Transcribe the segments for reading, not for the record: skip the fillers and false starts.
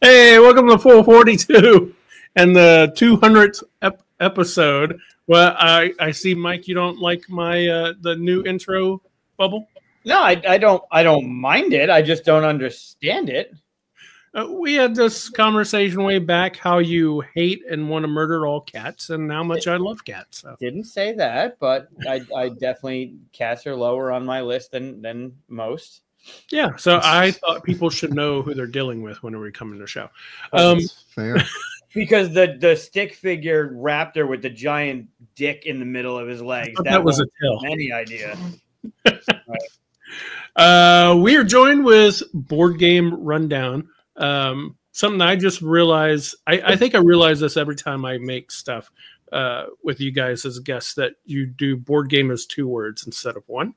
Hey, welcome to 442 and the 200th episode. Well, I see, Mike, you don't like my the new intro bubble? No, I don't mind it. I just don't understand it. We had this conversation way back how you hate and want to murder all cats and how much I love cats. So. Didn't say that, but I definitely cats are lower on my list than most. Yeah, so I thought people should know who they're dealing with when we come in the show. Fair. Because the stick figure raptor with the giant dick in the middle of his legs. That was a tail. Any idea. We are joined with Boardgame Rundown. Something I just realized, I think I realize this every time I make stuff with you guys as guests, that you do board game as 2 words instead of 1.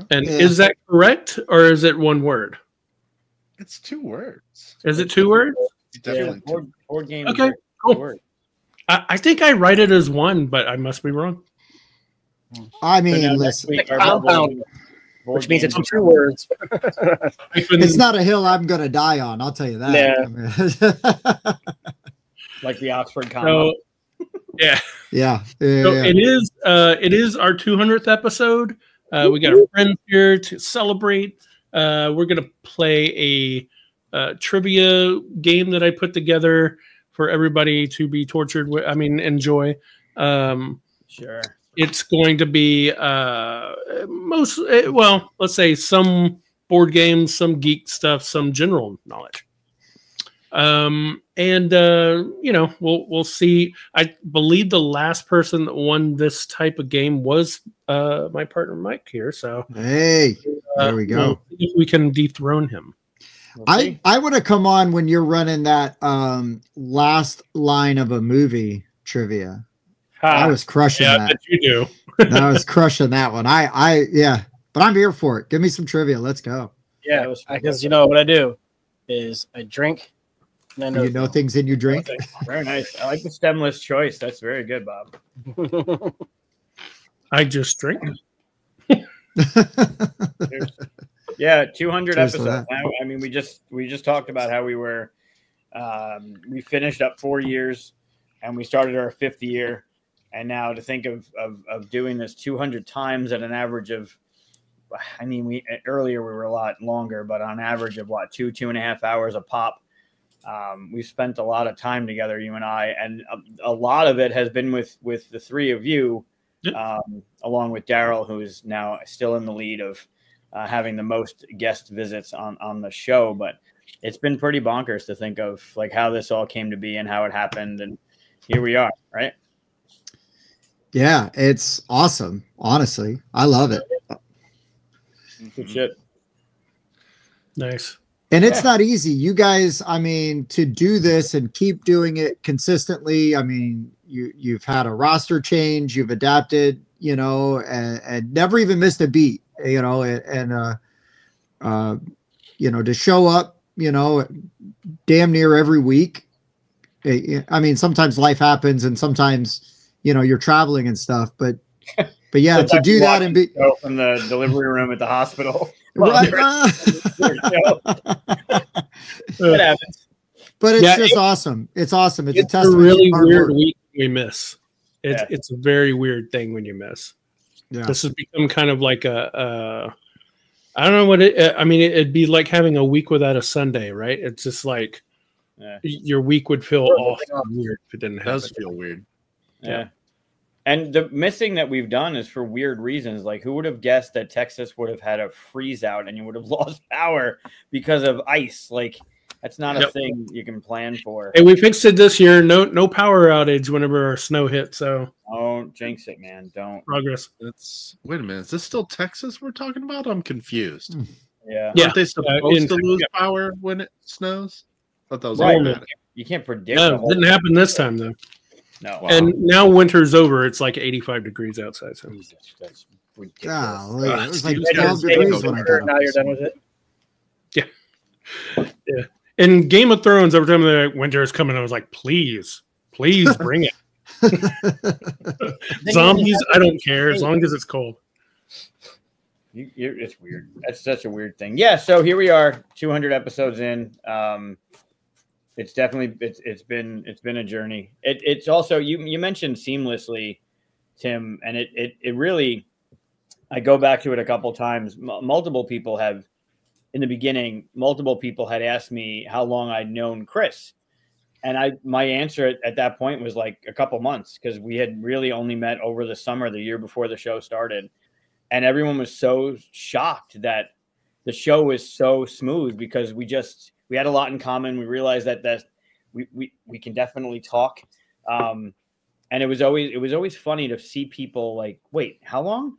And is that correct, or is it 1 word? It's 2 words. Is it 2 words? Definitely. Yeah, board game. Okay, cool. I think I write it as 1, but I must be wrong. I mean, listen, compound, which means it's 2 words. it's not a hill I'm going to die on. I'll tell you that. Yeah. Like the Oxford combo. So, yeah. Yeah. So it is our 200th episode. We got our friends here to celebrate. We're going to play a trivia game that I put together for everybody to be tortured with. I mean, enjoy. Sure. It's going to be let's say some board games, some geek stuff, some general knowledge. We'll see. I believe the last person that won this type of game was my partner Mike here. So hey, there we go. We'll see if we can dethrone him. I want to come on when you're running that last line of a movie trivia. I was crushing that. But you do. I was crushing that one. Yeah, but I'm here for it. Give me some trivia. Let's go. Yeah, because you know what I do is I drink. And you know things in your drink. Okay. Very nice. I like the stemless choice. That's very good, Bob. I just drink. Yeah, 200 Cheers episodes. I mean, we just talked about how we were. We finished up 4 years, and we started our 5th year. And now to think of doing this 200 times at an average of, I mean, earlier we were a lot longer, but on average of 2.5 hours a pop. We've spent a lot of time together, you and I, and a lot of it has been with the 3 of you, along with Daryl, who is now still in the lead of having the most guest visits on the show. But it's been pretty bonkers to think of like how this all came to be and how it happened, and here we are, right? Yeah, it's awesome. Honestly, I love it. Good shit. Nice. And it's not easy. You guys, I mean, to do this and keep doing it consistently. I mean, you've had a roster change, you've adapted, and never even missed a beat, to show up, damn near every week. I mean, sometimes life happens and sometimes, you're traveling and stuff, but yeah, to do that and be from the delivery room at the hospital. Right. What happens? But it's just awesome. It's awesome. It's a testament. Really weird week we miss. It's a very weird thing when you miss. Yeah. This has become kind of like I don't know what I mean, it'd be like having a week without a Sunday, right? It's just like your week would feel off and weird if it didn't happen. It does feel weird. Yeah. And the missing that we've done is for weird reasons. Like, who would have guessed that Texas would have had a freeze out and you would have lost power because of ice? Like, that's not a thing you can plan for. Hey, we fixed it this year. No power outage whenever our snow hit. So don't jinx it, man. Don't. Progress. Wait a minute. Is this still Texas we're talking about? I'm confused. Yeah. Aren't they supposed to lose power when it snows? I thought that was automatic. You can't predict. No, it didn't happen this time though. No. Wow. And now winter's over. It's like 85 degrees outside. So that's ridiculous. It was like 12 degrees when I got up. Now you're done with it. Yeah. In Game of Thrones, every time the winter is coming, I was like, please bring it. Zombies, I don't care as long as it's cold. It's weird. That's such a weird thing. Yeah. So here we are, 200 episodes in. It's definitely it's been a journey. It's also you mentioned seamlessly, Tim, and it really. I go back to it a couple times. Multiple people have, in the beginning, had asked me how long I'd known Chris, and my answer at that point was like a couple months, because we had really only met over the summer, the year before the show started. And everyone was so shocked that the show was so smooth, because we had a lot in common. We realized that we can definitely talk. And it was always funny to see people like, wait, how long?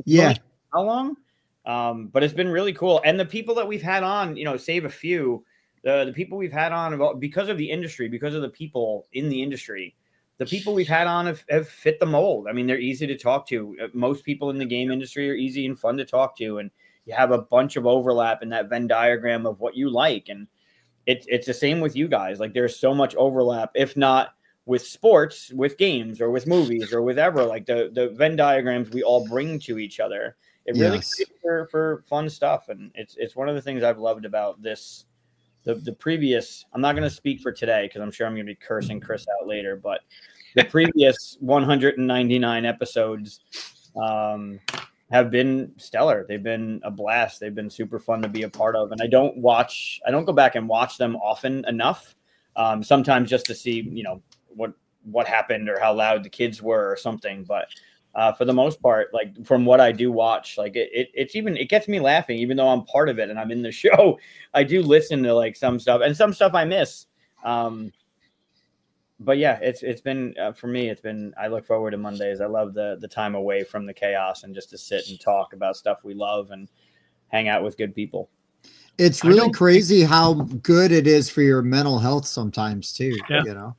Yeah. How long? But it's been really cool. And the people that we've had on, save a few, the people we've had on because of the industry, because of the people in the industry, the people we've had on have fit the mold. I mean, they're easy to talk to. Most people in the game industry are easy and fun to talk to. And you have a bunch of overlap in that Venn diagram of what you like. And it's the same with you guys. Like, there's so much overlap, if not with sports, with games, or with movies, or with ever, like the Venn diagrams we all bring to each other. It really creates for fun stuff. And it's one of the things I've loved about this. The previous, I'm not going to speak for today, because I'm sure I'm going to be cursing Chris out later, but the previous 199 episodes have been stellar. They've been a blast. They've been super fun to be a part of. And I don't go back and watch them often enough. Sometimes just to see, what happened or how loud the kids were or something. But for the most part, like, from what I do watch, like it gets me laughing, even though I'm part of it and I'm in the show. I do listen to like some stuff, and some stuff I miss. But yeah, it's been for me. I look forward to Mondays. I love the time away from the chaos and just to sit and talk about stuff we love and hang out with good people. It's really crazy how good it is for your mental health sometimes too. Yeah.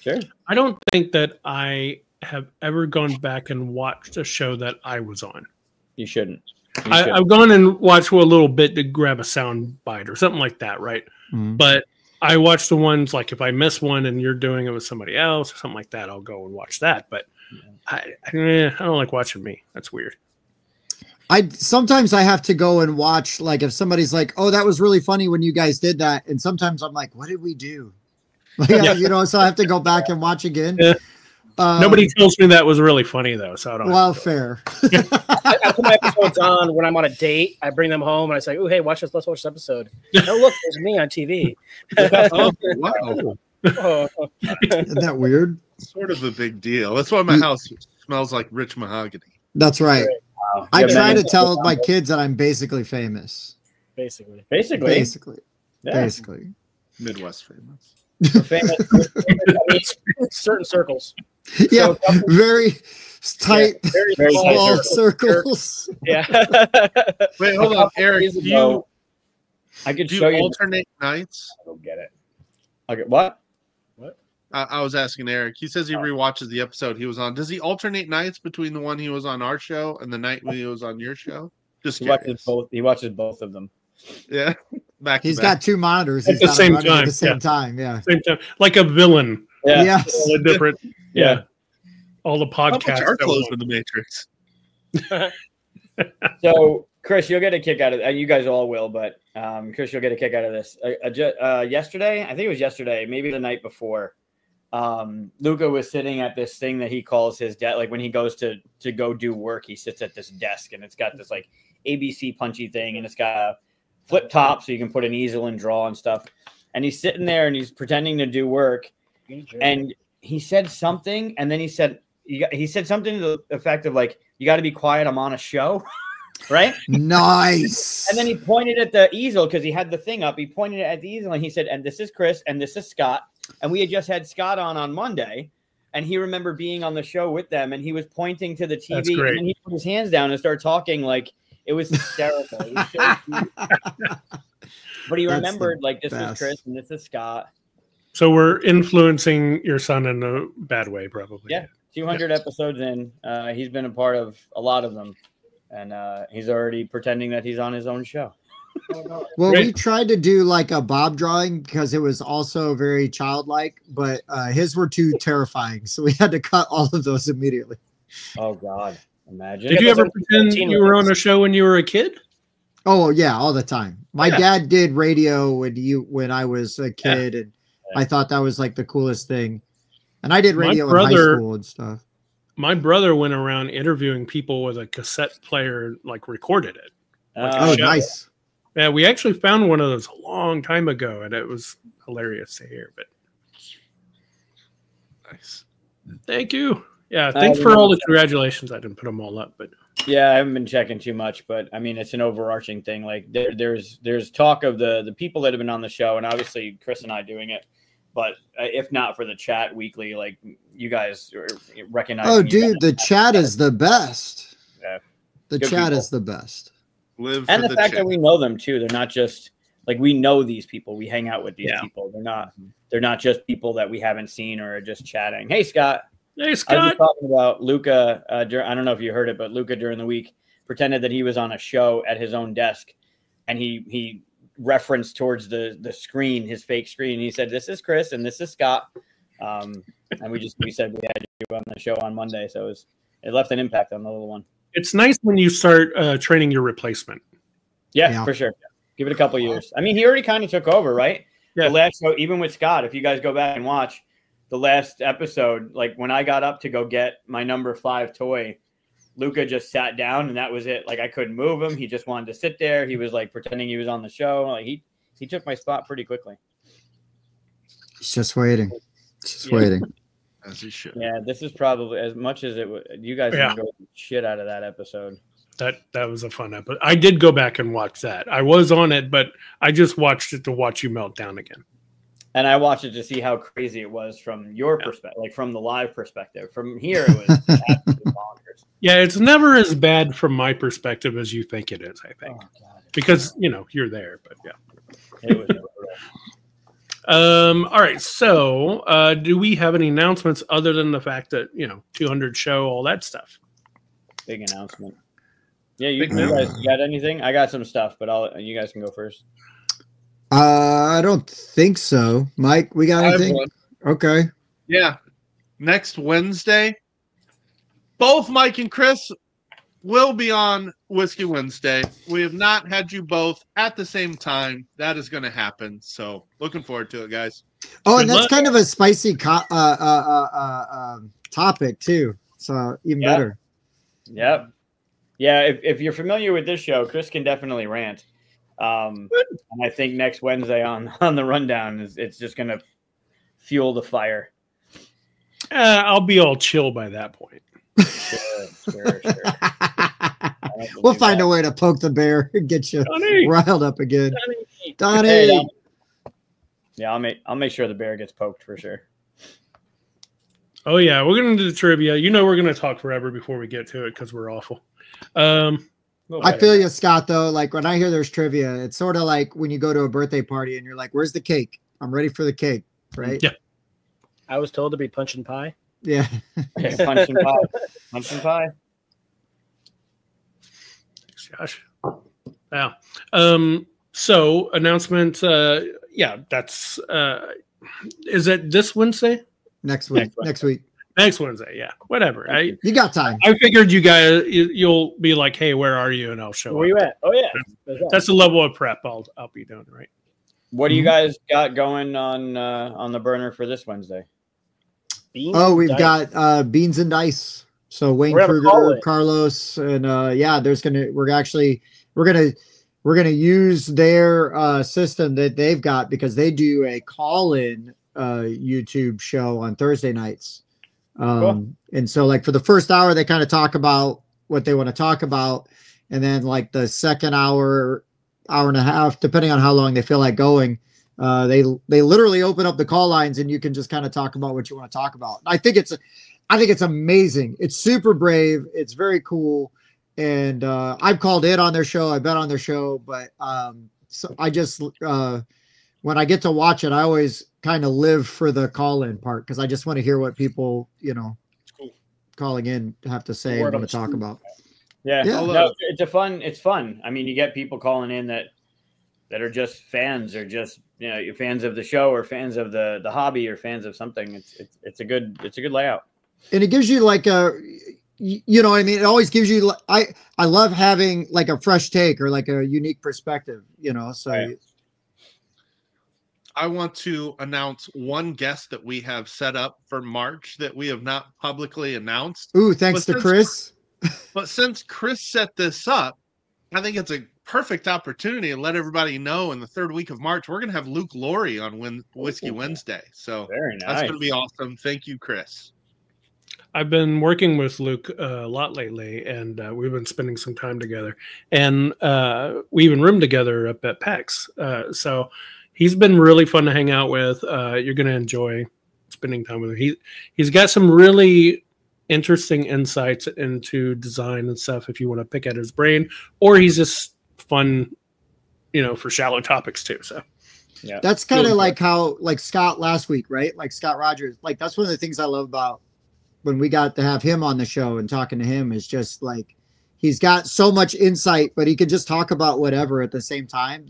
Sure. I don't think that I have ever gone back and watched a show that I was on. You shouldn't. I've gone and watched a little bit to grab a sound bite or something like that, right? Mm-hmm. But I watch the ones, like, if I miss one and you're doing it with somebody else or something like that, I'll go and watch that. But I don't like watching me. That's weird. Sometimes I have to go and watch, like, if somebody's like, oh, that was really funny when you guys did that. And sometimes I'm like, what did we do? Like, so I have to go back and watch again. Yeah. Nobody tells me that was really funny, though, so I don't. Well, fair. I put my episodes on when I'm on a date. I bring them home and I say, "Oh, hey, watch this. Let's watch this episode." Oh, look, there's me on TV. Oh, wow. Isn't that weird? Sort of a big deal. That's why my house smells like rich mahogany. That's right. Wow. I try to tell my kids that I'm basically famous. Basically. Yeah. Midwest famous. Famous. Certain circles. Yeah, So, very tight, very, very small tight circles. Yeah. Wait, hold on, Eric. I could Do show you you alternate nights? I don't get it. Okay, what? I was asking Eric. He says he rewatches the episode he was on. Does he alternate nights between the one he was on our show and the night when he was on your show? Just He watches both of them. Yeah. He's got two monitors. At the same time. At the same time, yeah. Same time, like a villain. Yeah. Yes. All the different, all the How podcasts. much are closed in the Matrix? So, Chris, you'll get a kick out of it. You guys all will, but Chris, you'll get a kick out of this. Yesterday, I think it was yesterday, maybe the night before, Luca was sitting at this thing that he calls his desk. Like, when he goes to go do work, he sits at this desk, and it's got this like ABC punchy thing, and it's got a flip top so you can put an easel and draw and stuff. And he's sitting there and he's pretending to do work. And he said something, and then he said something to the effect of like, "You got to be quiet. I'm on a show." Right? Nice. And then he pointed at the easel because he had the thing up. He pointed at the easel and he said, "And this is Chris, and this is Scott." And we had just had Scott on Monday, and he remembered being on the show with them, and he was pointing to the TV. That's great. And then he put his hands down and started talking like it was hysterical. It was so cute. But he remembered like, this is Chris and this is Scott. So we're influencing your son in a bad way, probably. Yeah, 200 episodes in. He's been a part of a lot of them, and he's already pretending that he's on his own show. Well, we tried to do like a Bob drawing because it was also very childlike, but his were too terrifying, so we had to cut all of those immediately. Oh God, Imagine. Did you ever pretend you were on a show when you were a kid? Oh yeah, all the time. My dad did radio when I was a kid, and I thought that was like the coolest thing. And I did radio in high school and stuff. My brother went around interviewing people with a cassette player, like recorded it. Oh, nice. Yeah, we actually found one of those a long time ago, and it was hilarious to hear. But nice. Thank you. Yeah, thanks for all the congratulations. I didn't put them all up, but yeah, I haven't been checking too much, but I mean, it's an overarching thing. Like there's talk of the people that have been on the show, and obviously Chris and I doing it. But if not for the chat weekly, like you guys recognize. Oh, dude, the chat is the best. Yeah, the chat is the best. And the fact that we know them too. They're not just like we know these people. We hang out with these people. They're not just people that we haven't seen or are just chatting. Hey, Scott. Hey, Scott. I was talking about Luca. I don't know if you heard it, but Luca during the week pretended that he was on a show at his own desk, and he referenced towards the screen, his fake screen. He said, "This is Chris and this is Scott," and we said we had you on the show on Monday, so it left an impact on the little one. It's nice when you start training your replacement. Yeah, for sure. Give it a couple years. I mean, he already kind of took over, right? Yeah. The last show, even with Scott, if you guys go back and watch the last episode, like when I got up to go get my number 5 toy, Luca just sat down and that was it. Like I couldn't move him. He just wanted to sit there. He was like pretending he was on the show. Like he took my spot pretty quickly. He's just waiting. Just waiting. As he should. Yeah, this is probably as much as it would. You guys enjoyed the shit out of that episode. That was a fun episode. I did go back and watch that. I was on it, but I just watched it to watch you melt down again. And I watched it to see how crazy it was from your perspective, like from the live perspective. From here, it was absolutely bonkers. Yeah, it's never as bad from my perspective as you think it is, I think. Oh, God. Because, you're there, but yeah. It was all right, so do we have any announcements other than the fact that, 200 show, all that stuff? Big announcement. Yeah, you guys got anything? I got some stuff, but you guys can go first. I don't think so. Mike, we got anything? Okay. Yeah. Next Wednesday, both Mike and Chris will be on Whiskey Wednesday. We have not had you both at the same time. That is going to happen. So looking forward to it, guys. Oh, and that's kind of a spicy topic too. So even better. Yep. Yeah. If you're familiar with this show, Chris can definitely rant. And I think next Wednesday on the rundown it's just going to fuel the fire. I'll be all chill by that point. Sure. We'll find a way to poke the bear and get you riled up again. Donnie. Hey, yeah, I'll make sure the bear gets poked for sure. Oh yeah, we're gonna do the trivia. We're gonna talk forever before we get to it because we're awful. I feel you, Scott, though. Like when I hear there's trivia, it's sort of like when you go to a birthday party and you're like, where's the cake? I'm ready for the cake, right? Yeah. I was told to be punch and pie. Yeah. Punch and pie. Punch and pie. Thanks, Josh. Wow. So announcement, that's is it this Wednesday? Next week. Next Wednesday, yeah. Whatever. You got time. I figured you guys you'll be like, hey, where are you? And I'll show up. Where you at? Oh yeah. That's the level of prep I'll be doing, right? What do you guys got going on the burner for this Wednesday? We've got Beans and Dice. So Wayne Kruger, Carlos, and we're gonna use their system that they've got because they do a call-in YouTube show on Thursday nights. Cool. And so like for the first hour, they kind of talk about what they want to talk about. And then like the second hour and a half, depending on how long they feel like going, they literally open up the call lines and you can just kind of talk about what you want to talk about. I think it's amazing. It's super brave. It's very cool. And I've called in on their show. I've been on their show, but so I just when I get to watch it, I always kind of live for the call-in part because I just want to hear what people, calling in have to say and want to talk about. Yeah. No, it's fun. I mean, you get people calling in that are just fans or just fans of the show or fans of the hobby or fans of something. It's a good layout. And it gives you like you know what I mean? It always gives you, I love having like a fresh take or like a unique perspective, you know, so. Right. I want to announce one guest that we have set up for March that we have not publicly announced. Ooh, thanks to Chris. But since Chris set this up, I think it's a perfect opportunity to let everybody know in the third week of March, we're going to have Luke Laurie on Whiskey Wednesday. So Very nice. That's going to be awesome. Thank you, Chris. I've been working with Luke a lot lately, and we've been spending some time together. And we even roomed together up at PAX. So he's been really fun to hang out with. You're going to enjoy spending time with him. He's got some really interesting insights into design and stuff if you want to pick at his brain, or he's just fun, you know, for shallow topics too. So yeah, that's kind of like how, like Scott last week, right? Like Scott Rogers, like that's one of the things I love about when we got to have him on the show and talking to him is just like, he's got so much insight, but he can just talk about whatever at the same time.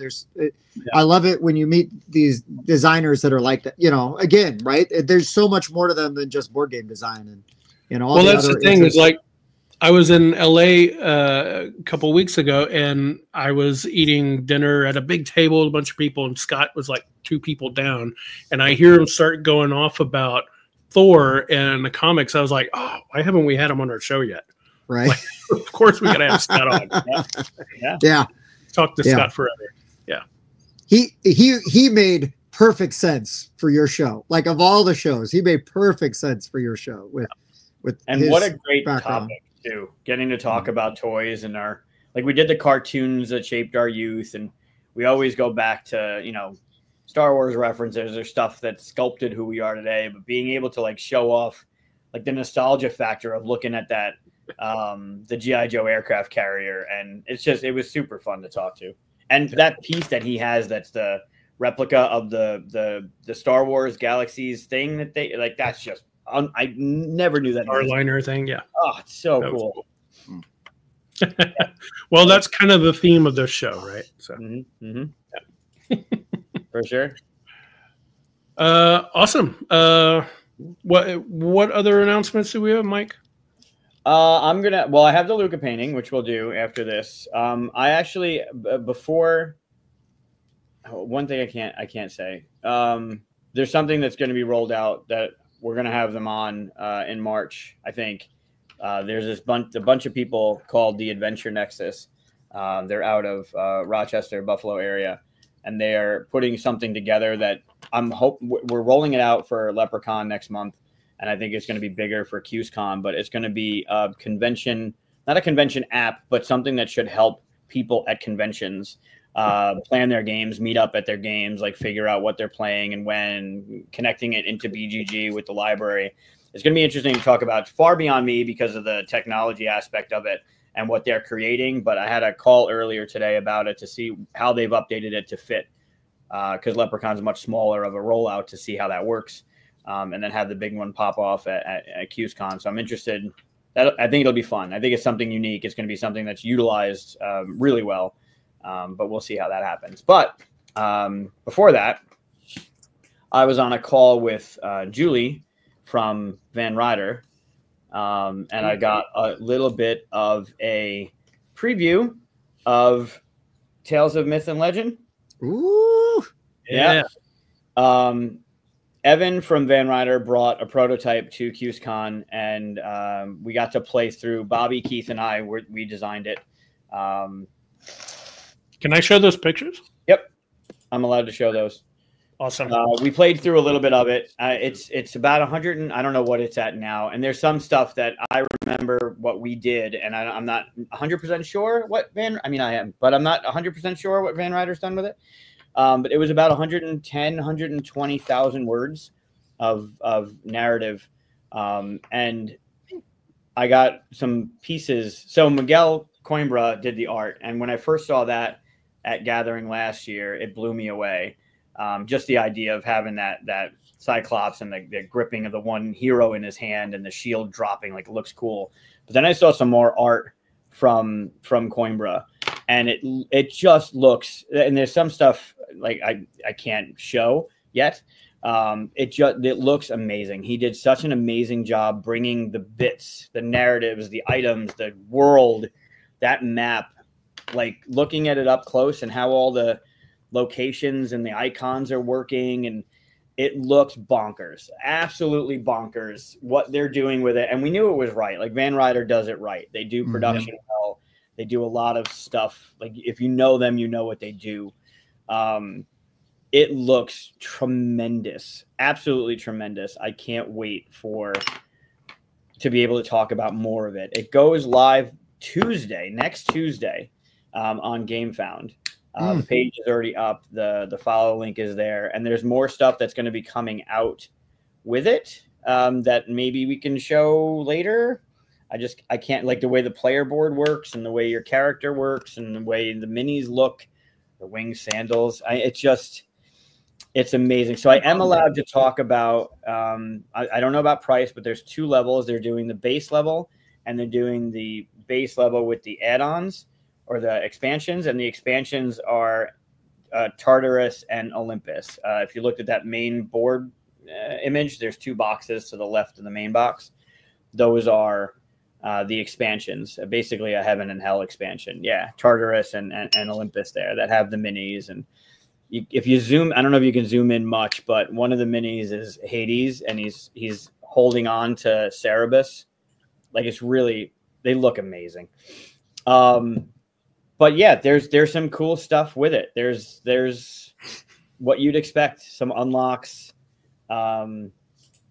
I love it when you meet these designers that are like that, you know, again, right? There's so much more to them than just board game design. And, you know, well, that's the thing is like, I was in LA a couple of weeks ago and I was eating dinner at a big table, a bunch of people, and Scott was like 2 people down. And I hear him start going off about Thor and the comics. I was like, oh, why haven't we had him on our show yet? Right. Like, of course we got to have Scott on. Yeah. Talk to Scott forever. Yeah. He made perfect sense for your show. Like of all the shows, he made perfect sense for your show with and what a great background. topic too. Getting to talk about toys and like we did the cartoons that shaped our youth, and we always go back to, you know, Star Wars references or stuff that sculpted who we are today, but being able to like show off like the nostalgia factor of looking at that the G.I. Joe aircraft carrier, and it was super fun to talk to. And that piece that he has, that's the replica of the Star Wars Galaxies thing that they like, that's just I never knew that Starliner thing. Yeah. Oh, it's so cool. Well, that's kind of the theme of this show, right? So for sure. Awesome. What other announcements do we have, Mike? I have the Luca painting, which we'll do after this. I actually, before one thing I can't say, there's something that's going to be rolled out that we're going to have them on, in March. I think, there's a bunch of people called the Adventure Nexus. They're out of, Rochester, Buffalo area, and they are putting something together that we're rolling it out for Leprechaun next month. And I think it's going to be bigger for QsCon, but it's going to be a convention, not a convention app, but something that should help people at conventions plan their games, meet up at their games, like figure out what they're playing and when, connecting it into BGG with the library. It's going to be interesting to talk about. It's far beyond me because of the technology aspect of it and what they're creating. But I had a call earlier today about it to see how they've updated it to fit, because Leprechaun's much smaller of a rollout, to see how that works. And then have the big one pop off at QsCon. So I'm interested. I think it'll be fun. I think it's something unique. It's going to be something that's utilized really well. But we'll see how that happens. But before that, I was on a call with Julie from Van Ryder, and I got a little bit of a preview of Tales of Myth and Legend. Ooh, yeah. Evan from Van Ryder brought a prototype to QsCon, and we got to play through. Bobby, Keith, and we designed it. Can I show those pictures? Yep, I'm allowed to show those. Awesome. We played through a little bit of it. It's about 100, and I don't know what it's at now. And there's some stuff that I remember what we did, and I'm not 100% sure what I am, but I'm not 100% sure what Van Ryder's done with it. But it was about 120,000 words of narrative. And I got some pieces. So Miguel Coimbra did the art. And when I first saw that at Gathering last year, it blew me away. Just the idea of having that Cyclops and the gripping of the one hero in his hand and the shield dropping, like, it looks cool. But then I saw some more art from Coimbra. And it just looks, and there's some stuff like I can't show yet, It looks amazing. He did such an amazing job bringing the bits, the narratives, the items, the world, that map, like looking at it up close and how all the locations and the icons are working, and it looks bonkers, absolutely bonkers what they're doing with it. And we knew it was right. Like Van Ryder does it right. They do production well. They do a lot of stuff. Like if you know them, you know what they do. It looks tremendous, absolutely tremendous. I can't wait to be able to talk about more of it. It goes live next Tuesday, on GameFound. The page is already up. The follow link is there, and there's more stuff that's going to be coming out with it that maybe we can show later. I can't, like the way the player board works and the way your character works and the way the minis look, the wing sandals. It's amazing. So I am allowed to talk about, I don't know about price, but there's 2 levels. They're doing the base level, and they're doing the base level with the add-ons or the expansions. And the expansions are Tartarus and Olympus. If you looked at that main board image, there's 2 boxes to the left of the main box. Those are the expansions, basically a Heaven and Hell expansion. Yeah, Tartarus and Olympus there that have the minis. And if you zoom, I don't know if you can zoom in much, but one of the minis is Hades, and he's holding on to Cerberus. Like it's really, they look amazing. But yeah, there's some cool stuff with it. There's what you'd expect, some unlocks.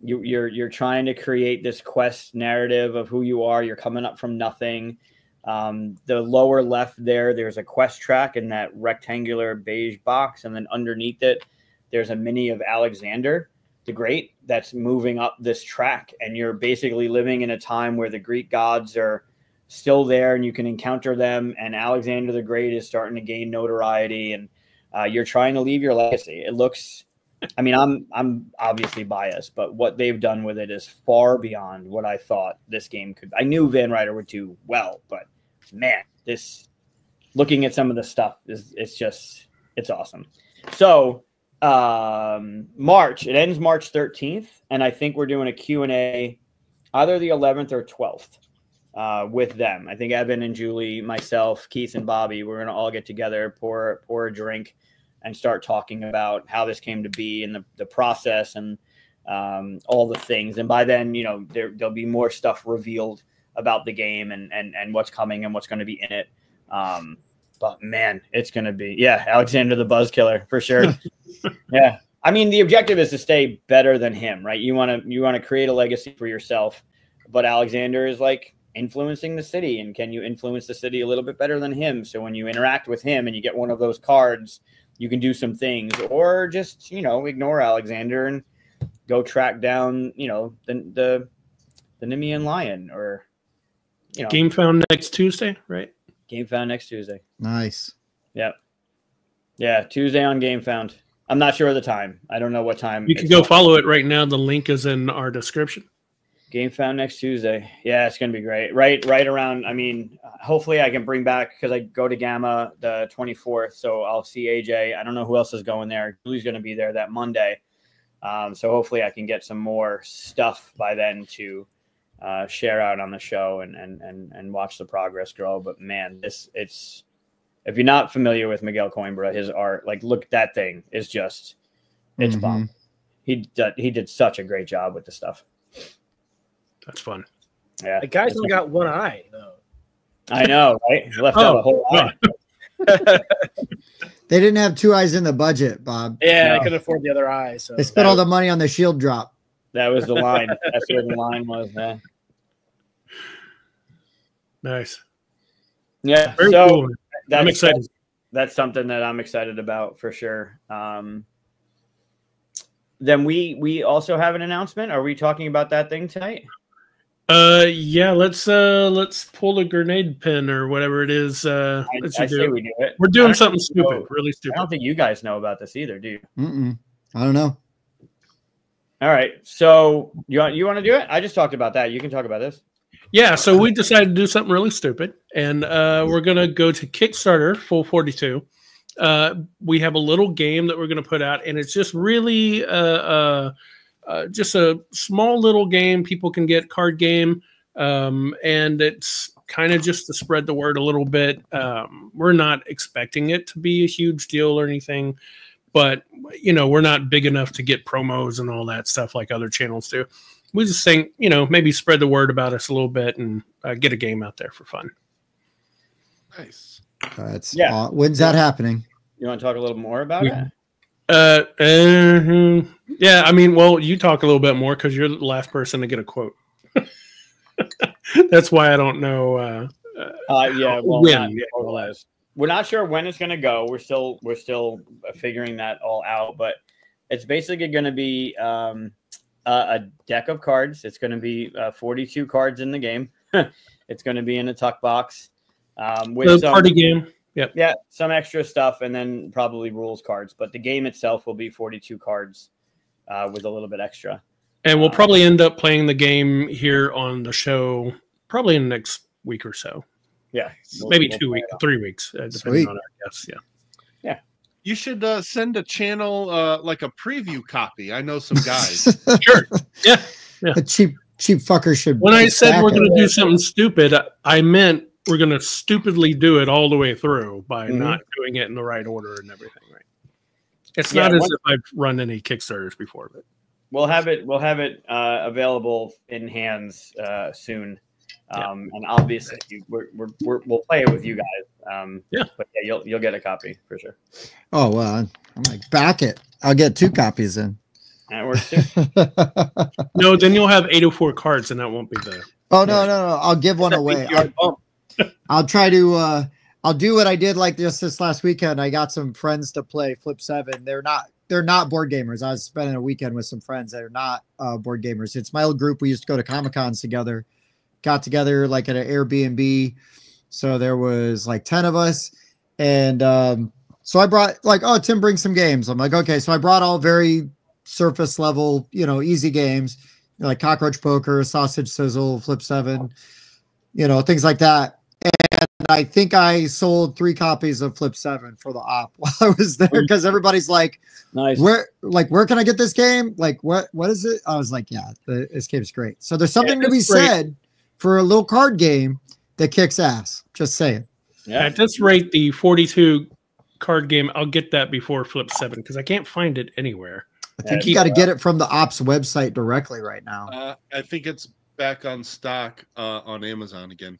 You're trying to create this quest narrative of who you are. You're coming up from nothing. The lower left there's a quest track in that rectangular beige box, and then underneath it there's a mini of Alexander the Great that's moving up this track, and you're basically living in a time where the Greek gods are still there and you can encounter them, and Alexander the Great is starting to gain notoriety, and you're trying to leave your legacy. It looks, I mean, I'm obviously biased, but what they've done with it is far beyond what I thought this game could. I knew Van Ryder would do well, but man, looking at some of the stuff it's awesome. So it ends March 13th, and I think we're doing a Q&A either the 11th or 12th with them. I think Evan and Julie, myself, Keith and Bobby, we're gonna all get together, pour a drink, and start talking about how this came to be and the process and all the things. And by then, there'll be more stuff revealed about the game and what's coming and what's going to be in it. But man, it's going to be, Alexander the Buzzkiller for sure. Yeah. I mean, the objective is to stay better than him, right? You want to create a legacy for yourself, but Alexander is like influencing the city, and can you influence the city a little bit better than him? So when you interact with him and you get one of those cards, you can do some things, or just, ignore Alexander and go track down, the Nemean lion, or, GameFound next Tuesday, right? GameFound next Tuesday. Nice. Yep. Yeah. Tuesday on GameFound. I'm not sure of the time. I don't know what time. You can go follow it right now. The link is in our description. GameFound next Tuesday. Yeah, it's going to be great. Right around, I mean, hopefully I can bring back, because I go to Gamma the 24th, so I'll see AJ. I don't know who else is going there. Julie's going to be there that Monday. So hopefully I can get some more stuff by then to share out on the show and watch the progress grow. But man, if you're not familiar with Miguel Coimbra, his art, like, look, that thing is just, it's bomb. He did such a great job with the stuff. That's fun. Yeah, the guy's only got one eye, though. I know, right? He left out a whole eye. They didn't have 2 eyes in the budget, Bob. Yeah, they couldn't afford the other eye. So they spent all the money on the shield drop. That was the line. That's where the line was, man. Nice. Yeah. Very so cool. I'm excited. That's something that I'm excited about for sure. Then we also have an announcement. Are we talking about that thing tonight? Yeah, let's pull a grenade pin or whatever it is. I say we do it. We're doing something stupid, really stupid. I don't think you guys know about this either, do you? I don't know. All right, so you want to do it? I just talked about that. You can talk about this. Yeah, so we decided to do something really stupid, and we're gonna go to Kickstarter Full 42, we have a little game that we're going to put out, and it's just really just a small little game people can get, card game, and it's kind of just to spread the word a little bit. We're not expecting it to be a huge deal or anything, but we're not big enough to get promos and all that stuff like other channels do. We just think, maybe spread the word about us a little bit and get a game out there for fun. Nice. When's that happening? You want to talk a little more about it? Yeah, I mean, well, you talk a little bit more because you're the last person to get a quote. That's why I don't know. We're not sure when it's going to go. We're still figuring that all out. But it's basically going to be a deck of cards. It's going to be 42 cards in the game. It's going to be in a tuck box with some party game. Yep. Yeah, some extra stuff, and then probably rules cards. But the game itself will be 42 cards with a little bit extra. And we'll probably end up playing the game here on the show probably in the next week or so. Yeah. Maybe 2 weeks, 3 weeks, depending on our guests. Yeah. Yeah. You should send a channel like a preview copy. I know some guys. Sure. Yeah. A cheap fucker should. When I said we're going to do something stupid, I meant we're going to stupidly do it all the way through by not doing it in the right order and everything. Right. It's not as if I've run any Kickstarters before, but we'll have it available in hands soon. And obviously we'll play it with you guys. But yeah, you'll get a copy for sure. Oh well, I'm like, back it. I'll get 2 copies in. That works too. No, then you'll have 804 cards, and that won't be the. Oh no! I'll give one away. I'll try to. I'll do what I did like this last weekend. I got some friends to play Flip 7. They're not board gamers. I was spending a weekend with some friends that are not board gamers. It's my old group. We used to go to Comic-Cons together. Got together like at an Airbnb. So there was like 10 of us. And so I brought Tim, bring some games. I'm like, okay. So I brought all very surface level, easy games, like Cockroach Poker, Sausage Sizzle, Flip 7, things like that. And I think I sold 3 copies of Flip 7 for the op while I was there, because everybody's like, nice. Where can I get this game? Like, what is it? I was like, yeah, this game's great. So there's something to be said for a little card game that kicks ass. Just saying. Yeah, at this rate, the 42 card game, I'll get that before Flip 7 because I can't find it anywhere. I think you got to get it from the ops website directly right now. I think it's back on stock on Amazon again.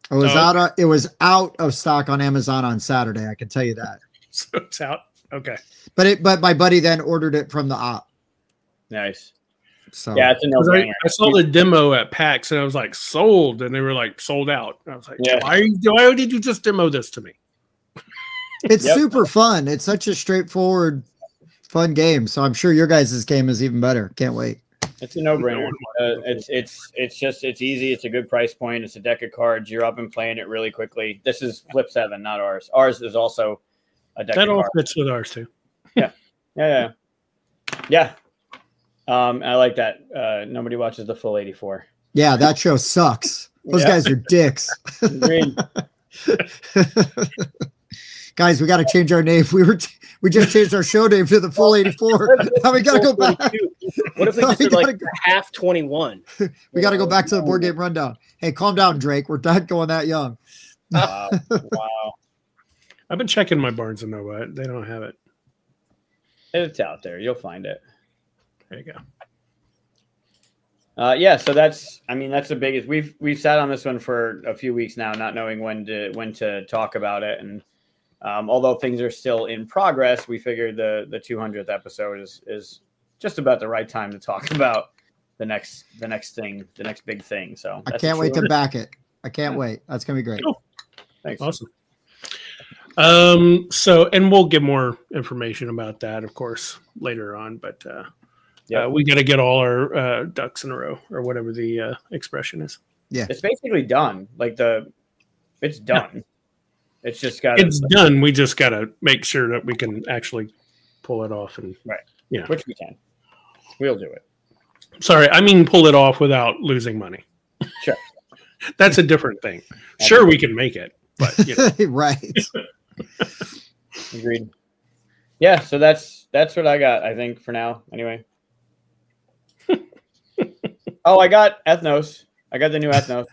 It was it was out of stock on Amazon on Saturday. I can tell you that. So it's out. Okay. But my buddy then ordered it from the op. Nice. So yeah, it's a no-brainer. I saw the demo at PAX and I was like, sold, and they were like sold out. I was like, why did you just demo this to me? It's super fun. It's such a straightforward, fun game. So I'm sure your guys' game is even better. Can't wait. It's a no-brainer. It's easy. It's a good price point. It's a deck of cards. You're up and playing it really quickly. This is Flip 7, not ours. Ours is also a deck of cards. That all fits with ours too. Yeah. I like that. Nobody watches the full 84. Yeah, that show sucks. Those guys are dicks. Guys, we got to change our name. We just changed our show name to the full 84. Now we got to go back. What if we just did like half 21? We got to go back to the board game rundown. Hey, calm down, Drake. We're not going that young. Wow. I've been checking my Barnes and Noble. They don't have it. It's out there. You'll find it. There you go. So that's the biggest. We've sat on this one for a few weeks now, not knowing when to talk about it. And although things are still in progress, we figured the 200th episode is just about the right time to talk about the next thing, the next big thing. So I can't wait to back it. I can't wait. That's gonna be great. Cool. Thanks. Awesome. So, and we'll get more information about that, of course, later on. But we got to get all our ducks in a row, or whatever the expression is. Yeah, it's basically done. It's done. Yeah. It's just it's done. We just got to make sure that we can actually pull it off, and which we can. We'll do it. Sorry, I mean pull it off without losing money. Sure, that's a different thing. Sure, we can make it, but right. Agreed. Yeah, so that's what I got, I think, for now. Anyway. Oh, I got Ethnos. I got the new Ethnos.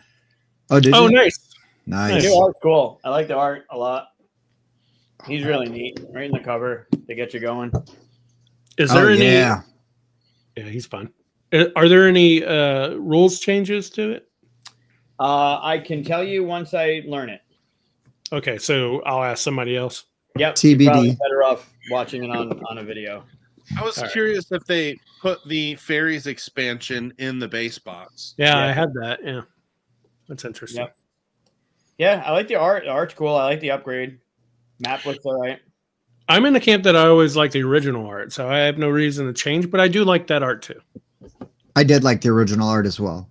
Oh, did Oh, you? nice. Nice. The new art's cool. I like the art a lot. He's really neat. Right in the cover to get you going. Is there any? Yeah. Yeah, he's fun. Are there any rules changes to it? I can tell you once I learn it. Okay, so I'll ask somebody else. Yep. TBD. You're probably better off watching it on a video. I was All right. curious if they put the fairies expansion in the base box. Yeah, Yeah. I had that. Yeah, that's interesting. Yep. Yeah, I like the art. The art's cool. I like the upgrade. Map looks all right. I'm in the camp that I always like the original art, so I have no reason to change, but I do like that art too. I did like the original art as well.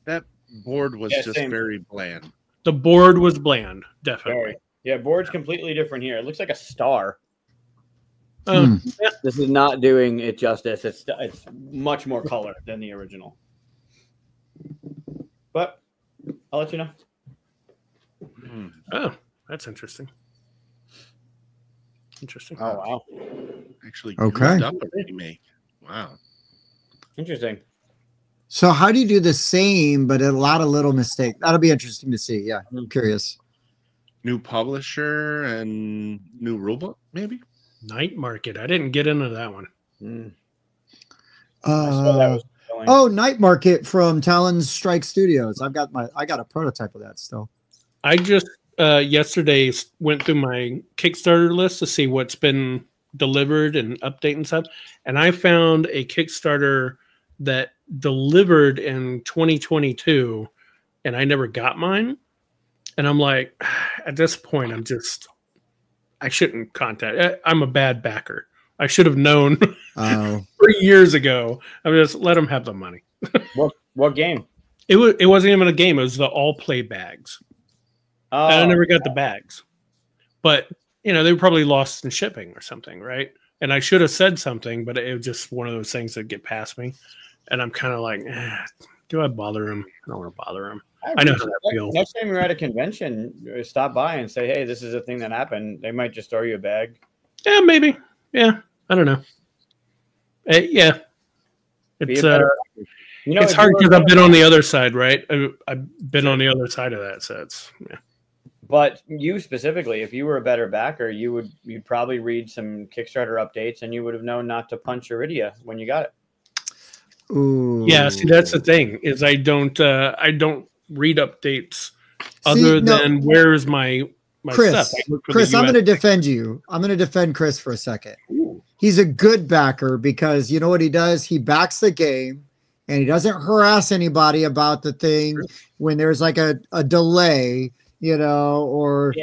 That board was Yeah, just same. very bland. The board was bland, definitely. Very. Yeah, board's completely different here. It looks like a star. Hmm. This is not doing it justice. It's much more color than the original. But I'll let you know. Oh, that's interesting. Interesting. Oh wow, Actually, Okay. good up a remake. Wow. interesting. So how do you do the same, but a lot of little mistakes? That'll be interesting to see. Yeah, I'm curious. New publisher and new rulebook, maybe? Night Market. I didn't get into that one. I saw that was going. Oh, Night Market from Talon's Strike Studios. I got a prototype of that still. I just yesterday went through my Kickstarter list to see what's been delivered and update and stuff, and I found a Kickstarter that delivered in 2022, and I never got mine. And I'm like, at this point, I shouldn't contact. I'm a bad backer. I should have known Oh, 3 years ago. I mean, just let them have the money. What game? It wasn't even a game. It was the all play bags. Oh, And I never got the bags, but they were probably lost in shipping or something, right? And I should have said something, but it was just one of those things that get past me. And I'm kind of like, do I bother him? I don't want to bother him. I know how that feels. Next time you're at a convention, stop by and say, "Hey, this is a thing that happened." They might just throw you a bag. Yeah, maybe. Yeah, I don't know. Yeah, it's it's hard because I've been on the other side, right? I've been on the other side of that, so it's yeah. But you specifically, if you were a better backer, you'd probably read some Kickstarter updates, and you would have known not to punch Iridia when you got it. ooh. Yeah, see, that's the thing is I don't read updates other than where's my Chris. stuff. I look for Chris, the I'm US. going to defend you. I'm going to defend Chris for a second. Ooh. He's a good backer because you know what he does? He backs the game and he doesn't harass anybody about the thing when there's like a delay, or,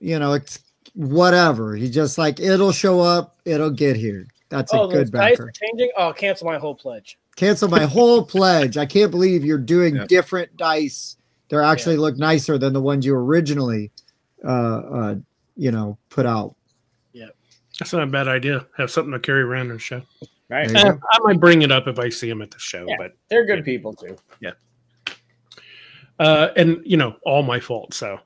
it's whatever. He just like, it'll show up, it'll get here. That's a good those dice backer. are changing. Oh, cancel my whole pledge. Cancel my whole pledge. I can't believe you're doing Yeah. different dice. They're actually look nicer than the ones you originally, put out. That's not a bad idea. Have something to carry around in the show. Right? There you go. I might bring it up if I see him at the show, Yeah. but They're good people too. and all my fault. So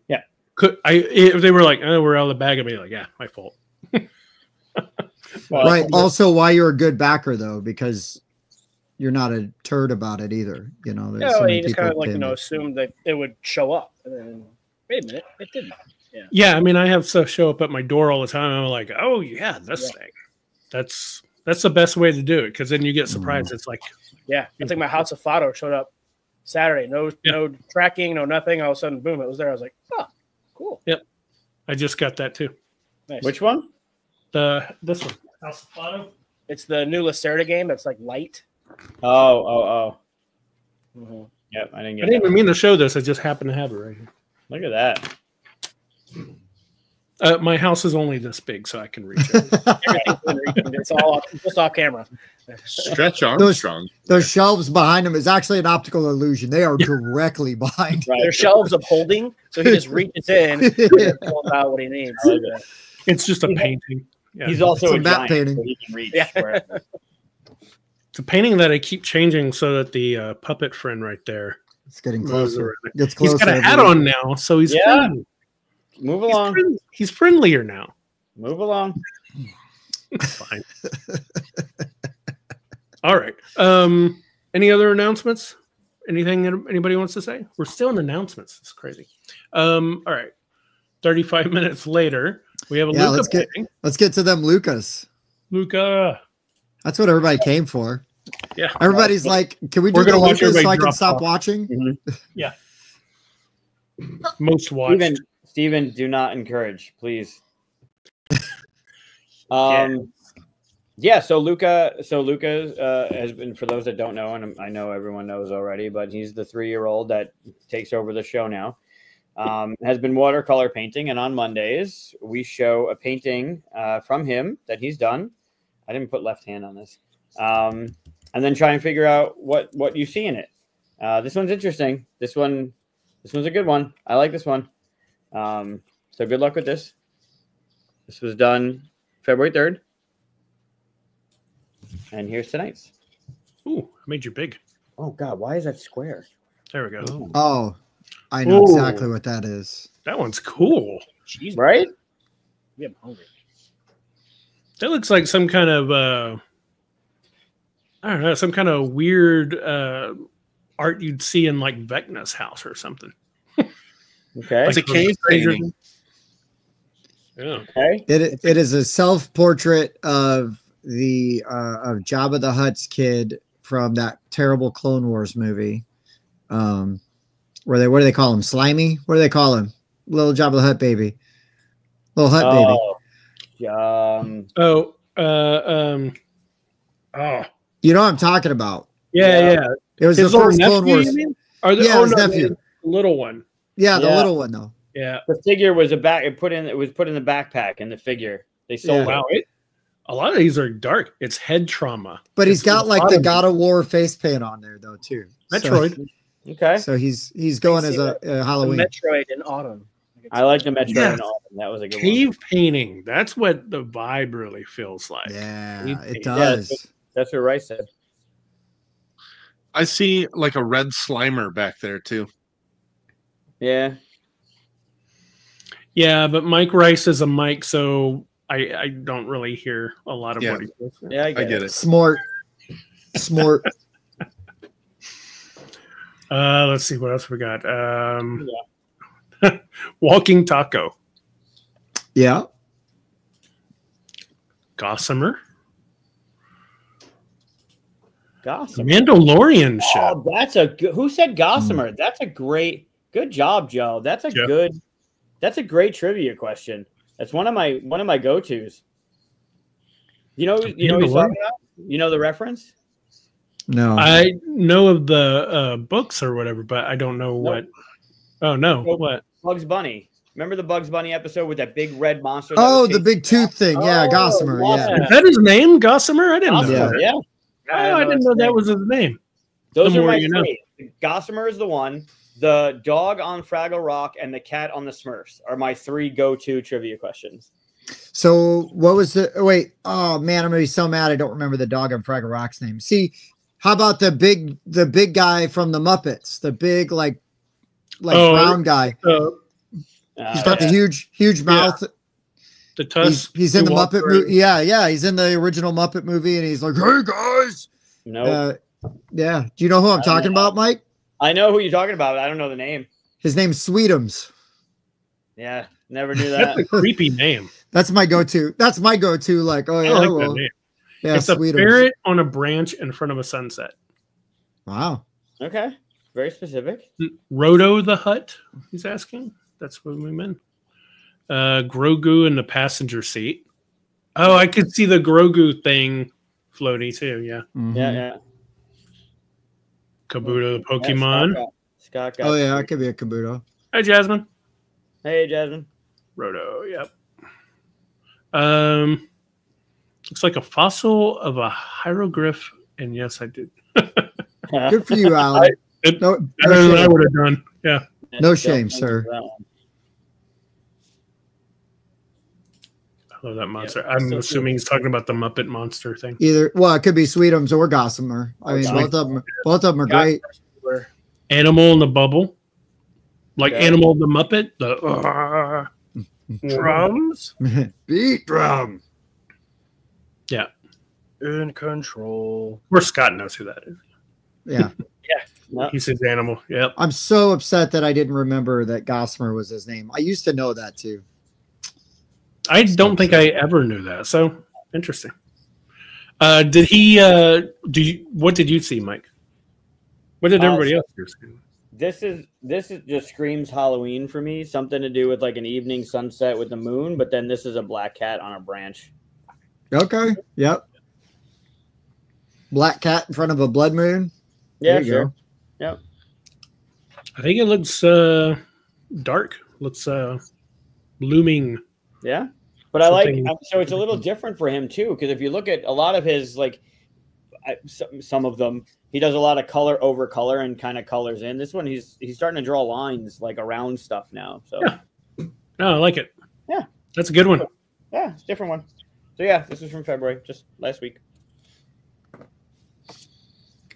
Yeah. if they were like, "Oh, we're out of the bag," I'd be like, "Yeah, my fault." Well, Right. Also, why you're a good backer though, because you're not a turd about it either. There's so many You just people kind of like pin it. assumed that it would show up, and then wait a minute, it didn't. Yeah, I mean, I have stuff show up at my door all the time. I'm like, "Oh yeah, this thing." That's the best way to do it because then you get surprised. It's like, Yeah, I think my House of Fado showed up Saturday. No tracking, no nothing. All of a sudden, boom, it was there. I was like, oh, cool. Yep, I just got that too. Nice. which one? This one, House of Fado. It's the new Lacerda game that's like light. Oh. Mm-hmm. Yep, I didn't I get didn't that. even mean to show this. I just happened to have it right here. Look at that. My house is only this big, so I can reach it. It's all just off camera. Stretch Armstrong. Those shelves behind him is actually an optical illusion. They are directly behind. Right. There's shelves of holding, so he just reaches in and pulls out what he needs. I like that. It's just a painting. Yeah. He's also It's a a map giant, painting. so he can reach. Yeah. wherever. It's a painting that I keep changing so that the puppet friend right there. It's getting moves closer. around it. It's He's closer. got a hat on now, so he's Yeah. friendly. Move along. He's friendlier now. Move along. Fine. All right. Any other announcements? Anything that anybody wants to say? We're still in announcements. It's crazy. All right. 35 minutes later, we have a Luca painting. Let's get to them Lucas. Luca. That's what everybody came for. Yeah. Everybody's like, can we do the Lucas so I can stop watching? Mm-hmm. Yeah. Most watched. Steven, do not encourage, please. So Luca has been, for those that don't know, and I know everyone knows already, but he's the 3-year-old that takes over the show now. Has been watercolor painting, and on Mondays we show a painting from him that he's done. I didn't put left hand on this. And then try and figure out what you see in it. This one's interesting. This one's a good one. I like this one. So good luck with this. This was done February 3rd. And here's tonight's. Ooh, I made you big. Oh God, why is that square? There we go. Oh, I know exactly what that is. That one's cool. Jeez, right? Yeah, I'm hungry. That looks like some kind of I don't know, some kind of weird art you'd see in like Vecna's house or something. Okay. It's a cave painting. Yeah. Okay. It is a self-portrait of the of Jabba the Hutt's kid from that terrible Clone Wars movie. What do they call him? Slimy? What do they call him? Little Jabba the Hutt baby. Little Hutt baby. You know what I'm talking about. Yeah. It was His the first nephew, Clone Wars. his nephew. The little one. Yeah, the little one though. Yeah. The figure was it was put in the backpack in the figure. They sold it. Wow. A lot of these are dark. It's head trauma. But he's got like the God of War face paint on there though too. Metroid. So, okay. So he's going as a Halloween. Metroid in autumn. I like the Metroid in autumn. That was a good cave painting. That's what the vibe really feels like. Yeah, Cave it painting. does. That's what Rice said. I see like a red Slimer back there too. Yeah. Yeah, but Mike Rice is a mic, so I don't really hear a lot of what he says. Yeah, I get it. Smart. Let's see what else we got. Walking Taco. Yeah. Gossamer. Gossamer. Mandalorian show. Oh, that's who said Gossamer? That's a good job, Joe. That's a great trivia question. That's one of my go-tos. You know what he's talking about? You know the reference? No. I know of the books or whatever, but I don't know what. Oh no, what? Bugs Bunny. Remember the Bugs Bunny episode with that big red monster? Oh, the big tooth thing. Yeah, Gossamer. Yeah. Is that his name, Gossamer? I didn't know Gossamer, that. Yeah. Oh, I didn't know that was his name. Those are my three. Gossamer is the one. The dog on Fraggle Rock and the cat on the Smurfs are my three go-to trivia questions. So what was the wait? Oh man, I'm gonna be so mad I don't remember the dog on Fraggle Rock's name. See, how about the big guy from the Muppets? The big brown guy. He's got the huge mouth. The tusk. He's in the Muppet movie. Yeah, he's in the original Muppet movie, and he's like, "Hey guys." No. Yeah. Do you know who I'm talking about, Mike? I know who you're talking about. But I don't know the name. His name's Sweetums. Yeah, never knew that. That's a creepy name. That's my go-to. Like, oh yeah, I like that name. Yeah, it's a Sweetums. ferret on a branch in front of a sunset. Wow. Okay, very specific. Roto the Hut. He's asking. That's what we meant. Grogu in the passenger seat. Oh, I could see the Grogu thing floaty too. Yeah. Mm-hmm. Yeah. Kabuto the Pokemon. Yeah, Scott got Oh yeah, it could be a Kabuto. Hi, Jasmine. Hey, Jasmine. Roto. Yep. Looks like a fossil of a hieroglyph. And yes, I did. Good for you, Alan. Better than I would have done. Yeah. No shame, sir. I love that monster. I'm assuming he's talking about the Muppet monster thing. Well, it could be Sweetums or Gossamer. I mean, both of them are great. Animal in the Bubble, like Animal the Muppet. The Drums Beat drum. Yeah. in control. Or Scott knows who that is. Yeah. He's his animal. Yep. I'm so upset that I didn't remember that Gossamer was his name. I used to know that too. I don't think I ever knew that. So interesting. Did he what did you see, Mike? What did everybody else see? This is just screams Halloween for me. Something to do with like an evening sunset with the moon, but then this is a black cat on a branch. Okay. Yep. Black cat in front of a blood moon. Yeah, There you sure. go. Yep. I think it looks dark. Looks looming. Yeah. But I like Something- so it's a little different for him too, because if you look at a lot of his like some of them, he does a lot of color over color and kind of colors in. This one he's starting to draw lines like around stuff now. So No, I like it. Yeah. That's a good one. yeah, it's a different one. So yeah, this is from February, just last week.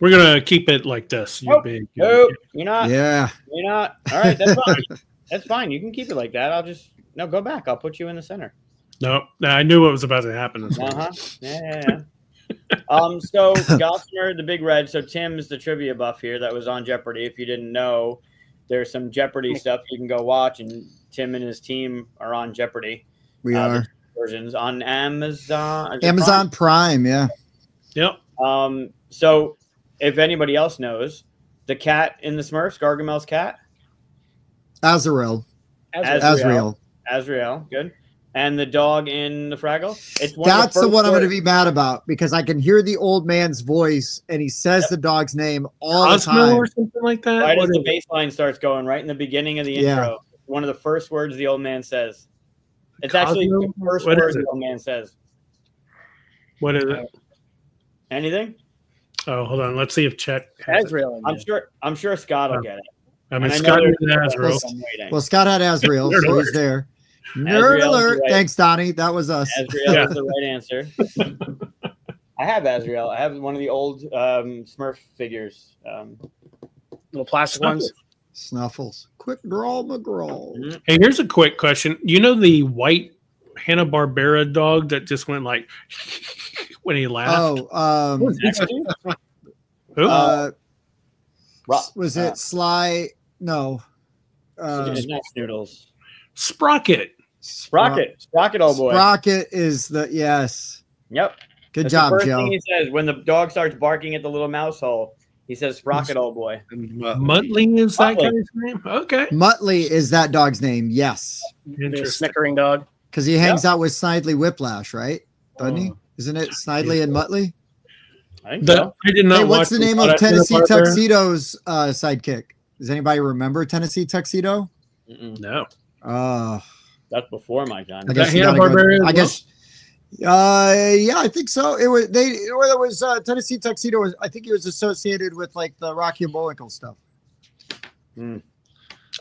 We're gonna keep it like this. You big. Nope, you're not. Yeah. You're not. All right, that's fine. That's fine. You can keep it like that. I'll just go back. I'll put you in the center. No, I knew what was about to happen. Yeah. So Gossamer, the Big Red. So Tim is the trivia buff here that was on Jeopardy. If you didn't know, there's some Jeopardy stuff you can go watch, and Tim and his team are on Jeopardy. We are. Versions on Amazon. Amazon Prime. Yeah. Yep. So if anybody else knows, the cat in the Smurfs, Gargamel's cat, Azrael. Azrael, good. And the dog in the Fraggles. It's That's the one I'm going to be mad about because I can hear the old man's voice and he says the dog's name all the time. Or something like that. Right as the bass line starts going, right in the beginning of the intro, Yeah. one of the first words the old man says. It's Cosmo? actually the first What word is it? the old man says. What is it? Anything? Oh, hold on. Let's see if Chet has it. Azrael. I'm sure Scott will get it. I mean, And I know Scott there's and Azrael. I'm waiting. Well, Scott had Azrael, Nerd so alert. he's there. Azrael's Nerd alert. right. Thanks, Donnie. That was us. Azrael is the right answer. I have Azrael. I have one of the old Smurf figures. Little plastic ones. Snuffles. Quick draw McGraw. Hey, here's a quick question. You know the white Hanna-Barbera dog that just went like when he laughed? Oh, Who? was it Sly? No. It's not Snoodles. Sprocket. Sprocket, old boy. Sprocket is the yes. Yep. Good That's job, the first Joe. thing he says when the dog starts barking at the little mouse hole. He says, "Sprocket, old boy." Muttley is that Muttley. guy's name? Okay. Muttley is that dog's name. Yes, The Interesting. snickering dog. because he hangs out with Snidely Whiplash, right? Doesn't he? Oh. Isn't it Snidely and Muttley? I think so. I did not Hey, watch what's the name of Tennessee Tuxedo's sidekick? Does anybody remember Tennessee Tuxedo? Mm-mm. No. That's before my time. I guess that you gotta Hanna-Barbera go, as I guess. Yeah, I think so. It was there was Tennessee Tuxedo. I think he was associated with like the Rocky and Bullwinkle stuff.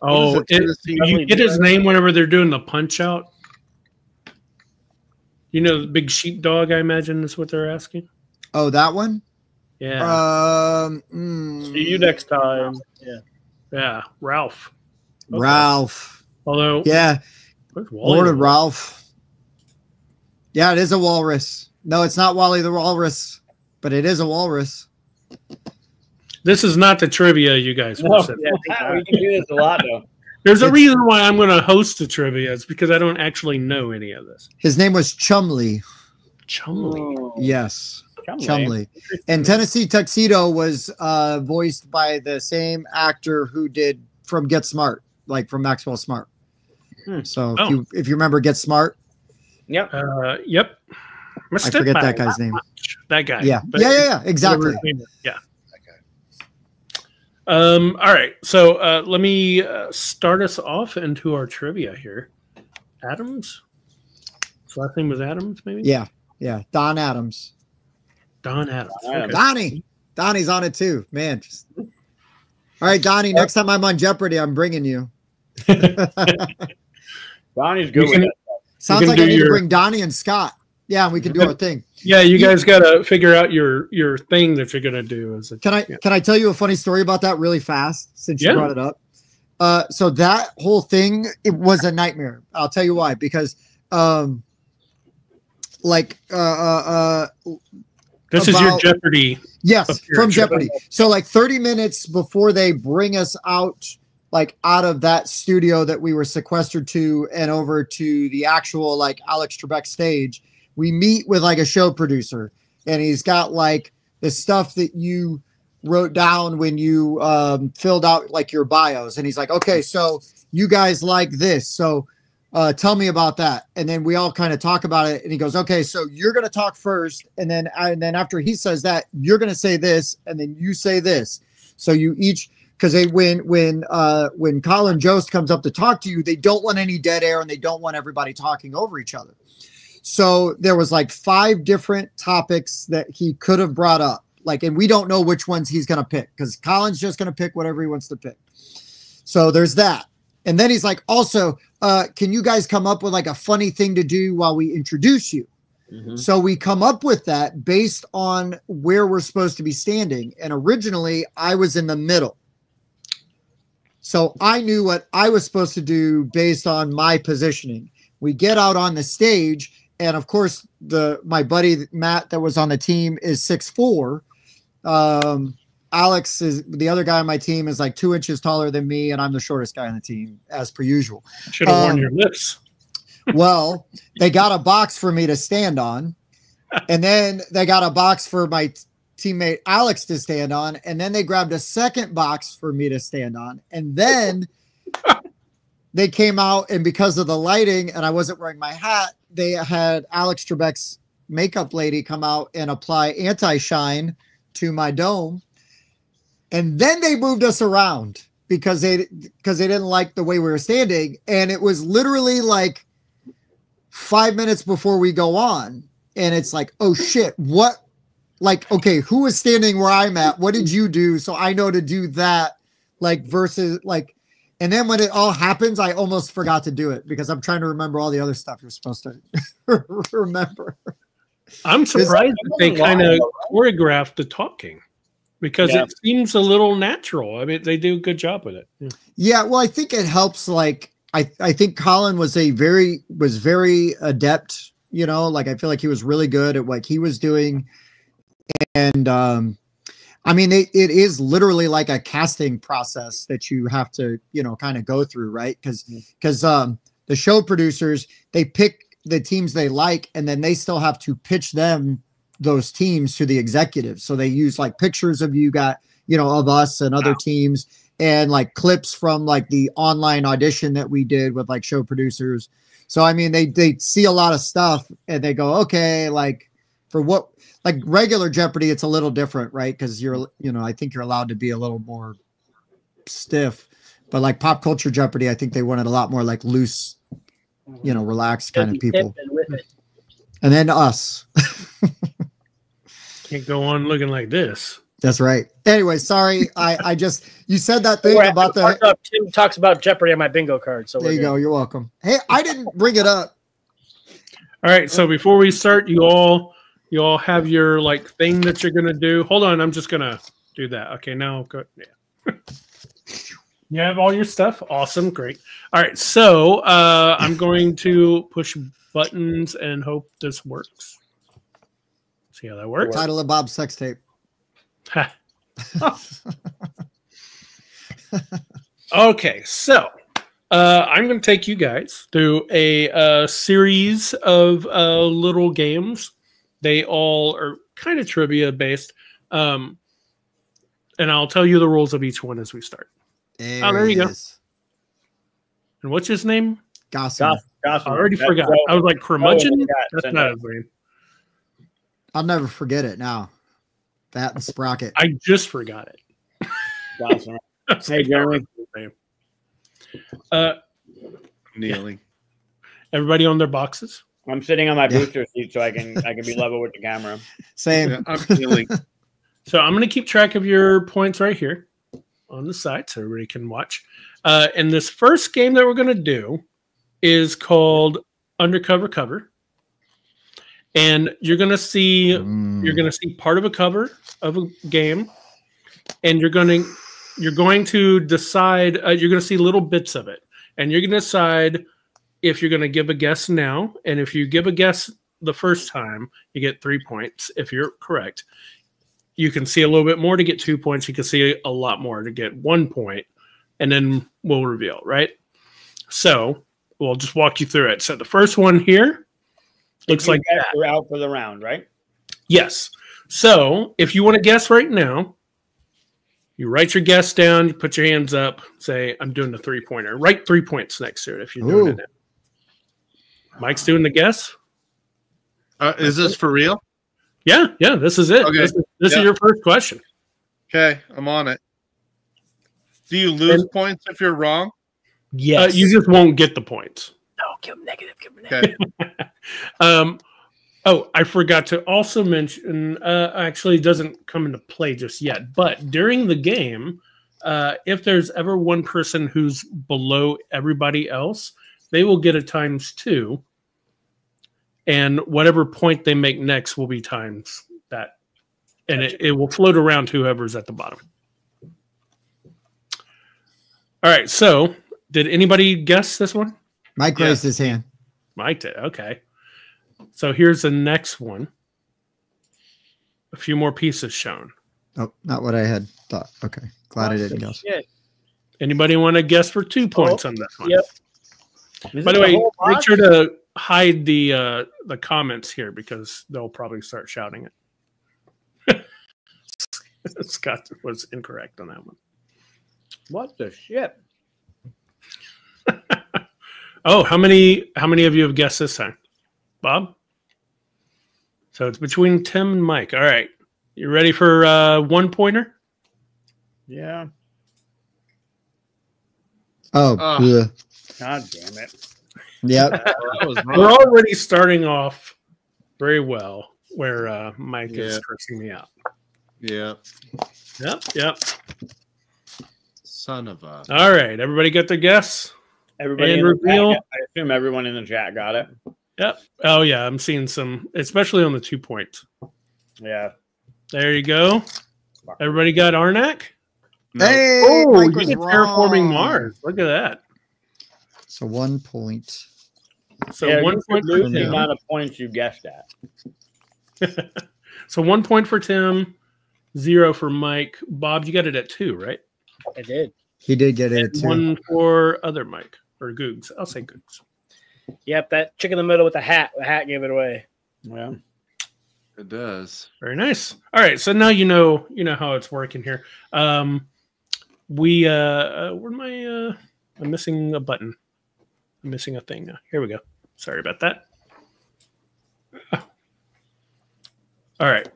Oh, What is it, you get his name whenever they're doing the punch out. You know, the big sheepdog, I imagine is what they're asking. Oh, that one. Yeah. See you next time. Yeah. Yeah. Ralph. Okay. Ralph. Although, Yeah, where's Wally? Lord of Ralph. Yeah, it is a walrus. No, it's not Wally the Walrus, but it is a walrus. This is not the trivia you guys were No, saying. we can do this a lot, though. There's a reason why I'm going to host the trivia. It's because I don't actually know any of this. His name was Chumley. Chumley. Yes, Chumley. Chumley. And Tennessee Tuxedo was voiced by the same actor who did from Get Smart, like from Maxwell Smart. So if you remember Get Smart, Yep. Yep. I forget that guy's name. That guy. Yeah, But yeah, exactly. Yeah. All right. So let me start us off into our trivia here. Adams. His last name was Adams, maybe? Yeah. Don Adams. Don Adams. Adams. Okay. Donnie's on it too, man. All right, Donnie. Next time I'm on Jeopardy, I'm bringing you. Donnie's good with it. Sounds can like I do need to your- bring Donnie and Scott. Yeah, we can do our thing. Yeah, you guys got to figure out your thing that you're going to do. Can I tell you a funny story about that really fast since you Yeah. brought it up? So that whole thing, it was a nightmare. I'll tell you why, because this is your Jeopardy. Yes, from Jeopardy. So like 30 minutes before they bring us out, like out of that studio that we were sequestered to and over to the actual like Alex Trebek stage, we meet with like a show producer, and he's got like the stuff that you wrote down when you filled out like your bios. And he's like, okay, so you guys like this. So tell me about that. And then we all kind of talk about it. And he goes, okay, so you're going to talk first. And then after he says that, you're going to say this, and then you say this. So you each, because when Colin Jost comes up to talk to you, they don't want any dead air and they don't want everybody talking over each other. So there was like 5 different topics that he could have brought up. Like, and we don't know which ones he's going to pick, because Colin's just going to pick whatever he wants to pick. So there's that. And then he's like, also, can you guys come up with like a funny thing to do while we introduce you? Mm-hmm. So we come up with that based on where we're supposed to be standing. And originally I was in the middle. So I knew what I was supposed to do based on my positioning. We get out on the stage, and of course my buddy Matt that was on the team is 6'4". Alex is the other guy on my team, is like 2 inches taller than me, and I'm the shortest guy on the team, as per usual. Should have worn your lips. Well, they got a box for me to stand on, and then they got a box for my teammate Alex to stand on, and then they grabbed a second box for me to stand on, and then they came out, and because of the lighting and I wasn't wearing my hat, they had Alex Trebek's makeup lady come out and apply anti-shine to my dome. And then they moved us around because they didn't like the way we were standing. And it was literally like 5 minutes before we go on. And it's like, oh shit, what? Like, okay, who is standing where I'm at? What did you do? So I know to do that, like, versus like, and then when it all happens, I almost forgot to do it because I'm trying to remember all the other stuff you're supposed to remember. I'm surprised that they kind of choreographed the talking, because it seems a little natural. I mean, they do a good job with it. Yeah, well, I think it helps. Like, I think Colin was very adept. You know, like I feel like he was really good at what he was doing, and I mean, it is literally like a casting process that you have to, kind of go through, right? Because the show producers, they pick the teams they like, and then they still have to pitch those teams to the executives. So they use like pictures of of us and other teams, and like clips from like the online audition that we did with like show producers. So, I mean, they see a lot of stuff and they go, okay, like for what, like regular Jeopardy, it's a little different, right? Because I think you're allowed to be a little more stiff, but like pop culture Jeopardy, I think they wanted a lot more like loose, relaxed kind of people. And then us. Can't go on looking like this. That's right. Anyway, sorry. I just, you said that thing about the Tim talks about Jeopardy on my bingo card. So there you go. You're welcome. Hey, I didn't bring it up. All right. So before we start, you all have your like thing that you're gonna do. Hold on, I'm just gonna do that. Okay, now go. Yeah. You have all your stuff. Awesome, great. All right, so I'm going to push buttons and hope this works. See how that works. Title of Bob's sex tape. Okay, so I'm going to take you guys through a series of little games. They all are kind of trivia based, and I'll tell you the rules of each one as we start. There you go. And what's his name? Gossip. I already forgot. I was like, curmudgeon? That's not his name. I'll never forget it now. That and Sprocket. I just forgot it. Gossip. Hey, Jeremy. Kneeling. Everybody on their boxes? I'm sitting on my booster seat so I can be level with the camera. Same. Yeah, I'm kneeling. So I'm going to keep track of your points right here on the side so everybody can watch. And this first game that we're going to do is called Undercover Cover. And you're going to see part of a cover of a game, and you're going to you're going to decide. You're going to see little bits of it, and you're going to decide if you're going to give a guess now. And if you give a guess the first time, you get 3 points. If you're correct, you can see a little bit more to get 2 points. You can see a lot more to get 1 point, and then we'll reveal. Right. So we'll just walk you through it. So the first one here looks like that. We're out for the round, right? Yes. So if you want to guess right now, you write your guess down, you put your hands up, say, I'm doing the 3-pointer. Write 3 points next to it if you're doing it. Mike's doing the guess. Is this for real? Yeah, this is it. Okay. This is your first question. Okay, I'm on it. Do you lose points if you're wrong? Yes. You just won't get the points. No, give them negative. Give them negative. Okay. Oh, I forgot to also mention, actually it doesn't come into play just yet, but during the game, if there's ever one person who's below everybody else, they will get a ×2, and whatever point they make next will be times that, and it will float around to whoever's at the bottom. All right, so did anybody guess this one? Mike raised his hand. Mike did, okay. So here's the next one. A few more pieces shown. Oh, not what I had thought. Okay. Glad I didn't guess. Shit. Anybody want to guess for 2 points on this one? Yep. By the way, make sure to hide the comments here because they'll probably start shouting it. Scott was incorrect on that one. What the shit? Oh, how many of you have guessed this time? Bob? So it's between Tim and Mike. All right. You ready for 1-pointer? Yeah. Oh, God damn it. Yep. We're already starting off very well where Mike is cursing me out. Yeah. Yep. Son of a. All right. Everybody got their guess? Everybody And reveal. I assume everyone in the chat got it. Yep. Oh, yeah. I'm seeing some, especially on the 2 points. Yeah. There you go. Everybody got Arnak? No. Hey, Oh, Mike you was get wrong. Terraforming Mars. Look at that. So 1 point. So Yeah, 1 you point lose for the Tim. amount of points you guessed at. So 1 point for Tim, 0 for Mike. Bob, you got it at 2, right? I did. He did get it And too. 1 for other Mike or Googs. I'll say Googs. Yep, that chick in the middle with the hat. The hat gave it away. Well, It does. Very nice. All right, so now you know how it's working here. Where my I'm missing a button. I'm missing a thing now. Here we go. Sorry about that. All right.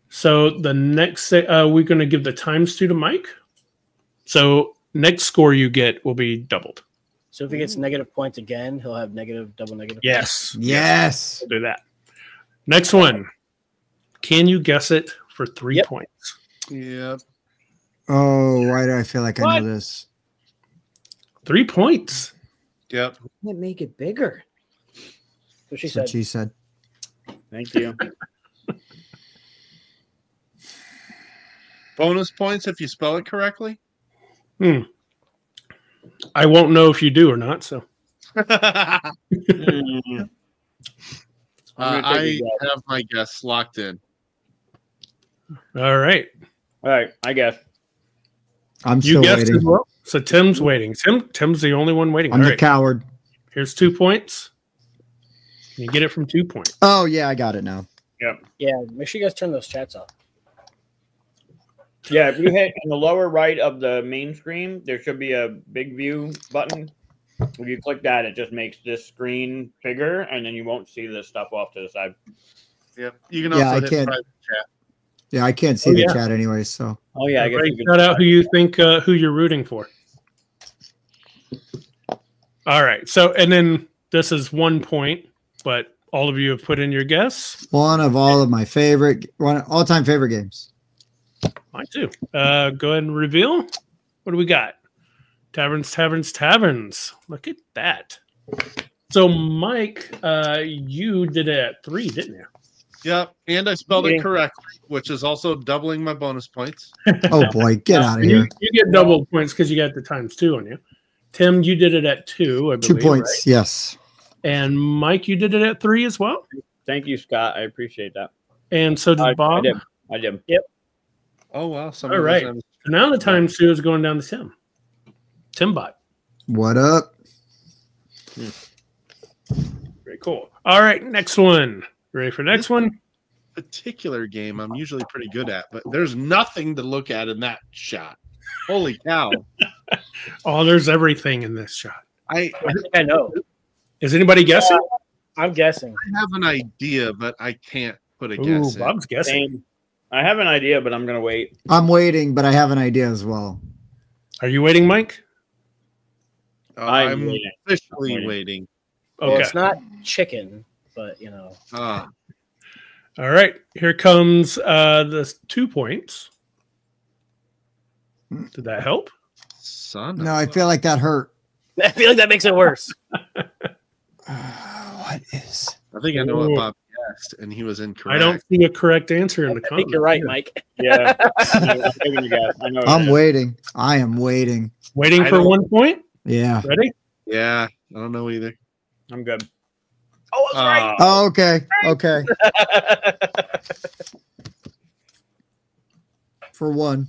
So the next we're going to give the ×2 to Mike. So next score you get will be doubled. So if he gets negative points again, he'll have double negative. Yes. Yes. We'll do that. Next one. Can you guess it for 3 points? Yep. Oh, why do I feel like I know this? 3 points. Yep. can't make it bigger. So she That's what said. she said. Thank you. Bonus points if you spell it correctly. I won't know if you do or not. So Mm. I have my guess locked in. all right. All right, I guess. I'm You still guessed waiting. as well. So Tim's waiting. Tim's the only one waiting. I'm All the right. coward. Here's 2 points. You get it from 2 points. Oh, yeah, I got it now. Yeah, make sure you guys turn those chats off. Yeah, if you hit in the lower right of the main screen, there should be a big view button. If you click that, it just makes this screen bigger, and then you won't see the stuff off to the side. Yep. You can Yeah, also I hit can't- private chat. Yeah, I can't see Oh, the yeah. chat anyway, so. Oh yeah, I guess. Everybody you could- shout out who you think who you're rooting for. All right. So and then this is 1 point, but all of you have put in your guess. One of all of my all-time favorite games. Mine too. Go ahead and reveal. What do we got? Taverns. Look at that. So Mike, you did it at 3, didn't you? Yep, and I spelled it correctly, which is also doubling my bonus points. Oh boy, get out of here. You get double points because you got the ×2 on you. Tim, you did it at 2, I believe. 2 points, right? yes. And Mike, you did it at 3 as well? Thank you, Scott. I appreciate that. And so did Bob? I did. Yep. Oh, wow. All right. So now the ×2 is going down to Tim. Timbot. What up? Very cool. All right, next one. Ready for next one? Particular game I'm usually pretty good at, but there's nothing to look at in that shot. Holy cow. Oh, there's everything in this shot. I think I know. Is anybody guessing? I'm guessing. I have an idea, but I can't put a Ooh, guess in. Bob's guessing. Same. I have an idea, but I'm going to wait. I'm waiting, but I have an idea as well. Are you waiting, Mike? I'm waiting. officially waiting. Okay. Well, it's not chicken, but you know. Ah, All right. Here comes the 2 points. Did that help? son. No, I feel like that hurt. I feel like that makes it worse. What is? I think I know what Bob guessed, and he was incorrect. I don't see a correct answer in the I comments. think you're right, Mike. Yeah. I'm taking a guess. I know it I'm is. waiting. I am waiting. Waiting I for don't- 1 point? Yeah. Ready? Yeah, I don't know either. I'm good. Oh, that's right. Oh, okay. Okay. For one.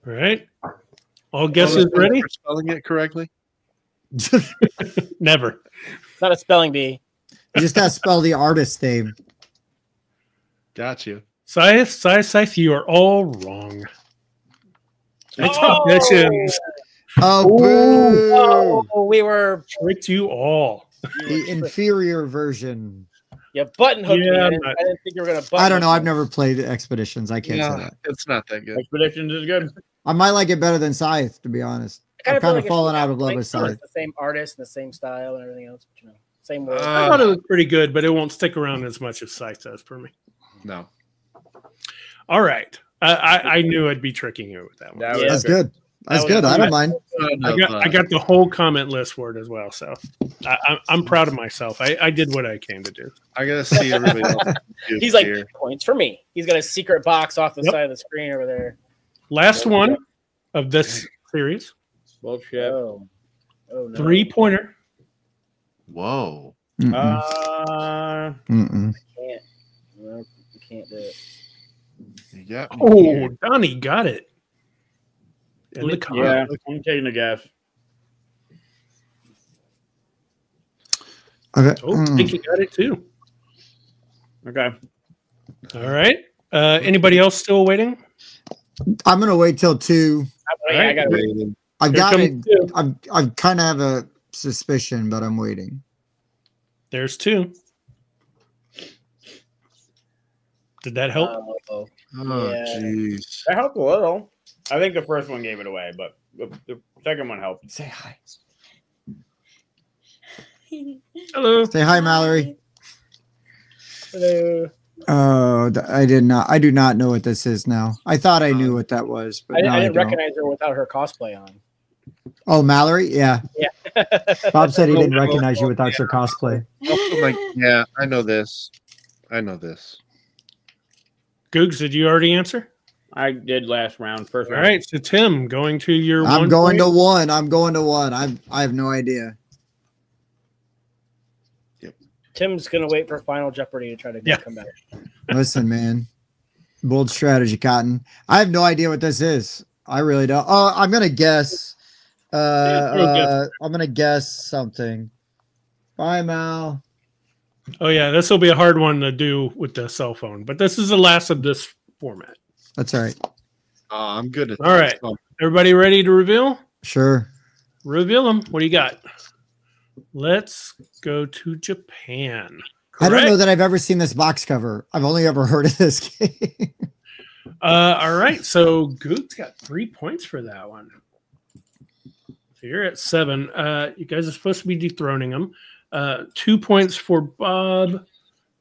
All right. All guesses ready? For spelling it correctly? Never. It's not a spelling bee. You just gotta spell the artist name. Got you. Scythe, you are all wrong. It's Technicians. Oh, boo. Oh, we were Tricked you all. The inferior version. button hooked me. Yeah, I didn't think you were gonna button. I don't know. hook I've me. never played Expeditions. I can't say Yeah, that. it's not that good. Expeditions is good. I might like it better than Scythe, to be honest. I I've feel kind of like fallen it's out of love like with Scythe. It's the same artist and the same style and everything else. But, you know, same word. I thought it was pretty good, but it won't stick around as much as Scythe does for me. No. All right. I knew I'd be tricking you with that one. That Yeah. That's good. That's That was good. I don't mind. I got the whole comment list for it as well, so I'm proud of myself. I did what I came to do. I gotta see everybody else. He's like, here. points for me. He's got a secret box off the Yep. side of the screen over there. Last one of this series, Bullshit. Oh no. 3-pointer. Whoa. Mm-mm. Mm-mm. Can't. No, you can't do it. You got me Oh, here. Donnie got it. In the Yeah, comment. I'm taking a guess. Okay. Oh, Pinky got it too. Okay. All right. Anybody else still waiting? I'm gonna wait till 2. Oh, yeah, I got it. I've Here got comes it. 2. I kind of have a suspicion, but I'm waiting. There's 2. Did that help? Oh, Oh, Yeah. jeez. That helped a little. I think the first one gave it away, but the second one helped. Say hi. Hello. Say hi, Mallory. hello. Oh, I did not. I do not know what this is now. I thought I knew what that was, but I now I didn't don't. recognize her without her cosplay on. Oh, Mallory. Yeah. Bob said he Oh, didn't no. recognize you without your cosplay. I'm like, yeah, I know this. I know this. Googs, did you already answer? I did last round, first All round. right. So Tim, going to your I'm 1 going to point. 1. I'm going to 1. I have no idea. Tim's gonna wait for Final Jeopardy to try to come back. Listen, man. Bold strategy, Cotton. I have no idea what this is. I really don't. Oh, I'm gonna guess. I'm gonna guess something. Bye, Mal. Oh yeah, this will be a hard one to do with the cell phone, but this is the last of this format. That's all right. I'm good at All right. Everybody ready to reveal? Sure. Reveal them. What do you got? Let's go to Japan. I don't know Correct? that I've ever seen this box cover. I've only ever heard of this game. All right. So Goog's got 3 points for that one. So you're at 7. You guys are supposed to be dethroning them. 2 points for Bob,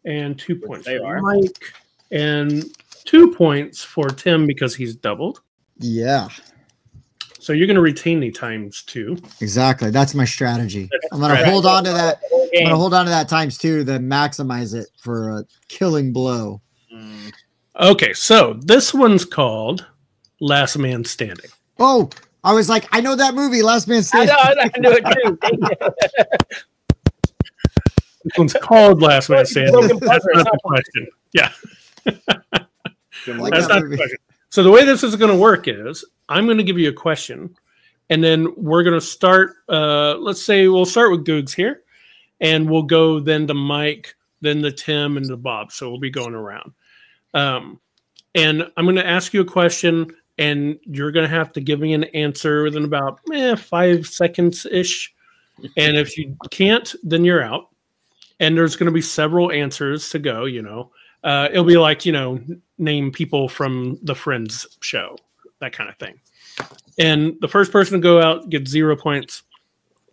and 2 points they for are. Mike, and 2 points for Tim because he's doubled. Yeah. So you're going to retain the ×2. Exactly. That's my strategy. I'm going to Right. hold on to that. The whole I'm going game. to hold on to that ×2, then maximize it for a killing blow. Okay, so this one's called Last Man Standing. Oh, I was like, I know that movie, Last Man I Standing. know, I knew it too. Dang it. This one's called Last Man Standing. Broken That's buzzer, not it's the not- question. Yeah, I like that's that not movie. the question. So the way this is going to work is I'm going to give you a question, and then we're going to start. Let's say we'll start with Googs here, and we'll go then to Mike, then to Tim, and to Bob. So we'll be going around. And I'm going to ask you a question, and you're going to have to give me an answer within about 5 seconds ish. And if you can't, then you're out. And there's going to be several answers to go. It'll be like name people from the Friends show, that kind of thing. And the first person to go out gets 0 points.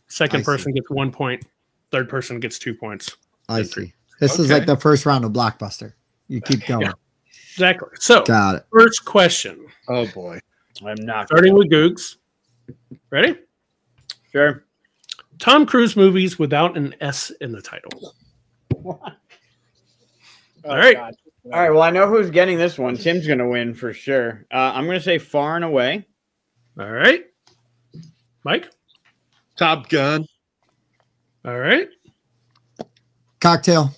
Second person gets 1 point. Third person gets 2 points. I see. This is like the first round of Blockbuster. You keep going. Yeah. Exactly. So, Got it. first question. Oh boy. I'm not Starting with Googs. Ready? sure. Tom Cruise movies without an S in the title. Oh, All right. God. All right. Well, I know who's getting this one. Tim's going to win for sure. I'm going to say Far and Away. All right. Mike? Top Gun. All right. Cocktail.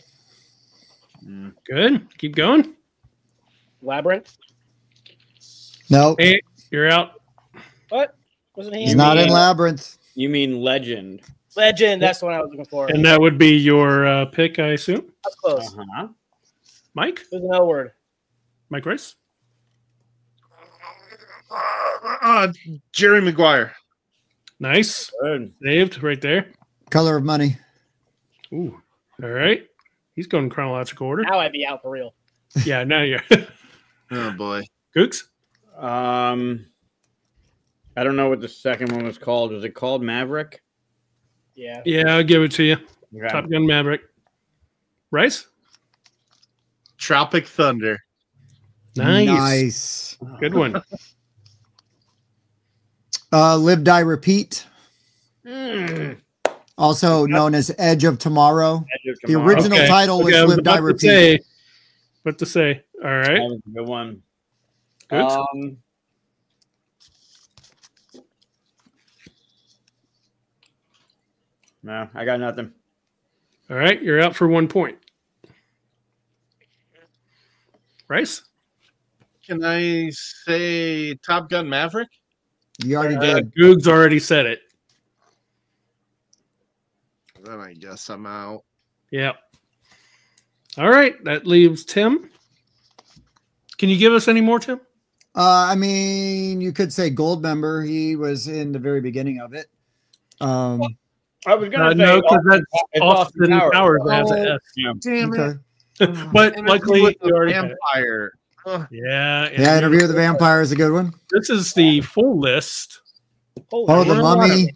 Good. Keep going. Labyrinth. No, Hey, you're out. What? Wasn't he? he's in not in the- Labyrinth. You mean Legend? Legend. That's the one I was looking for. And that would be your pick, I assume. That's close. Uh-huh. Mike? It was an L word. Mike Rice? Jerry Maguire. Nice. Good. Saved right there. Color of Money. Ooh. All right. He's going in chronological order. Now I'd be out for real. Yeah, now you're. Oh boy. Googs? I don't know what the second one was called. Was it called Maverick? Yeah. Yeah, I'll give it to you. Okay. Top Gun Maverick. Rice? Tropic Thunder. Nice. Good one. Live, Die, Repeat. Mm. Also known as Edge of Tomorrow. Edge of The Tomorrow. original Okay. title was Okay, I was Live, Die, about to Repeat. say. What to say? All right. That was a good one. Googs? No, I got nothing. All right. You're out for 1 point. Rice? Can I say Top Gun Maverick? You already did. Googs already said it. Then I guess I'm out. Yep. All right. That leaves Tim. Can you give us any more, Tim? I mean, you could say Gold Member. He was in the very beginning of it. I was going to say No, because that's it's Austin Powers has an S. Damn Okay. But Interview luckily, with you the already had it. Vampire. Ugh. Yeah. Yeah, Interview with the Vampire is a good one. This is the full list. Holy Oh, The shit. Mummy.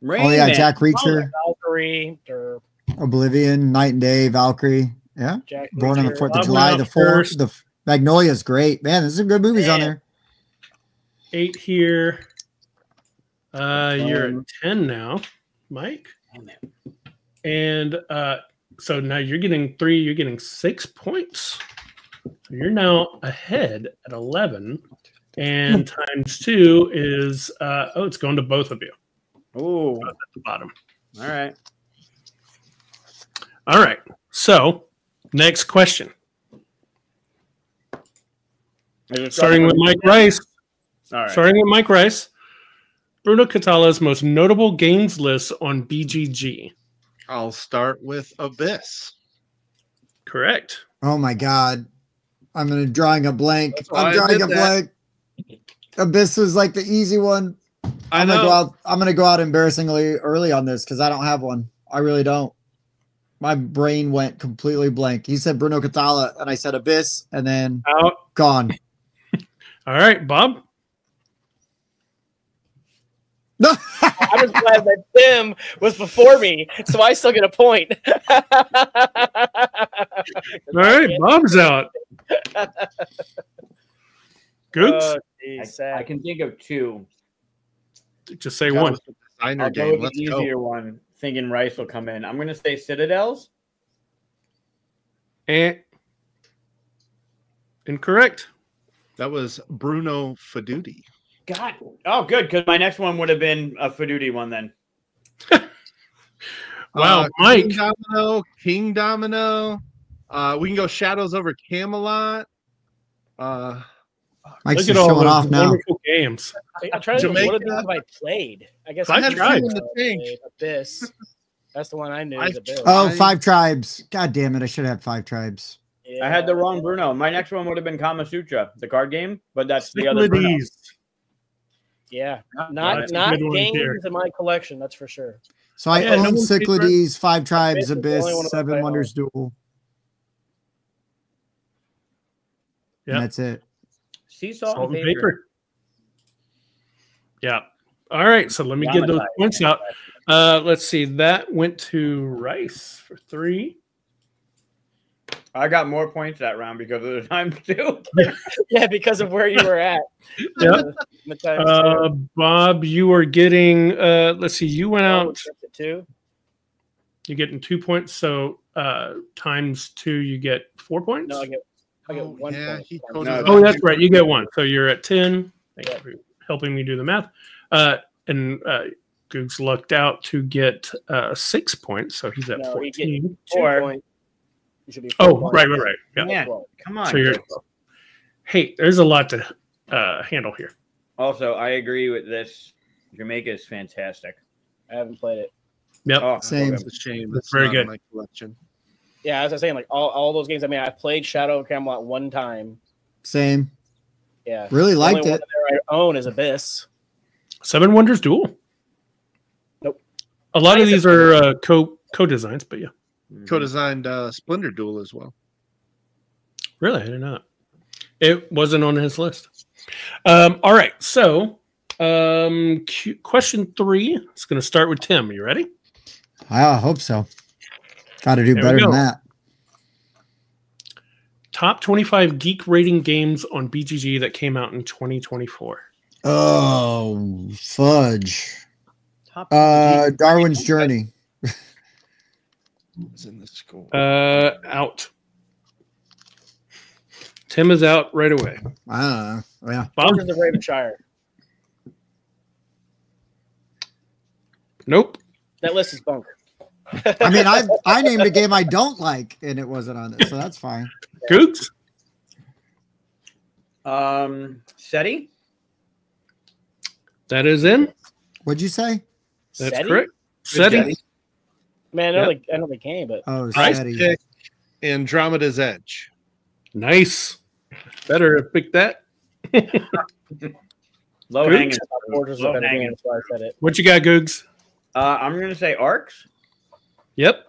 Rain Oh, yeah, Man. Jack Reacher. Valkyrie or Oblivion, Night and Day, Valkyrie. Yeah. Jack Born on the Reacher. 4th of I'm July. out The first. 4th. The Magnolia's great. Man, there's some good movies on Man. there. 8 here. You're at 10 now, Mike. And so now you're getting 3, you're getting 6 points. So you're now ahead at 11. And times 2 is it's going to both of you Ooh. at the bottom. All right. All right. So next question. Starting with Mike Rice. All right. Starting with Mike Rice. Bruno Catala's most notable games list on BGG. I'll start with Abyss. Correct. Oh my God. I'm drawing a blank. That's why I'm I drawing did a that. blank. Abyss was like the easy one. I I'm gonna know. go out. I'm gonna go out embarrassingly early on this because I don't have one. I really don't. My brain went completely blank. He said Bruno Catala, and I said Abyss, and then Out. gone. All right, Bob. No. I was glad that Tim was before me, so I still get a point. All right, Bob's out. Googs. Oh, geez, I sad. can think of 2. Just say one. I'll go with the easier one, thinking Rice will come in. I'm going to say Citadels. Incorrect. That was Bruno Faduti. God. Oh, good, because my next one would have been a Faduti one then. Wow, Mike. King Domino. We can go Shadows over Camelot. Mike's Look at just all showing those off now. wonderful games. I'm trying to think, what Jamaica. have I played? I guess Five I had Tribes. in the tank. Abyss. That's the one I knew. Was Abyss. Oh, 5 Tribes. God damn it. I should have had 5 Tribes. Yeah. I had the wrong Bruno. My next one would have been Kama Sutra, the card game, but that's the other Bruno. Cyclades. Yeah, that's not a good one games here. in my collection. That's for sure. So I Yeah, no own one's Cyclades, 5 Tribes, Abyss is the only one Abyss, of those I 7 own. Wonders Duel. Yeah. And that's it. Sea salt, Salt and and paper. paper. Yeah. All right. So let me get those Yamatai. points out. Let's see. That went to Rice for 3. I got more points that round because of the times too. Yeah, because of where you were at. Yep. The times two. Bob, you are getting. Let's see. You went out. Two. You're getting 2 points. So times 2, you get 4 points. No, I get 1 yeah, point. he No, told Oh, that's right. You get 1. So you're at 10. Thank Yeah. you for helping me do the math. And Googs lucked out to get 6 points. So he's at No, he get 14. 2 Or- points. You should be Oh, 4 right. points. Yeah. Man, come on. So you're. Hey, there's a lot to handle here. Also, I agree with this. Jamaica is fantastic. I haven't played it. Yep. Oh, Same. It's a shame. That's That's very not good. in my collection. Yeah, as I was saying, like all those games. I mean, I played Shadow of Camelot 1 time. Same. Yeah, Really The liked only one it. that I own is Abyss. 7 Wonders Duel. Nope. A lot of Nice. these are co-designs, but yeah. Co-designed Splendor Duel as well. Really, I didn't know that. It wasn't on his list. All right, so question 3. It's going to start with Tim. You ready? I hope so. Got to do There we better go. than that. Top 25 geek rating games on BGG that came out in 2024. Oh, fudge. Top Darwin's Journey. It's in the school. Out. Tim is out right away. I don't know. Yeah. Bob? Where's the Ravenshire? Nope. That list is bunk. I mean, I named a game I don't like, and it wasn't on it, so that's fine. Googs? SETI? That is in. What'd you say? That's SETI? correct. Setting. Man, I know the game, but Oh, Nice SETI. Pick Andromeda's Edge. Nice. Better pick that. Low Good. hanging. Fortress is a Low better game. hanging. That's why I said it. What you got, Googs? I'm going to say Arcs. Yep.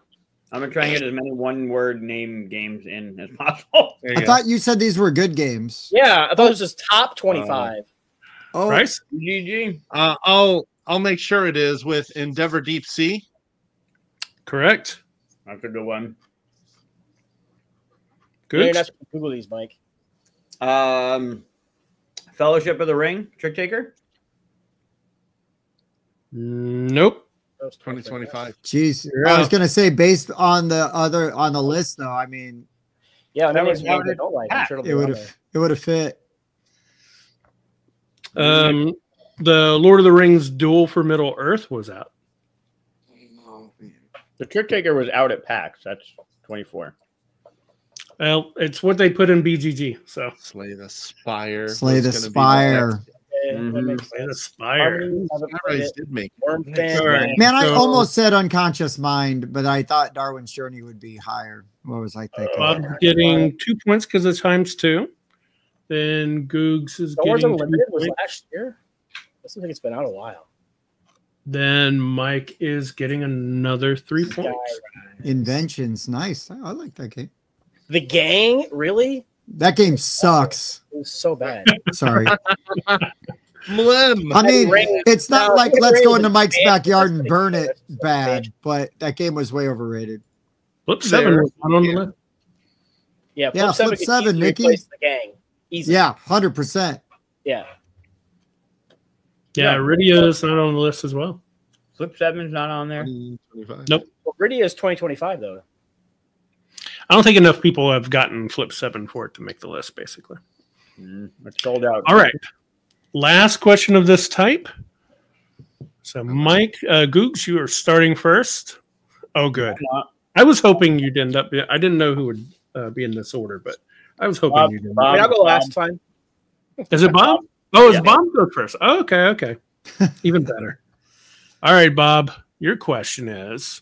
I'm going to try and get as many one-word name games in as possible. There you I go. thought you said these were good games. Yeah, I thought it was just top 25. Oh, Bryce? GG. I'll make sure it is with Endeavor Deep Sea. Correct. That's a good one. You're Googs? not supposed to Google these, Mike. Fellowship of the Ring, Trick Taker. Nope. That was 2025. jeez. You're I was out. gonna say based on the list though. I mean, Yeah, That that was was games I counted. don't like. I'm sure it'll be it on would there. have fit. The Lord of the Rings Duel for Middle Earth was out. The Trick Taker was out at PAX. That's 24. Well, it's what they put in BGG. So Slay the Spire. Slay the was gonna be Spire. Yeah, that Mhm. makes Play the sense. Spire. Harmony, haven't That played Rise it. did make Worm Nice. fan, All right. Man, I So- almost said Unconscious Mind, but I thought Darwin's Journey would be higher. What was I thinking? Bob's getting 2 points because of times 2. Then Googs is Star Wars getting 2 Unlimited was points. last year. It seems like it's been out a while. Then Mike is getting another 3 points. Inventions, nice. I like that game. The Gang, really? That game sucks. It was so bad. Sorry. Mlim. I mean, Ring- it's not No, like Ring let's go is into Mike's bad. backyard and That's burn pretty it good. bad, but that game was way overrated. Flip 7 There. was not on the list. Yeah, Yeah, Flip 7 Flip could 7, easily Nikki. replace The Gang. Easy. Yeah, 100%. Yeah. Yeah, Iridia is not on the list as well. Flip 7's not on there. 2025. Nope. Well, Iridia is 2025 though. I don't think enough people have gotten Flip 7 for it to make the list, basically. It's sold out. All right. Last question of this type. So, Mike, Googs, you are starting first. Oh, good. I was hoping you'd end up. I didn't know who would be in this order, but I was hoping you'd end up. I mean, I'll go last time. Is it Bob? Oh, it's Bob go first. Oh, okay. Even better. All right, Bob. Your question is: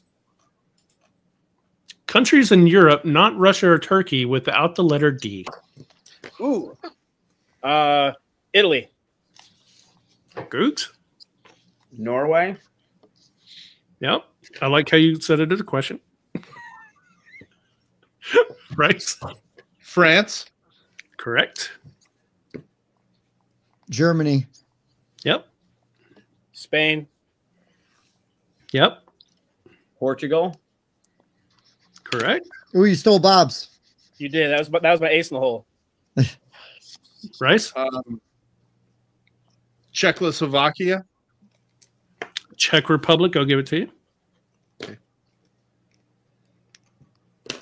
countries in Europe, not Russia or Turkey, without the letter D. Ooh. Italy. Googs? Norway. Yep. I like how you said it as a question. Right? France. Correct. Germany. Yep. Spain. Yep. Portugal. Correct. Ooh, you stole Bob's. You did. That was my ace in the hole. Rice? Czechoslovakia. Czech Republic. I'll give it to you.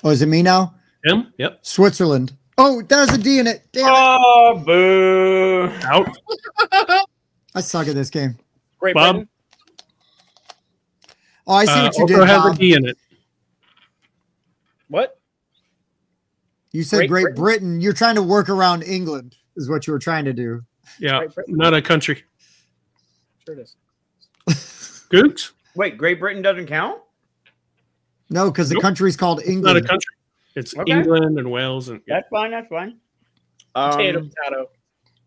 Oh, is it me now? Tim? Yep. Switzerland. Oh, there's a D in it. Damn it. Oh, boo. Out. I suck at this game. Great Bob? Britain. Oh, I see what you Also did, has a Bob. D in it. What? You said Great Great Britain? Britain. You're trying to work around England, is what you were trying to do. Yeah. Great Britain. Not a country. Sure it is. Googs? Wait, Great Britain doesn't count? No, because the Nope. country's called It's not a England. country. It's Okay. England and Wales. And That's fine. That's fine. Potato.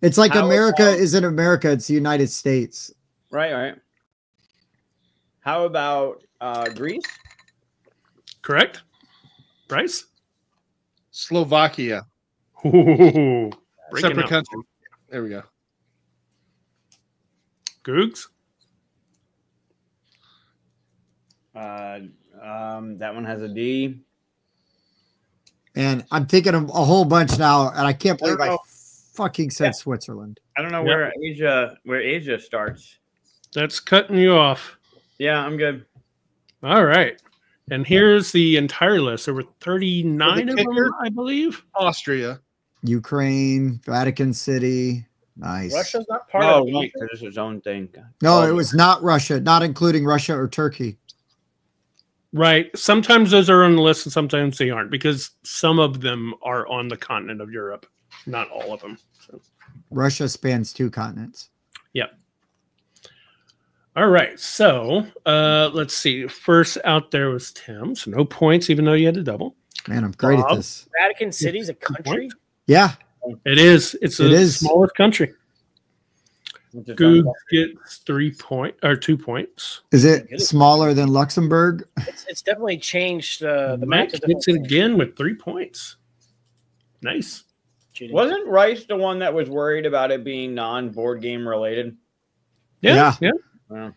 It's like How America about- isn't America, it's the United States. Right. How about Greece? Correct? Bryce? Slovakia. Ooh, breaking Separate out. country. There we go. Googs? That one has a D. And I'm thinking of a whole bunch now, and I can't believe I know. fucking said Yeah. Switzerland. I don't know Yep. where Asia starts. That's cutting you off. Yeah, I'm good. All right. And here's the entire list. There were 39 of them, kicker? I believe. Austria. Ukraine, Vatican City. Nice. Russia's not part No, of no, it. it's its own thing. No, Oh, it was not Russia, not including Russia or Turkey. Right. Sometimes those are on the list and sometimes they aren't because some of them are on the continent of Europe. Not all of them. So. Russia spans 2 continents. Yep. All right. So let's see. First out there was Tim. So no points, even though you had to double. Man, I'm great Bob? at this. Vatican City's a country. Yeah, It is. It's the It is. smallest country. It's its own Goog country. gets 2 points. is it smaller than Luxembourg? It's definitely changed the map. Mike gets it again with 3 points. Nice. Wasn't Rice the one that was worried about it being non-board game related? Yeah. Yeah. Well,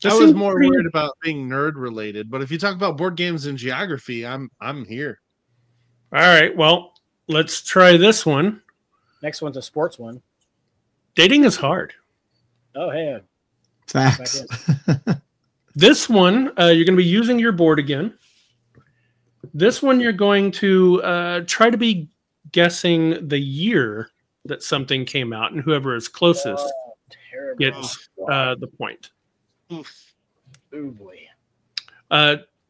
This I was seems more pretty- worried about being nerd related, but if you talk about board games and geography, I'm here. All right. Well, let's try this one. Next one's a sports one. Dating is hard. Oh, hey. Facts. This one, you're going to be using your board again. This one, you're going to try to be guessing the year that something came out, and whoever is closest Terrible. gets the point. Oof. Oh, boy.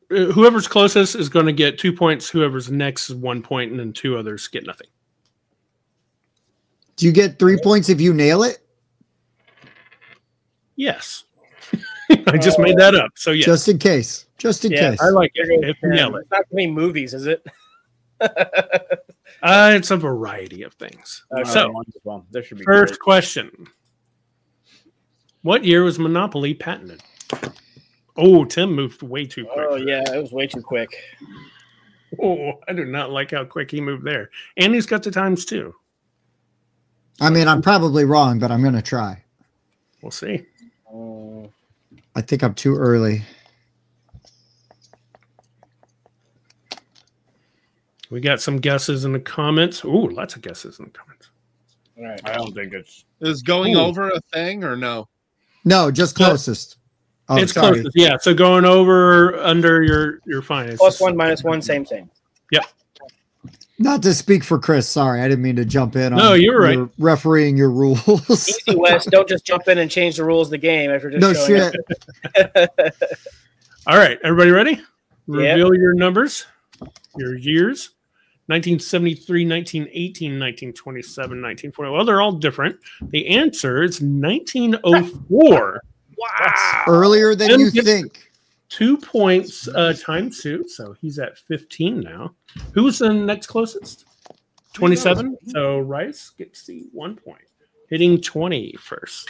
Whoever's closest is going to get 2 points. Whoever's next is 1 point, and then 2 others get nothing. Do you get 3 points if you nail it? Yes. I just made that up. So, yes. Just in case. Just in Yeah, case. I like it. If you nail it. It's not going to be movies, is it? It's a variety of things. So, well, there should be first question. What year was Monopoly patented? Oh, Tim moved way too quick. Oh, yeah. It was way too quick. Oh, I do not like how quick he moved there. And he's got the times too. I mean, I'm probably wrong, but I'm going to try. We'll see. Oh. I think I'm too early. We got some guesses in the comments. Ooh, lots of guesses in the comments. All right. I don't think it's. Is going Ooh. over a thing or no? No, just closest. Oh, it's sorry. closest. Yeah. So going over under your fine. It's Plus one, minus one, same. Yep. Not to speak for Chris. Sorry, I didn't mean to jump in. No, you were right. Refereeing your rules. Easy, Wes. Don't just jump in and change the rules of the game after just No showing shit. up. All right, everybody ready? Yep. Reveal your numbers, your years. 1973, 1918, 1927, 1940. Well, they're all different. The answer is 1904. Wow. Earlier than Tim you gets think. 2 points times 2, so he's at 15 now. Who's the next closest? 27. So Rice gets the 1 point, hitting 20 first.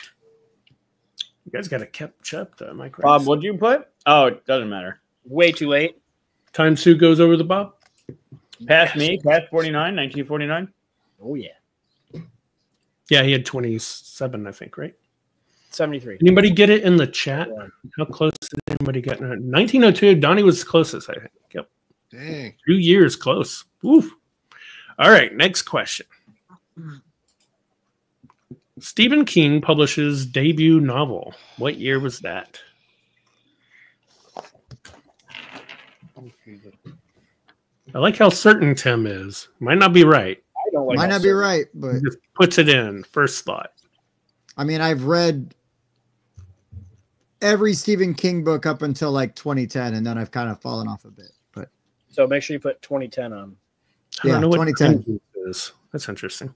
You guys got to catch up to Mike Rice. Bob, what'd you put? Oh, it doesn't matter. Way too late. Times 2 goes over the Bob. Past me, past 49, 1949. Oh, yeah. Yeah, he had 27, I think, right? 73. Anybody get it in the chat? How close did anybody get? 1902, Donnie was closest, I think. Yep. Dang. 2 years close. Oof. All right, next question. Stephen King publishes debut novel. What year was that? I like how certain Tim is. Might not be right. I don't like Might not be right, but He just puts it in first thought. I mean, I've read every Stephen King book up until like 2010, and then I've kind of fallen off a bit. But So make sure you put 2010 on. I don't Yeah, know what 2010. King is. That's interesting.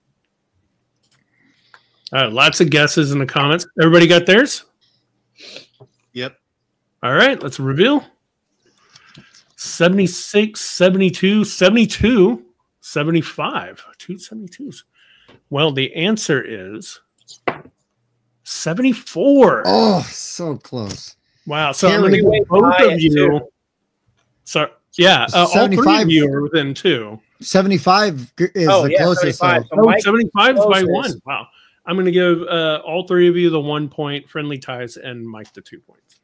Lots of guesses in the comments. Everybody got theirs? Yep. All right, let's reveal. 76, 72, 72, 75. 2 72s. Well, the answer is 74. oh, so close. Wow. So I'm going to Carrie. give both High of you. So, yeah, all 3 of 75. you are within 2. 75 is Oh, the yeah, closest. 75. So. So Mike 75 is by closest. 1. Wow. I'm going to give all 3 of you the 1 point, friendly ties, and Mike the 2 points.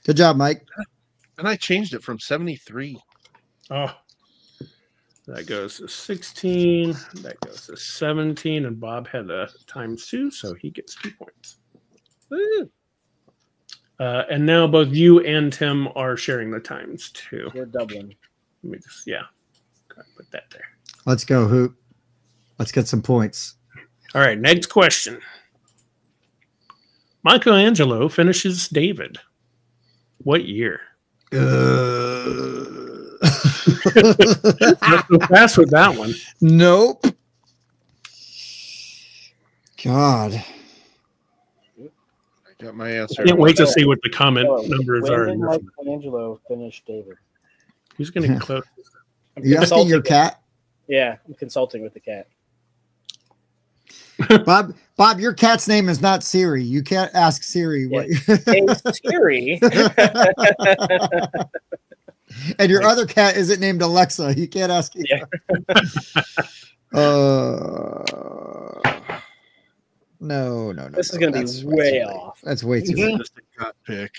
Good job, Mike. And I changed it from 73. Oh, that goes to 16. That goes to 17. And Bob had a times 2, so he gets 2 points. Woo. And now both you and Tim are sharing the times 2. We're doubling. Let me just, go ahead and put that there. Let's go, Hoop. Let's get some points. All right, next question. Michelangelo finishes David. What year? Not so fast with that one. Nope. God. I got my answer. I can't wait to see what the comment numbers When are. did In this one. Michelangelo finish David? Who's going to get close? I'm You asking consulting your with- cat? Yeah, I'm consulting with the cat. Bob, your cat's name is not Siri. You can't ask Siri what. Hey, Siri. And your other cat isn't named Alexa. You can't ask. Yeah. No. This is going to be way off. That's way too. Just a gut pick.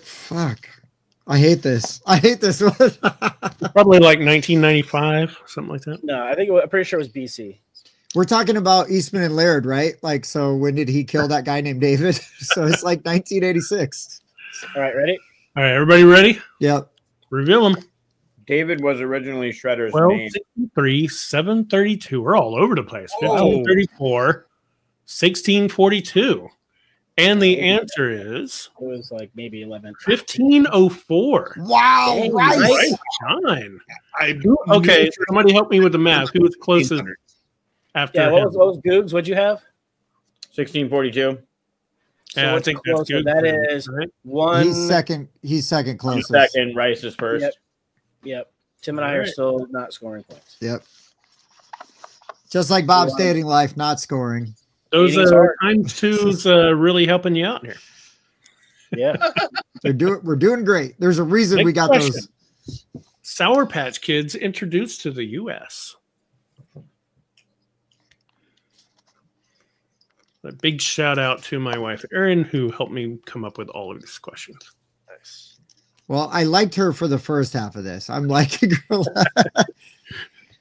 Fuck. I hate this. I hate this one. Probably like 1995, something like that. No, I'm pretty sure it was BC. We're talking about Eastman and Laird, right? Like, so when did he kill that guy named David? So it's like 1986. All right, ready? All right, everybody ready? Yep. Reveal them. David was originally Shredder's name. 1263, 732. We're all over the place. Oh. 1534, 1642. And the answer is It was like maybe 11. 1504. Wow. Dang, Rice. Right, John. I Okay, somebody help me with the math. Who was closest after Yeah, him? what was Googs? What'd you have? 1642. Yeah, I what's think that's closer? good. That is Right? one. He's second closest. Second, Rice is first. Yep. Yep. Tim and I are Alright. still not scoring points. Yep. Just like Bob's One. dating life, not scoring. Those Eating's hard. times 2's really helping you out here. Yeah. We're doing great. There's a reason we Next got question. those. Sour Patch Kids introduced to the U.S. A big shout out to my wife, Erin, who helped me come up with all of these questions. Nice. Well, I liked her for the first half of this. I'm liking her.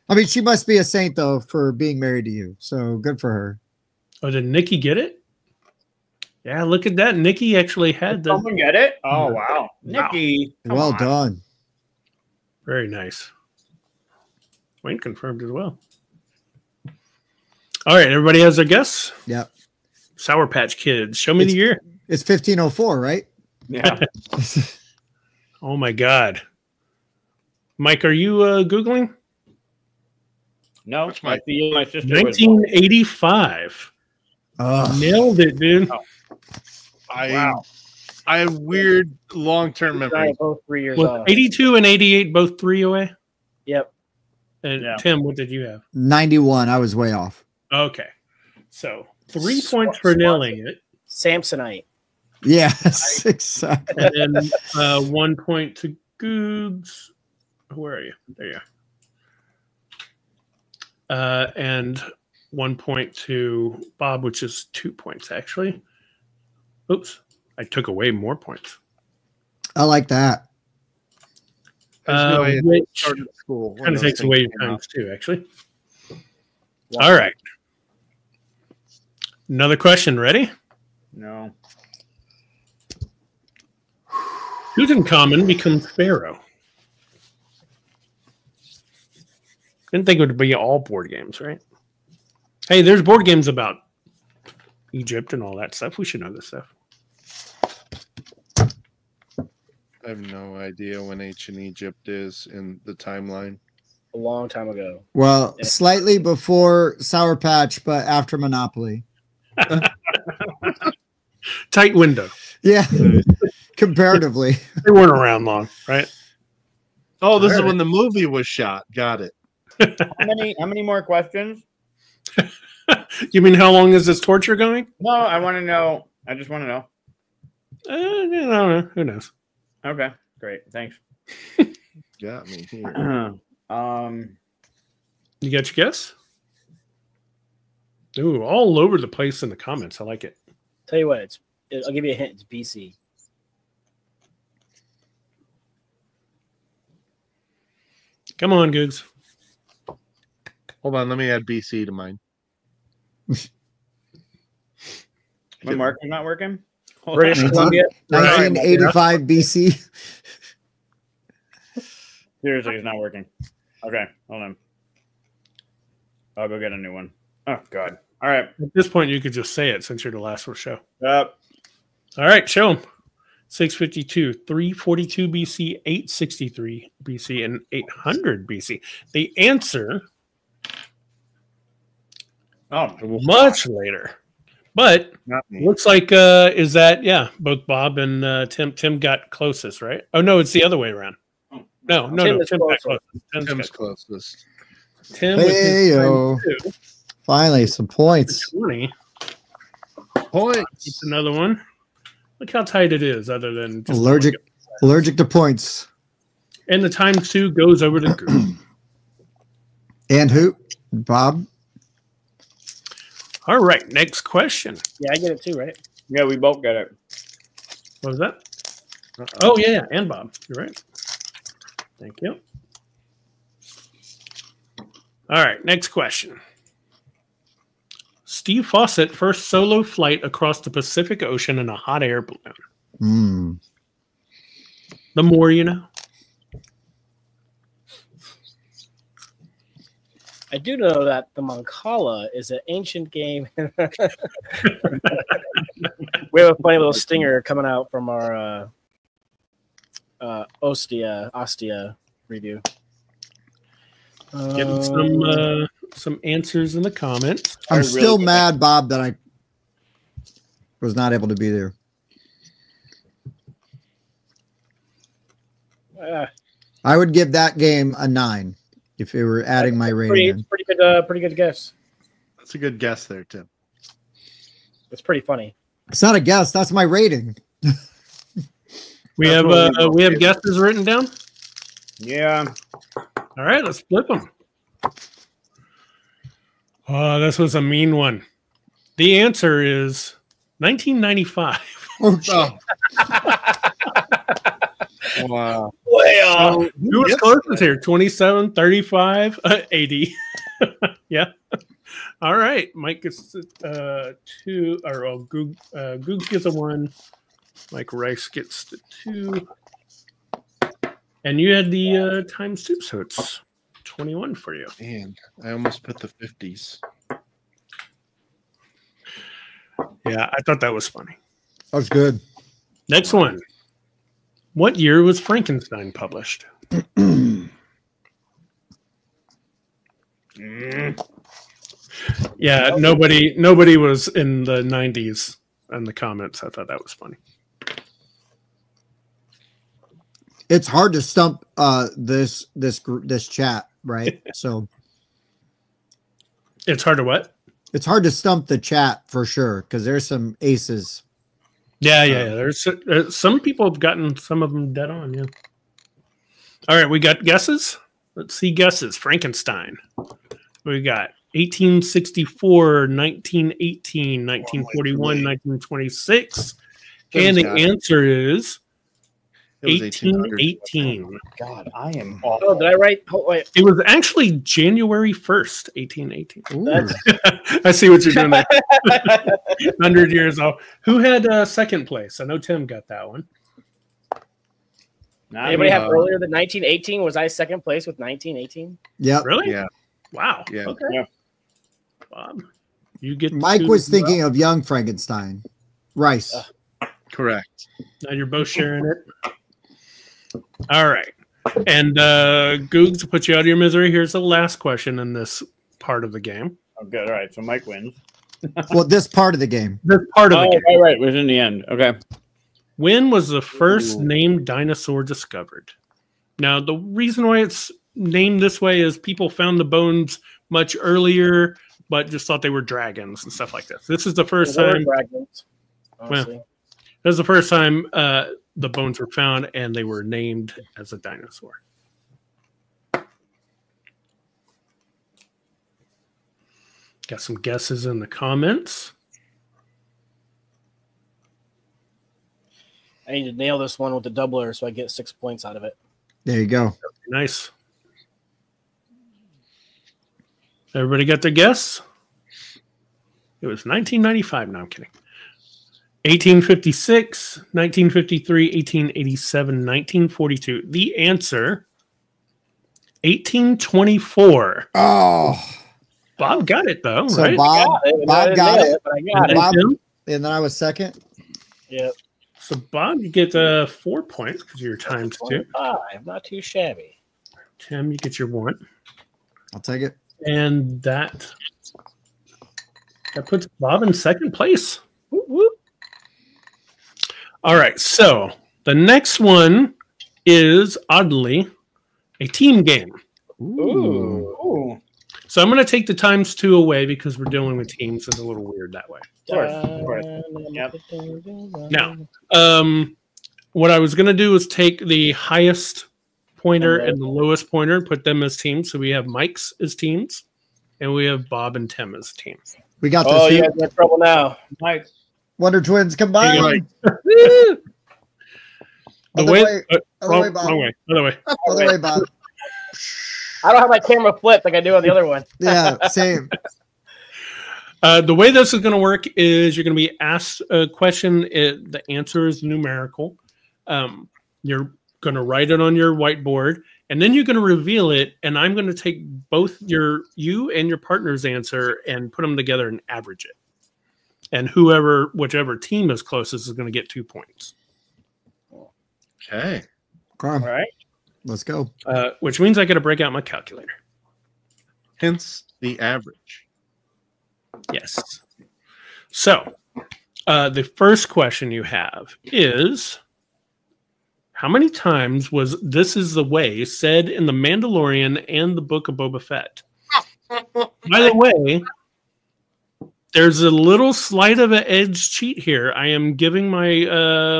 I mean, she must be a saint though for being married to you. So good for her. Oh, did Nikki get it? Yeah, look at that. Nikki actually had the. Someone get it? Oh, wow. Nikki. come Well on. done. Very nice. Wayne confirmed as well. All right, everybody has their guess? Yep. Sour Patch Kids. Show me the year. It's 1504, right? Yeah. Oh, my God. Mike, are you Googling? No, Which that's mic? the year my sister was born. 1985. Nailed it, dude. I have weird long-term memory. Both 3 years Was off. 82 and 88 both 3 away? Yep. And Yeah. Tim, what did you have? 91. I was way off. Okay. So 3 points for nailing it. Samsonite. Yes, exactly. And then 1 point to Googs. Where are you? There you are. And 1 point to Bob, which is 2 points, actually. Oops. I took away more points. I like that. Which Started school. kind of takes away your times too, actually. All right. Another question. Ready? No. Tutankhamun becomes pharaoh. Didn't think it would be all board games, right? Hey, there's board games about Egypt and all that stuff. We should know this stuff. I have no idea when ancient Egypt is in the timeline. A long time ago. Well, slightly before Sour Patch, but after Monopoly. Tight window. Yeah, comparatively. They weren't around long, right? Oh, this is Alright. when the movie was shot. Got it. How many more questions? You mean how long is this torture going? No, I want to know. I just want to know. I don't know. Who knows? Okay, great. Thanks. Got me here. You got your guess? Ooh, all over the place in the comments. I like it. Tell you what, I'll give you a hint. It's BC. Come on, Googs. Hold on, let me add BC to mine. My marker's not working. British Columbia. 1985 BC. Seriously, it's not working. Okay, hold on. I'll go get a new one. Oh God. All right. At this point, you could just say it since you're the last one show. Up. All right, show them. 652, 342 BC, 863 BC, and 800 BC. The answer Oh, much later, but Not me. looks like is that both Bob and Tim got closest, right? Oh no, it's the other way around. No, Tim is Tim got closer. closest. Tim's closest. Tim with his Hey-o. time, too. Finally, some points. 20. Points. It's another one. Look how tight it is, other than just Allergic to points. And the time two goes over to Goog. And who? Bob? All right, next question. Yeah, I get it too, right? yeah, we both get it. What was that? Oh yeah, and Bob. You're right. Thank you. All right, next question. Steve Fawcett first solo flight across the Pacific Ocean in a hot air balloon. The more you know. I do know that the Mancala is an ancient game. We have a funny little stinger coming out from our Ostia review. Getting some answers in the comments. I'm really still good. mad, Bob, that I was not able to be there. I would give that game a 9 if it were adding my rating in. Pretty good guess. That's a good guess there, Tim. It's pretty funny. It's not a guess. That's my rating. We That's have what we we have guesses written down. Yeah. All right, let's flip them. Oh, this was a mean one. The answer is 1995. Oh, shit. Oh. Wow. Way off. Who was closest here? 27, 35, 80. Yeah. All right, Mike gets 2, or Googs gets a 1. Mike Rice gets the 2. And you had the times 2, so it's 21 for you. Man, I almost put the 50s. Yeah, I thought that was funny. That was good. Next one. What year was Frankenstein published? Yeah, nobody was in the 90s in the comments. I thought that was funny. It's hard to stump this chat, right? So It's hard to what? it's hard to stump the chat for sure because there's some aces. Yeah. There's some people have gotten some of them dead on. Yeah. All right, we got guesses. Let's see guesses. Frankenstein. We got 1864, 1918, 1941, 1926, and the answer is 1818. God, I am Oh, awful. did I write? Oh, wait. It was actually January 1st, 1818. Ooh. I see what you're doing there. 100 years old. Who had second place? I know Tim got that one. Not Anybody me. have earlier than 1918? Was I second place with 1918? Yep. Really? Yeah. Wow. Yeah. Okay. Yeah. Bob, you get Mike to- was thinking of Young Frankenstein. Rice. Correct. Now you're both sharing it. All right. And Googs, to put you out of your misery, here's the last question in this part of the game. Oh, good. All right. So Mike wins. Well, this part of the game. This part of the game. Right. It was in the end. Okay. When was the first named dinosaur discovered? Now, the reason why it's named this way is people found the bones much earlier, but just thought they were dragons and stuff like this. This is the first There were time. dragons, honestly. This is the first time the bones were found and they were named as a dinosaur. Got some guesses in the comments. I need to nail this one with the doubler so I get 6 points out of it. There you go. Nice. Everybody got their guess? It was 1995. No, I'm kidding. 1856, 1953, 1887, 1942. The answer, 1824. Oh, Bob got it, though, so right? Bob got it. But I got it. Bob, Tim? and then I was second. Yep. So, Bob, you get 4 points because you're times 2. 5, not too shabby. Tim, you get your 1. I'll take it. And that puts Bob in second place. Whoop, whoop. All right, so the next one is, oddly, a team game. Ooh. So I'm going to take the times 2 away because we're dealing with teams. It's a little weird that way. Of course. Yep. Now, what I was going to do is take the highest pointer and the lowest pointer, put them as teams. So we have Mike's as teams, and we have Bob and Tim as teams. We got this. Oh, you guys are in trouble now. Mike. Wonder Twins combined. The Other way, way, other way, Bob. wrong way, other way. Other way, Bob. I don't have my camera flipped like I do on the other one. Yeah, same. The way this is going to work is you're going to be asked a question. The answer is numerical. You're going to write it on your whiteboard, and then you're going to reveal it. And I'm going to take both you and your partner's answer and put them together and average it. And whichever team is closest is going to get 2 points. Okay. All All right. Let's go. Which means I got to break out my calculator. Hence the average. Yes. So, the first question you have is, how many times was "This is the way" said in The Mandalorian and the Book of Boba Fett? By the way, there's a little slight of an edge cheat here. I am giving my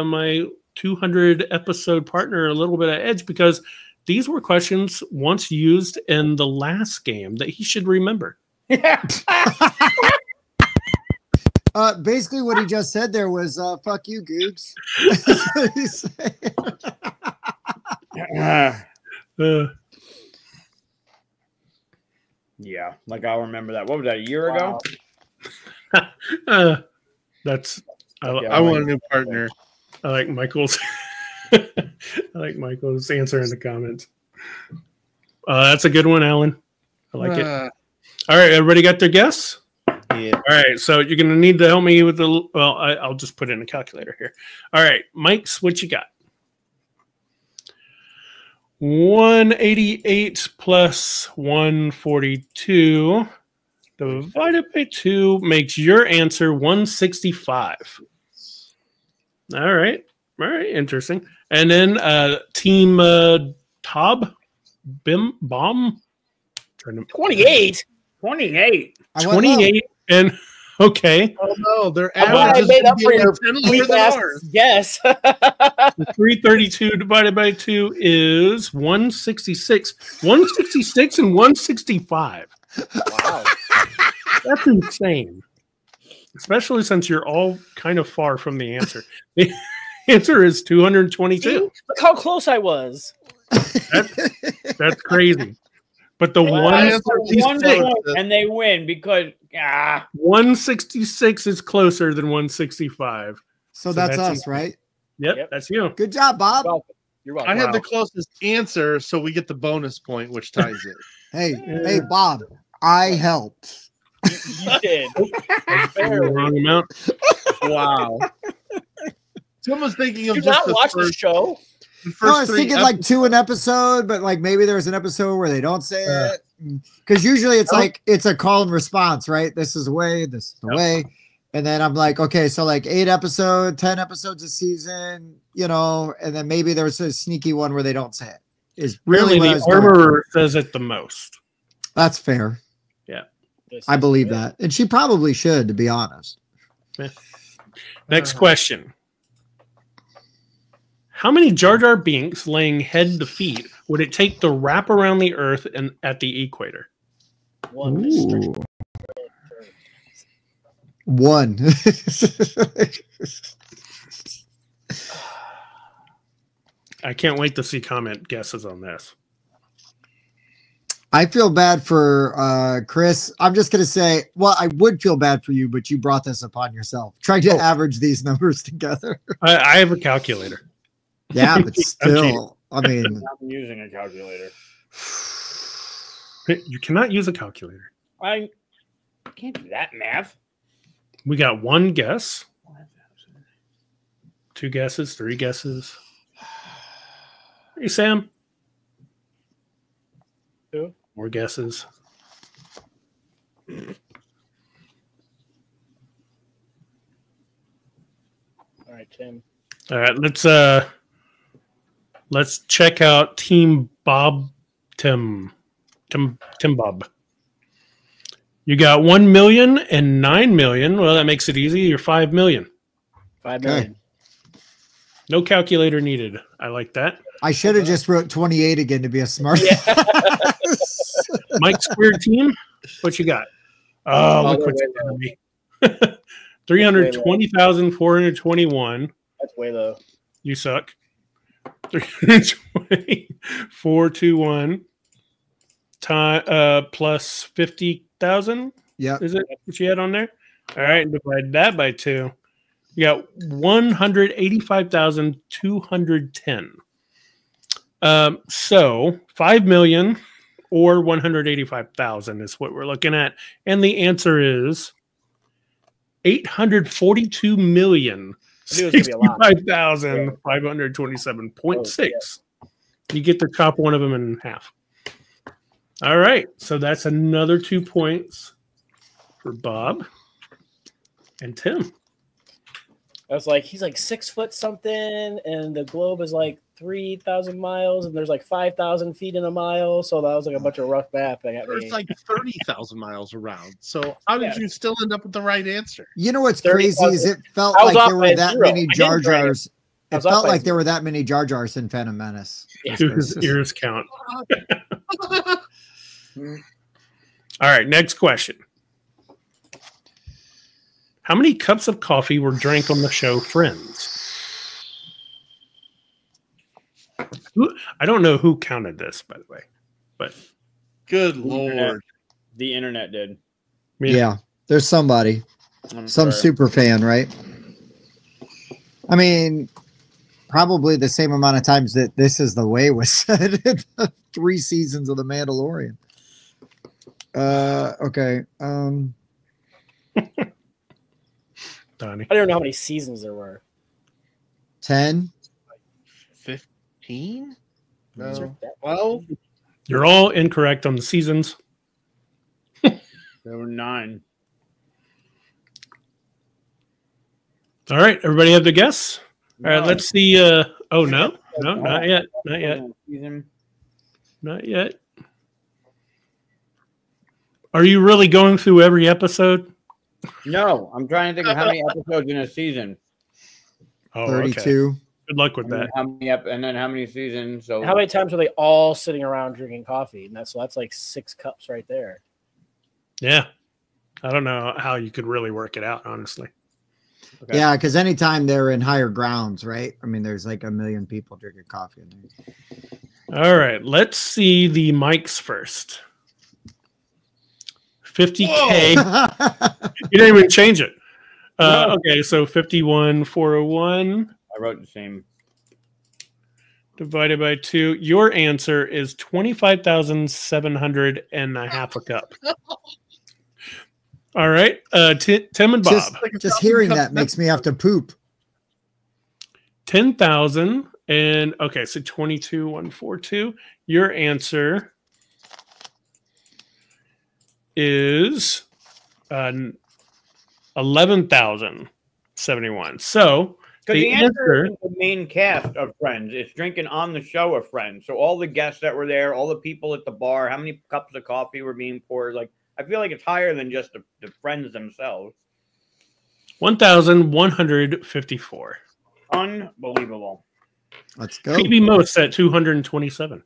my 200 episode partner a little bit of edge because these were questions once used in the last game that he should remember. Basically, what he just said there was "fuck you, Googs." That's what he said. Yeah, like I'll remember that. What was that, a year ago? That's I want a new partner. I like Michael's. I like Michael's answer in the comments. That's a good one, Alan. I like it. All right, everybody got their guess? Yeah. All right, so you're going to need to help me with the. Well, I'll just put it in a calculator here. All right, Mike's, what you got? 188 plus 142 divided by 2 makes your answer 165. All right, interesting. And then team Tob Bomb 28. 28. 28 and okay. Oh no, they're I made up for your yes. 332 divided by 2 is 166. 166 and 165. Wow. That's insane. Especially since you're all kind of far from the answer. The answer is 222. See? Look how close I was. That's crazy. But the One 166 point and they win because 166 is closer than 165. So that's us, right? Yep, that's you. Good job, Bob. You're welcome. I had the closest answer, so we get the bonus point, which ties it. Hey, Bob, I helped. You did. Wrong amount. Wow. Someone's thinking of Did you just not watch the show? No, I was thinking like 2 an episode, but like maybe there's an episode where they don't say it. Because usually it's like it's a call and response, right? This is the way, this is the way. And then I'm like, okay, so like 8 episodes, 10 episodes a season, you know, and then maybe there's a sneaky one where they don't say it. Is really the armorer says it the most. That's fair. Yeah. I believe that. And she probably should, to be honest. Next question. How many Jar Jar Binks laying head to feet would it take to wrap around the Earth and at the equator? 1. Ooh. 1. I can't wait to see comment guesses on this. I feel bad for Chris. I'm just going to say, well, I would feel bad for you, but you brought this upon yourself. Trying to average these numbers together. I have a calculator. Yeah, but still, I mean, I'm using a calculator. You cannot use a calculator. I can't do that math. We got 1 guess, 2 guesses, 3 guesses. Hey, Sam. 2 more guesses. All right, Tim. All right, let's check out Team Bob. Tim Bob. You got 1 million and 9 million. Well, that makes it easy. You're 5 million. 5 million. No calculator needed. I like that. I should have just wrote 28 again to be a smart. Yeah. Mike Squared Team, what you got? Oh, look what you got me. 320,421. That's way low. You suck. 320,421 plus 50,000. Yeah. Is it what you had on there? All right, divide that by 2. You got 185,210. So 5 million or 185,000 is what we're looking at, and the answer is 842,065,527.6. You get to chop one of them in half. All right, so that's another 2 points for Bob and Tim. I was like, he's like 6 foot something, and the globe is like 3,000 miles, and there's like 5,000 feet in a mile. So that was like a bunch of rough math. There's like 30,000 miles around. So how did you still end up with the right answer? You know what's crazy is it felt like there were that many Jar Jars. It felt like there were that many Jar Jars in Phantom Menace. His ears count. All right, next question. How many cups of coffee were drank on the show Friends? I don't know who counted this, by the way, but good Lord. The internet did. Yeah, there's somebody, I'm some sorry. super fan, right? I mean, probably the same amount of times that "This Is the Way" was said in the 3 seasons of The Mandalorian. Okay. Donnie. I don't know how many seasons there were. 10. 15? Is there No. that- 12? You're all incorrect on the seasons. There were 9. All right, everybody have the guess? All right, No. let's see. Oh, no, not yet. Not yet. Season. Not yet. Are you really going through every episode? No, I'm trying to think of how many episodes in a season. Oh, 32. Okay. Good luck with that. How many and then how many seasons? So How many times were they all sitting around drinking coffee? And that's like 6 cups right there. Yeah. I don't know how you could really work it out, honestly. Okay. Yeah, because anytime they're in higher grounds, right? I mean, there's like a million people drinking coffee in there. All right, let's see the mics first. 50K. You didn't even change it. Okay, so 51,401 I wrote the same. divided by 2. Your answer is 25,700 and a half a cup. All right, Tim and Bob. Just hearing that makes me have to poop. 10,000 and okay, so 22,142. Your answer is 11,071. So Because the the answer answer, is the main cast of Friends. It's drinking on the show of Friends. So all the guests that were there, all the people at the bar, how many cups of coffee were being poured? Like, I feel like it's higher than just the Friends themselves. 1,154. Unbelievable. Let's go. PB Most at 227.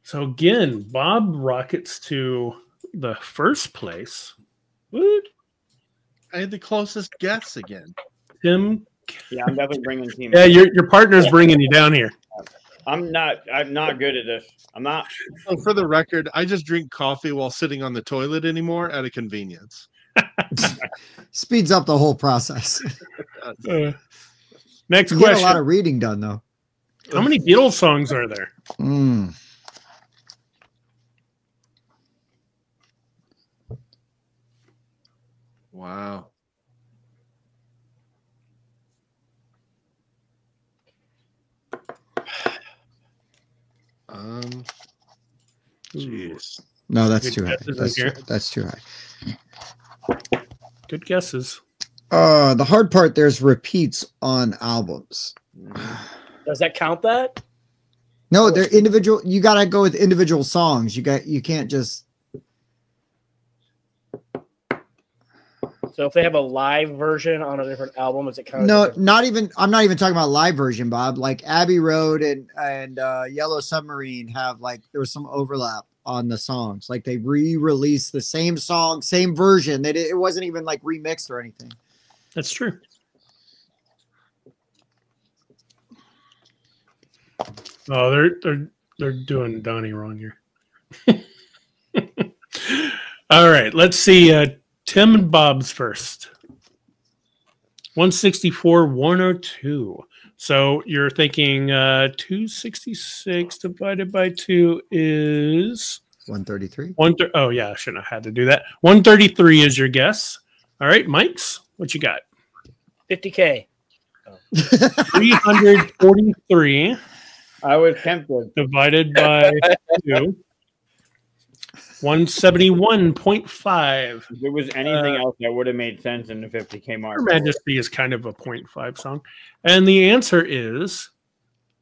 So again, Bob rockets to the first place. Woot. I had the closest guess again. Tim, Yeah, I'm definitely bringing team. yeah, your partner's bringing you down here. I'm not good at this. I'm not. So for the record, I just drink coffee while sitting on the toilet anymore at a convenience. Speeds up the whole process. Next You get a question. lot of reading done, though. How many Beatles songs are there? Mm. Wow. Jeez. No, that's Good too high. guesses in here. That's too high. Good guesses. The hard part, there's repeats on albums. Does that count that? No, they're individual. You gotta go with individual songs. You can't just. So if they have a live version on a different album, is it counted? No, not even. I'm not even talking about live version, Bob. Like Abbey Road and Yellow Submarine have like there was some overlap on the songs. Like they re-released the same song, same version. It wasn't even like remixed or anything. That's true. Oh, they're doing Donnie wrong here. All right, let's see. Tim and Bob's first. 164, 102. So you're thinking 266 divided by 2 is 133. Oh yeah, I shouldn't have had to do that. 133 is your guess. All right, Mike's, what you got? 50K. 343 I was tempted. divided by 2. 171.5. If there was anything else that would have made sense in the 50K mark. Her Majesty is kind of a 0.5 song. And the answer is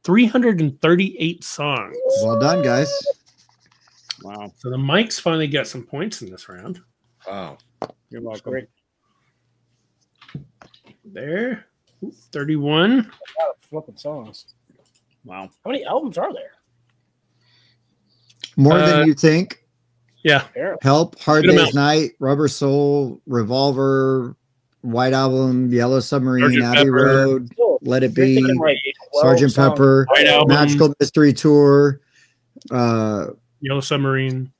338 songs. Well done, guys. Wow. So the Mikes finally got some points in this round. Wow. You're welcome. Great. There. 31. Flipping songs. Wow. How many albums are there? More than you think. Yeah. Apparently. Help, Hard Good Day's amount. Night, Rubber Soul, Revolver, White Album, Yellow Submarine, Sgt. Abbey Pepper. Road, Cool. Let It You're Be, thinking like 12 Sergeant songs. Pepper, White Album. Magical Mystery Tour, Yellow Submarine.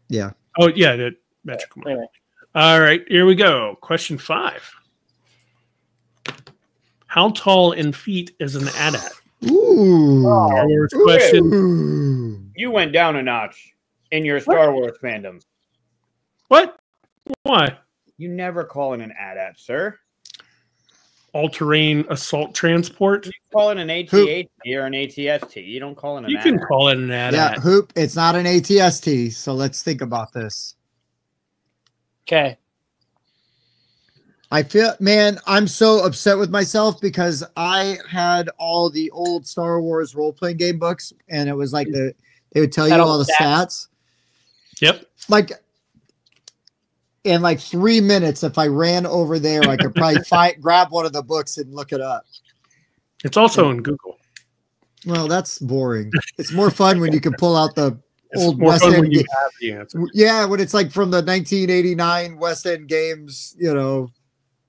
Yeah. Oh, yeah, the metrical mile. Anyway. All right, here we go. Question 5. How tall in feet is an AT-AT? Ooh. Star Wars question. Ooh. You went down a notch in your Star Wars fandom. What? Why? You never call it an AT-AT, sir. All-terrain assault transport? You call it an AT-AT or an ATST. You don't call it an You AT-AT. can call it an AT-AT. Yeah, Hoop, it's not an ATST, so let's think about this. Okay. I feel, man, I'm so upset with myself because I had all the old Star Wars role-playing game books, and it was like they would tell you Had all all the the stats. Yep. Like, in like 3 minutes, if I ran over there, I could probably grab one of the books and look it up. It's also in Google. Well, that's boring. It's more fun when you can pull out the It's old more West fun End. when you have the answer. Yeah, when it's like from the 1989 West End Games,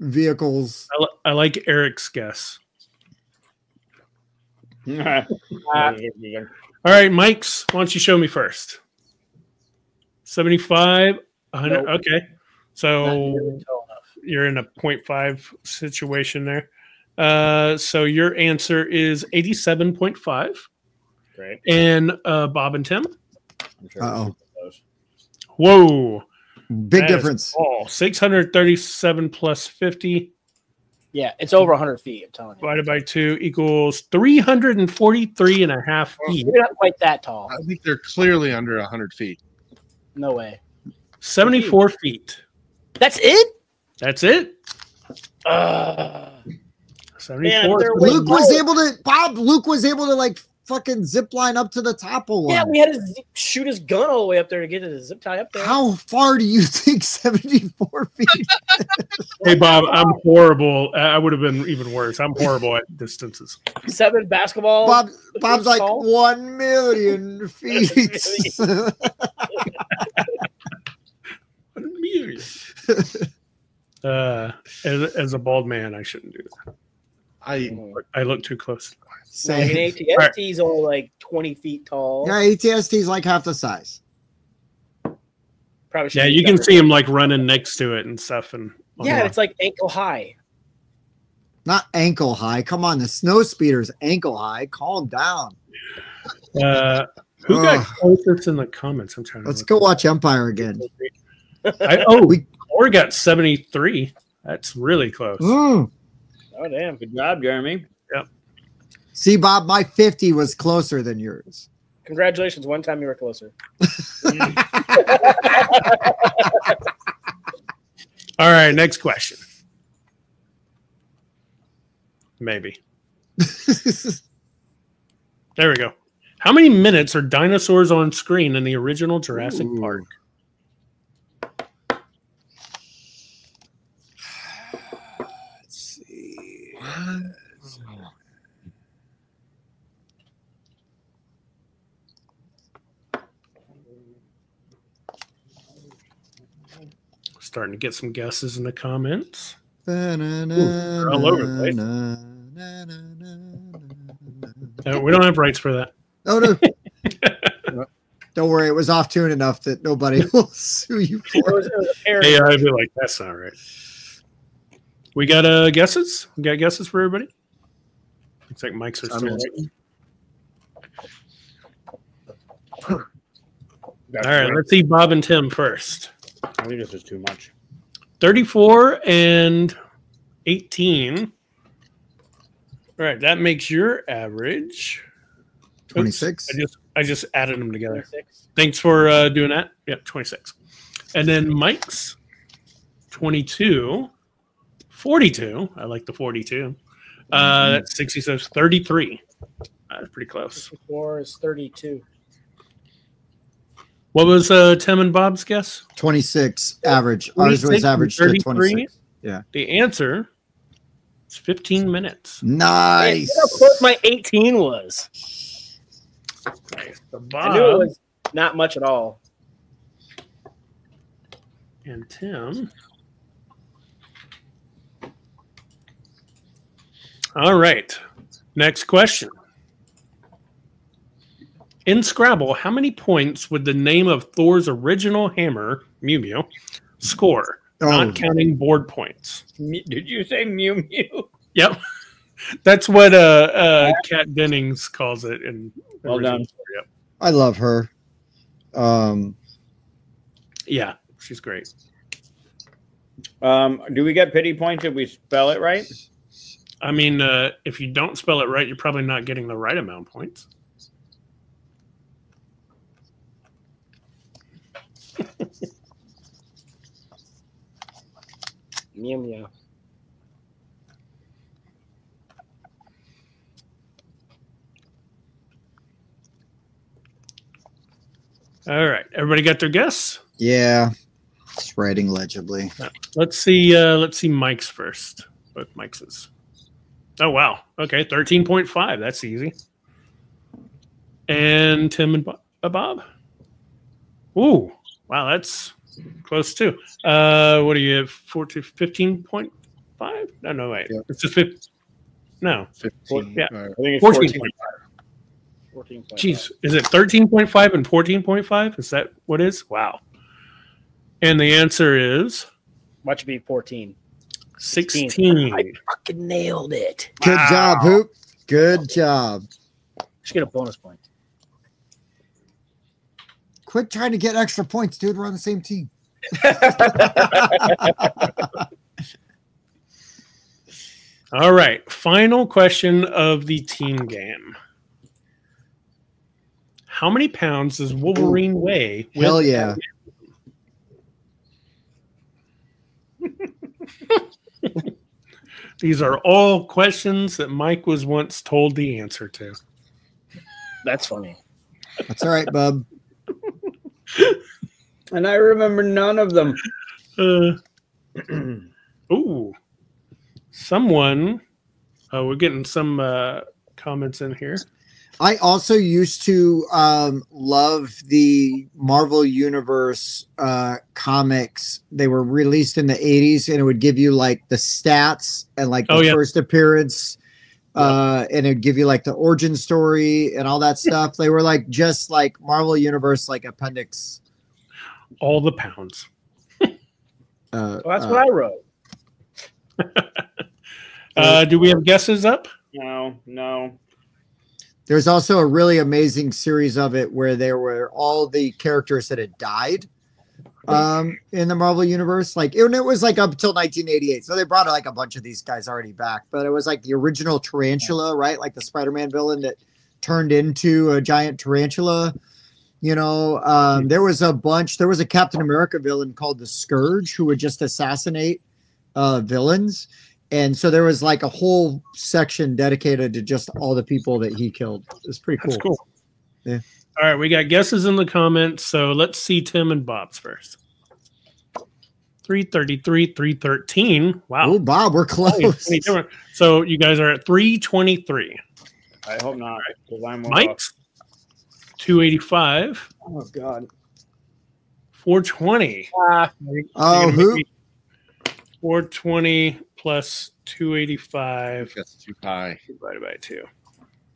vehicles. I like Eric's guess. All right, Mike's. Why don't you show me first? 75, 100. Nope. Okay, Not so nearly tall enough. you're in a 0.5 situation there. So your answer is 87.5. Great. And Bob and Tim. I'm sure Uh-oh. Whoa, Big that is difference. all 637 plus 50 Yeah, it's over 100 feet. I'm telling you. divided by 2 equals 343 and a half feet. You're not quite that tall. I think they're clearly under 100 feet. No way. 74 feet. That's it? That's it. Uh, 74. they're Luke was able to like fucking zip line up to the top of one. yeah, we had to shoot his gun all the way up there to get his zip tie up there. How far do you think 74 feet? Hey, Bob, I'm horrible. I would have been even worse. I'm horrible at distances. 7 basketball. Bob's like tall? 1 million feet. As a bald man, I shouldn't do that. I look too close. Like an ATST is only like 20 feet tall. Yeah, ATST is like half the size. Probably Yeah, you can see him like running next to it and stuff. And yeah, it's like ankle high. Not ankle high. Come on, the snow speeder's ankle high. Calm down. Who got closest in the comments? I'm trying to. Let's go watch Empire again. Or got 73. That's really close. Mm. Oh damn! Good job, Jeremy. Yep. See, Bob, my 50 was closer than yours. Congratulations! One time you were closer. All right, next question. Maybe. There we go. How many minutes are dinosaurs on screen in the original Jurassic Park? Let's see. Starting to get some guesses in the comments. They're all over the place. We don't have rights for that. Oh, no. Don't worry, it was off tune enough that nobody will sue you for it. Hey, I'd be like, that's not right. We got guesses? We got guesses for everybody? Looks like mics are still waiting. All right, let's see Bob and Tim first. I think this is too much. 34 and 18. All right, that makes your average 26. I just added them together. 26. Thanks for doing that. Yep, 26. And then Mike's 22, 42. I like the 42. That's 60, so 33. That's pretty close. 4 is 32. What was Tim and Bob's guess? 26 average. Ours was average to 26. Yeah. The answer is 15 minutes. Nice. How close my 18 was. Nice. So I knew it Bob was not much at all. and Tim. All right. Next question. In Scrabble, how many points would the name of Thor's original hammer, Mew Mew, score? Not counting board points. Did you say Mew Mew? Yep. That's what Kat Dennings calls it. Well done. Yep. I love her. Yeah, she's great. Do we get pity points if we spell it right? I mean, if you don't spell it right, you're probably not getting the right amount of points. Mew mew. All right, everybody got their guess? Yeah, it's writing legibly. Let's see Mike's first. Both Mike's. Oh wow. Okay, 13.5. That's easy. And Tim and Bob. Ooh, wow, that's close too. What do you have? 15.5? No, wait. Yeah. It's just 15. No. 15. Yeah. I think it's 14.5. 14. Jeez, is it 13.5 and 14.5? Is that what it is? Wow. And the answer is What should be 14? 16. I fucking nailed it. Good Wow. job, Hoop. Good job. Should get a bonus point. Quit trying to get extra points, dude. We're on the same team. All right. Final question of the team game. How many pounds does Wolverine weigh? Hell yeah. These are all questions that Mike was once told the answer to. That's funny. That's all right, bub. And I remember none of them. Ooh. Someone. Oh, we're getting some comments in here. I also used to love the Marvel Universe comics. They were released in the 80s, and it would give you like the stats and like the first appearance. And it would give you like the origin story and all that stuff. They were like just like Marvel Universe, like appendix. All the pounds. Well, that's what I wrote. Do we have guesses up? No. There's also a really amazing series of it where there were all the characters that had died in the Marvel Universe. Like it was like up until 1988. So they brought like a bunch of these guys already back, but it was like the original tarantula, right? Like the Spider-Man villain that turned into a giant tarantula. You know, there was a Captain America villain called the Scourge who would just assassinate villains. And so there was like a whole section dedicated to just all the people that he killed. It's pretty cool. That's cool. Yeah. All right, we got guesses in the comments. So let's see Tim and Bob's first. 333, 313. Wow. Oh, Bob, we're close. So you guys are at 323. I hope not. Because I'm Mike's 285. Oh God. 420. Oh, who? 420 plus 285. That's too high. Divided by 2.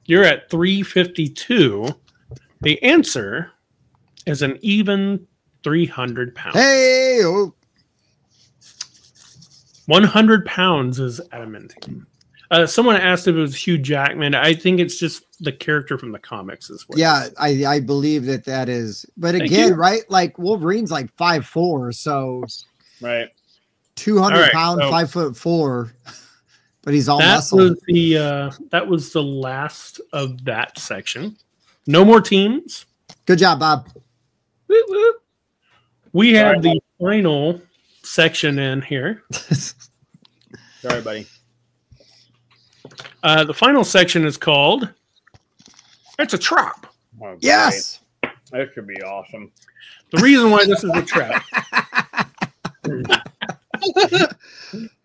You're at 352. The answer is an even 300 pounds. Hey! Oh. 100 pounds is adamantine. Someone asked if it was Hugh Jackman. I think it's just the character from the comics as well. Yeah, I believe that is. But again, right? Like Wolverine's like 5'4", so right. 200 pound, so 5'4", but he's all muscle. That was the last of that section. No more teams. Good job, Bob. Woo, woo. We have the final section in here. Sorry, buddy. The final section is called "It's a Trap." Oh, yes, that should be awesome. The reason why this is a trap.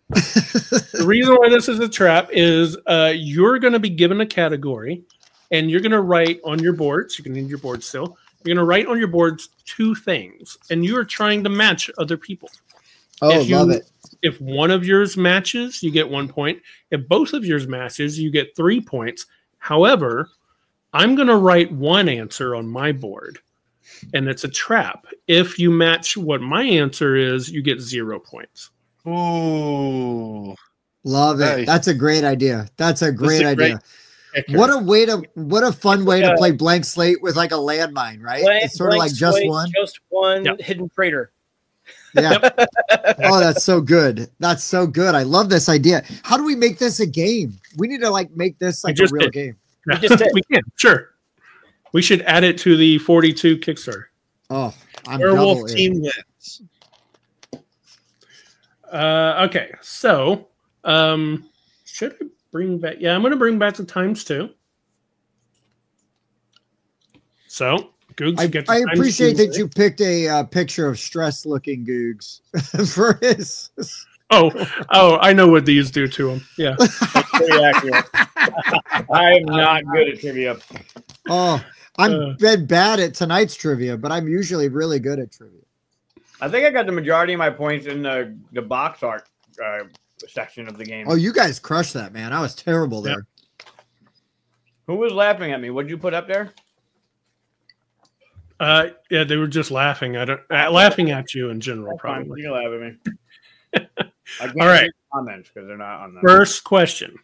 The reason why this is a trap is you're going to be given a category, and you're going to write on your boards. You can need your board still. You're going to write on your boards 2 things, and you are trying to match other people. Oh, love it. If one of yours matches, you get 1 point. If both of yours matches, you get 3 points. However, I'm going to write one answer on my board, and it's a trap. If you match what my answer is, you get 0 points. Ooh. Love it. Nice. That's a great idea. That's a great idea. Kicker. What a fun way to play blank slate with like a landmine, right? It's sort of like just one Yep. Hidden crater. Yeah. Oh, that's so good. That's so good. I love this idea. How do we make this a game? We need to like make this like a real game. We just did. We can, sure. We should add it to the 42 Kickstarter. Oh, I'm Werewolf team wins. Okay, so should I bring back? Yeah, I'm going to bring back the times 2. So, Googs, I appreciate that you picked a picture of stress-looking Googs for his. Oh, I know what these do to him. Yeah, That's pretty accurate. I am not good at trivia. Oh, I'm bad at tonight's trivia, but I'm usually really good at trivia. I think I got the majority of my points in the box art section of the game. Oh, you guys crushed that, man. I was terrible there. Who was laughing at me? What'd you put up there? Yeah, they were just laughing. Laughing at you in general, probably. You laugh at me. I can't All right. read comments because they're not on the First question.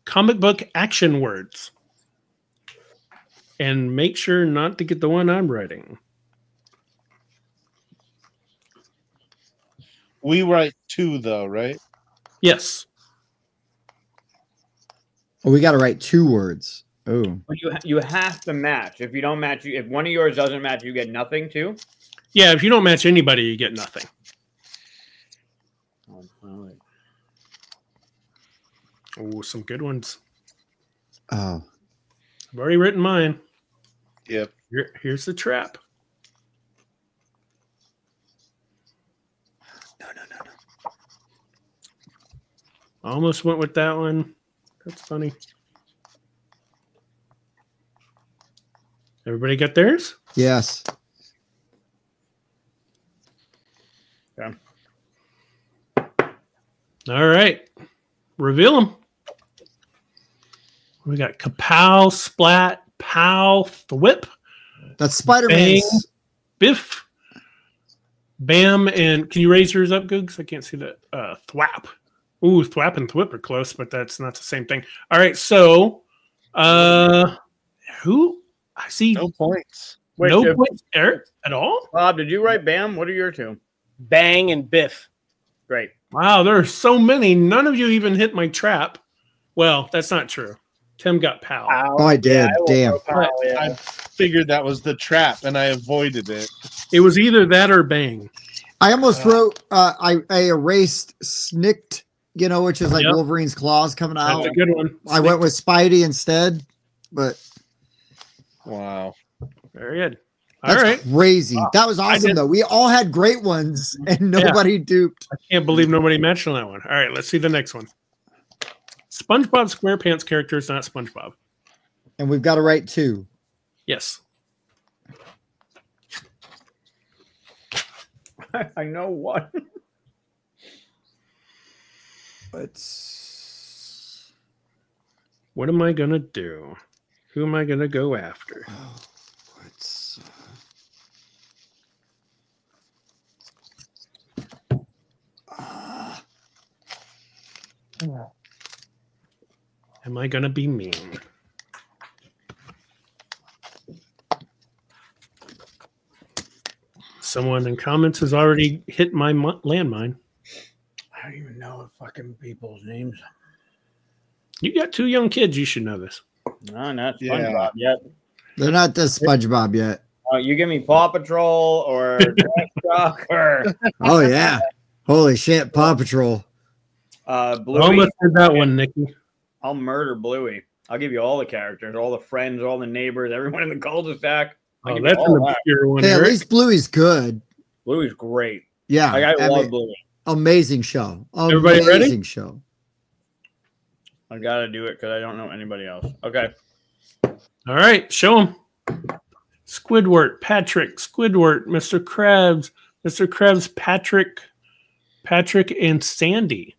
Comic book action words. And make sure not to get the one I'm writing. We write 2 though, right? Yes. Oh, we got to write 2 words. Oh, But you have to match. If you don't match, if one of yours doesn't match, you get nothing too. Yeah, if you don't match anybody, you get nothing. Oh, some good ones. oh, I've already written mine. Yep. Here's the trap. no. Almost went with that one. That's funny. Everybody got theirs? Yes. Yeah. All right. Reveal them. We got kapow, splat, pow, thwip, That's Spider-Man. Bang. biff, bam, and can you raise yours up, Googs? I can't see that. Thwap. Ooh, thwap and thwip are close, but that's not the same thing. All right, so who? I see No points. Wait, no points there at all. Bob, did you write Bam? What are your 2? Bang and Biff. Great. Wow, there are so many. None of you even hit my trap. Well, that's not true. Tim got pow. Oh, I did. Damn. I figured that was the trap, and I avoided it. It was either that or bang. I almost wrote. I erased snicked. You know, which is like Yep. Wolverine's claws coming out. That's a good one. I went with Spidey instead, but Wow. Very good. All that's right. crazy. That was awesome, did- though. We all had great ones, and nobody duped. I can't believe nobody matched on that one. All right, let's see the next one. SpongeBob SquarePants characters, not SpongeBob. And we've got to write 2. Yes. I know one. Let's. What am I gonna do? Who am I gonna go after? Let's. Am I gonna be mean? Someone in comments has already hit my landmine. I don't even know the fucking people's names. You got 2 young kids. You should know this. No, not Yeah. SpongeBob yet. They're not the SpongeBob yet. You give me Paw Patrol or Trash Truck or Oh yeah! Holy shit! Paw Patrol. Bluey. Almost did that one, Nikki. I'll murder Bluey. I'll give you all the characters, all the friends, all the neighbors, everyone in the cul-de-sac. I'll Oh, give you that's all an that. obscure one. Hey, at Eric. least Bluey's good. Bluey's great. Yeah, Like, I love mean, Bluey. amazing show. Everybody ready? Amazing show. I gotta do it because I don't know anybody else. Okay. All right, show them. Squidward, Patrick, Squidward, Mr. Krabs, Patrick, and Sandy.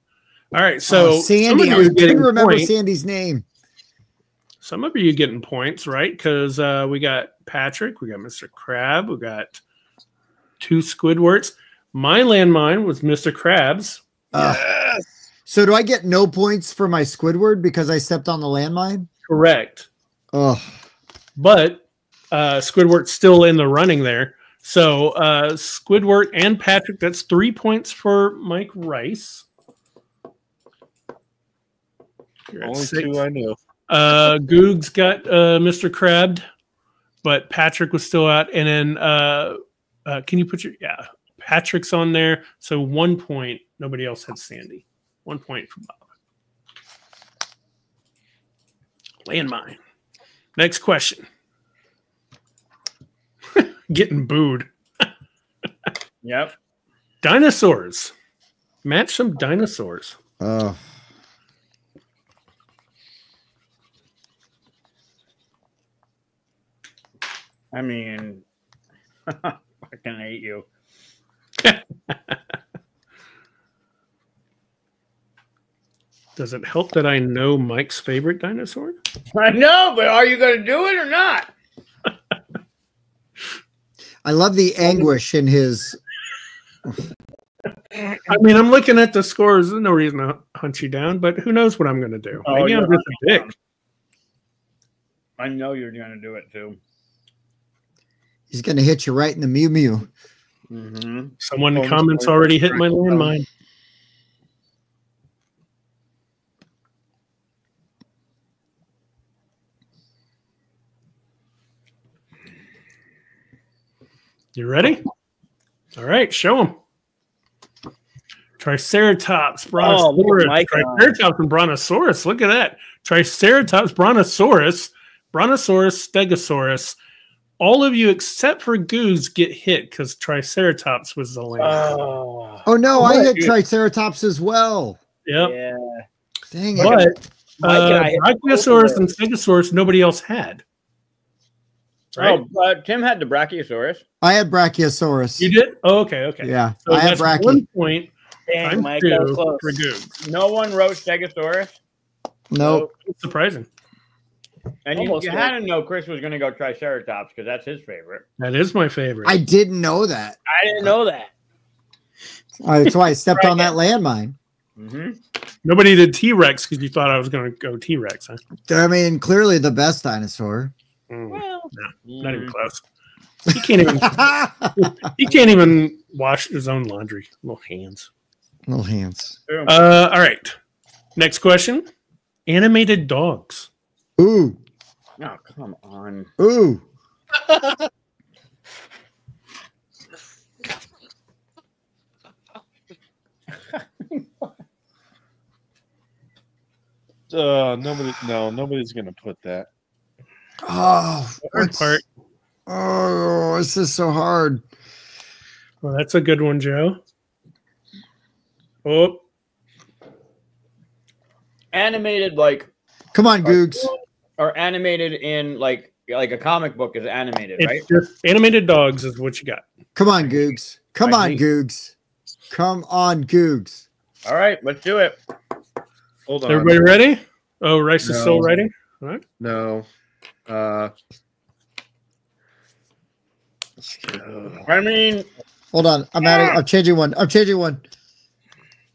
All right, so Sandy, I somebody was couldn't getting remember point. Sandy's name. some of you getting points, right? Because we got Patrick, we got Mr. Crab, we got 2 Squidwarts. My landmine was Mr. Krabs. Yes. So do I get no points for my Squidward because I stepped on the landmine? Correct. Oh, But Squidward's still in the running there. So Squidward and Patrick, that's 3 points for Mike Rice. You're at Only 6. 2 I knew. Googs got Mr. Crabbed, but Patrick was still out. And then can you put your Patrick's on there. So 1 point. Nobody else had Sandy. 1 point for Bob. Landmine. Next question. Getting booed. Yep. Dinosaurs. Match some dinosaurs. oh. I mean, I fucking hate you. Does it help that I know Mike's favorite dinosaur? I know, but are you going to do it or not? I love the anguish in his. I mean, I'm looking at the scores. There's no reason to hunt you down, but who knows what I'm going to do? Oh, Maybe I'm you're just a dick. I know you're going to do it too. He's going to hit you right in the Mew Mew. Mm-hmm. Someone in the comments already hit my landmine. You ready? All right, show them. Triceratops, Brontosaurus, Triceratops, and Brontosaurus. Look at that. Triceratops, Brontosaurus, Stegosaurus. All of you except for Goose get hit because Triceratops was the land. Oh no, I hit Triceratops as well. Yep. Yeah. Dang it. But Brachiosaurus and Stegosaurus, nobody else had. Right? Oh, Tim had the Brachiosaurus. I had Brachiosaurus. You did? Oh, okay. Yeah, So I had that's Brachie. 1 point. Dang, Mike, that was close. For Goose. No one wrote Stegosaurus. Nope. It's surprising. And you had to know Chris was going to go Triceratops because that's his favorite. That is my favorite. I didn't know that. I didn't know that. That's why I stepped on that landmine. Mm-hmm. Nobody did T-Rex because you thought I was going to go T-Rex, huh? I mean, clearly the best dinosaur. Well, No, not even close. He can't even. He can't even wash his own laundry. Little hands. Little hands. All right. Next question. Animated dogs. Ooh. Oh, come on. Ooh. Nobody's gonna put that. Oh, Hard part. Oh, this is so hard. Well, that's a good one, Joe. Oh, Animated like, Come on, Googs. or animated in like a comic book is animated, right? it's just animated dogs is what you got. Come on, Googs. Come on, Googs. Come on, Googs. All right, let's do it. Hold on. Everybody ready? Oh, Rice is still writing. All right. No. Let's go. I mean, Hold on. I'm adding. I'm changing one.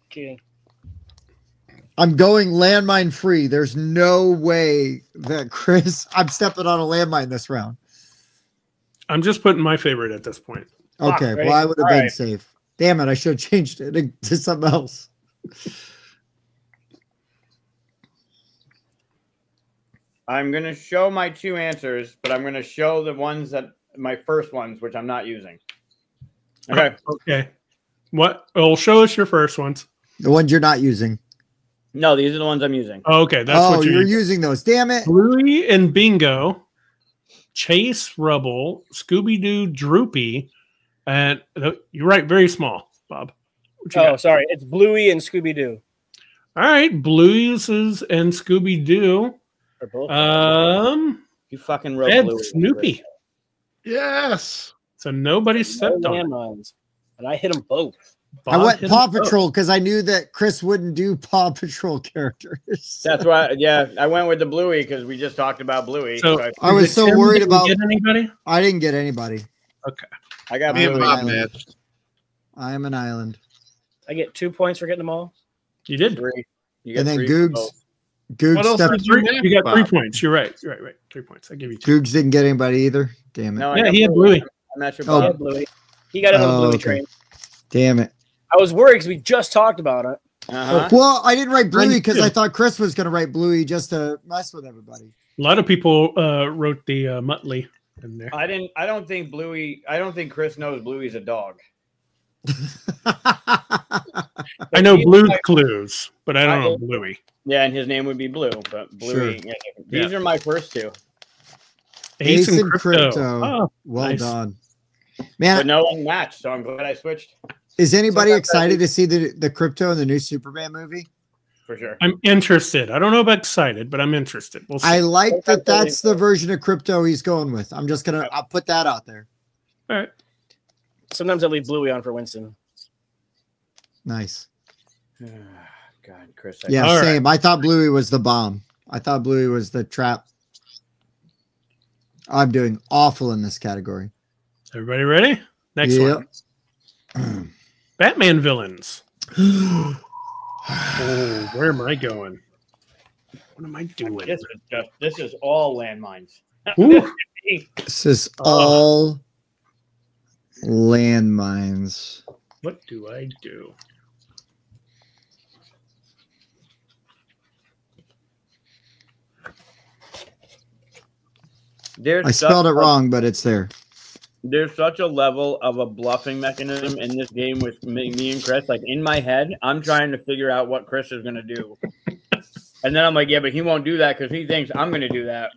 kidding. I'm going landmine free. There's no way that Chris. I'm stepping on a landmine this round. I'm just putting my favorite at this point. Okay. ready? Well, I would have All been right. safe. Damn it. I should have changed it to something else. I'm going to show my 2 answers, but I'm going to show the ones that my first ones, which I'm not using. Okay. Okay. What? Oh, show us your first ones. The ones you're not using. No, these are the ones I'm using. Oh, okay, that's Oh, what you're you're using those. Damn it. Bluey and Bingo, Chase Rubble, Scooby Doo, Droopy, and you're right, very small, Bob. What you Oh, got? sorry. It's Bluey and Scooby Doo. All right, Bluey's and Scooby Doo. Or both. You fucking wrote Ed Bluey. Snoopy. Yes. So nobody No stepped on it. landmines. And I hit them both. I went hit Paw him? Oh, Patrol because I knew that Chris wouldn't do Paw Patrol characters. That's why. Yeah, I went with the Bluey because we just talked about Bluey. So- I was so Tim, worried did you about. get anybody? I didn't get anybody. Okay. I got Me and I'm Bluey. an Bob island. matched. I am an island. I get 2 points for getting them all. You did. 3. You And then three for Googs. both. Googs What else stepped. did you You match, got 3 Bob? points. You're right. You're right. 3 points. I give you 2. Googs didn't get anybody either. Damn it. No, I Yeah, got he had Bluey. I'm not sure. Oh. He Bob. had Bluey. He got in on the Oh, Bluey okay. train. Damn it. I was worried because we just talked about it. Uh-huh. Well, I didn't write Bluey Mine because too. I thought Chris was going to write Bluey just to mess with everybody. A lot of people wrote the Muttley in there. I don't think Bluey. I don't think Chris knows Bluey's a dog. I know He's Blue's my- Clues, but I don't I- know Bluey. Yeah, and his name would be Blue, but Bluey. Sure. Yeah, these are my first 2. Ace Ace and and Crypto. Crypto. Oh, Well nice. done. But Man, no one matched, so I'm glad I switched is anybody Sometimes I excited to see the Crypto in the new Superman movie? for sure. I'm interested. I don't know about excited, but I'm interested. We'll see. I like that Sometimes I that's the version of Crypto he's going with. I'm just going to, I'll put that out there. All right. Sometimes I leave Bluey on for Winston. Nice. God, Chris. Yeah, All right. same. I thought Bluey was the bomb. I thought Bluey was the trap. I'm doing awful in this category. Everybody ready? Next Yep. one. Batman villains. Oh, where am I going? What am I doing? This is all landmines. Ooh, This is all landmines. what do I do? I spelled it wrong, but it's there. There's such a level of a bluffing mechanism in this game with me and Chris. Like in my head, I'm trying to figure out what Chris is going to do. And then I'm like, yeah, but he won't do that because he thinks I'm going to do that.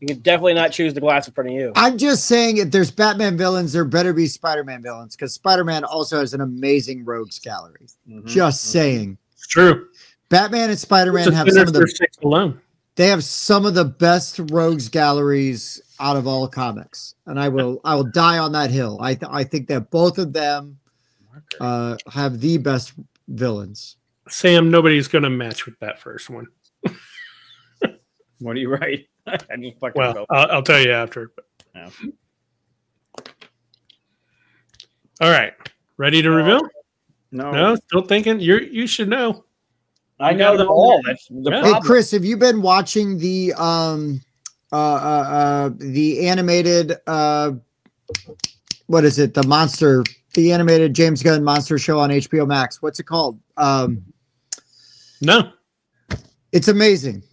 You can definitely not choose the glass in front of you. I'm just saying if there's Batman villains, there better be Spider-Man villains because Spider-Man also has an amazing rogues gallery. Just saying. It's true. Batman and Spider-Man Just have some of Sinister the Six alone. they have some of the best rogues galleries out of all comics. And I will die on that hill. I think that both of them have the best villains. Sam, nobody's going to match with that first one. What do you write? I just fucking Well, go. I'll tell you after. No. All right. Ready to reveal? No, No, still thinking. You should know. I know them all. That's the Yeah. Hey problem. Chris, have you been watching the animated what is it? The animated James Gunn monster show on HBO Max. What's it called? No. It's amazing.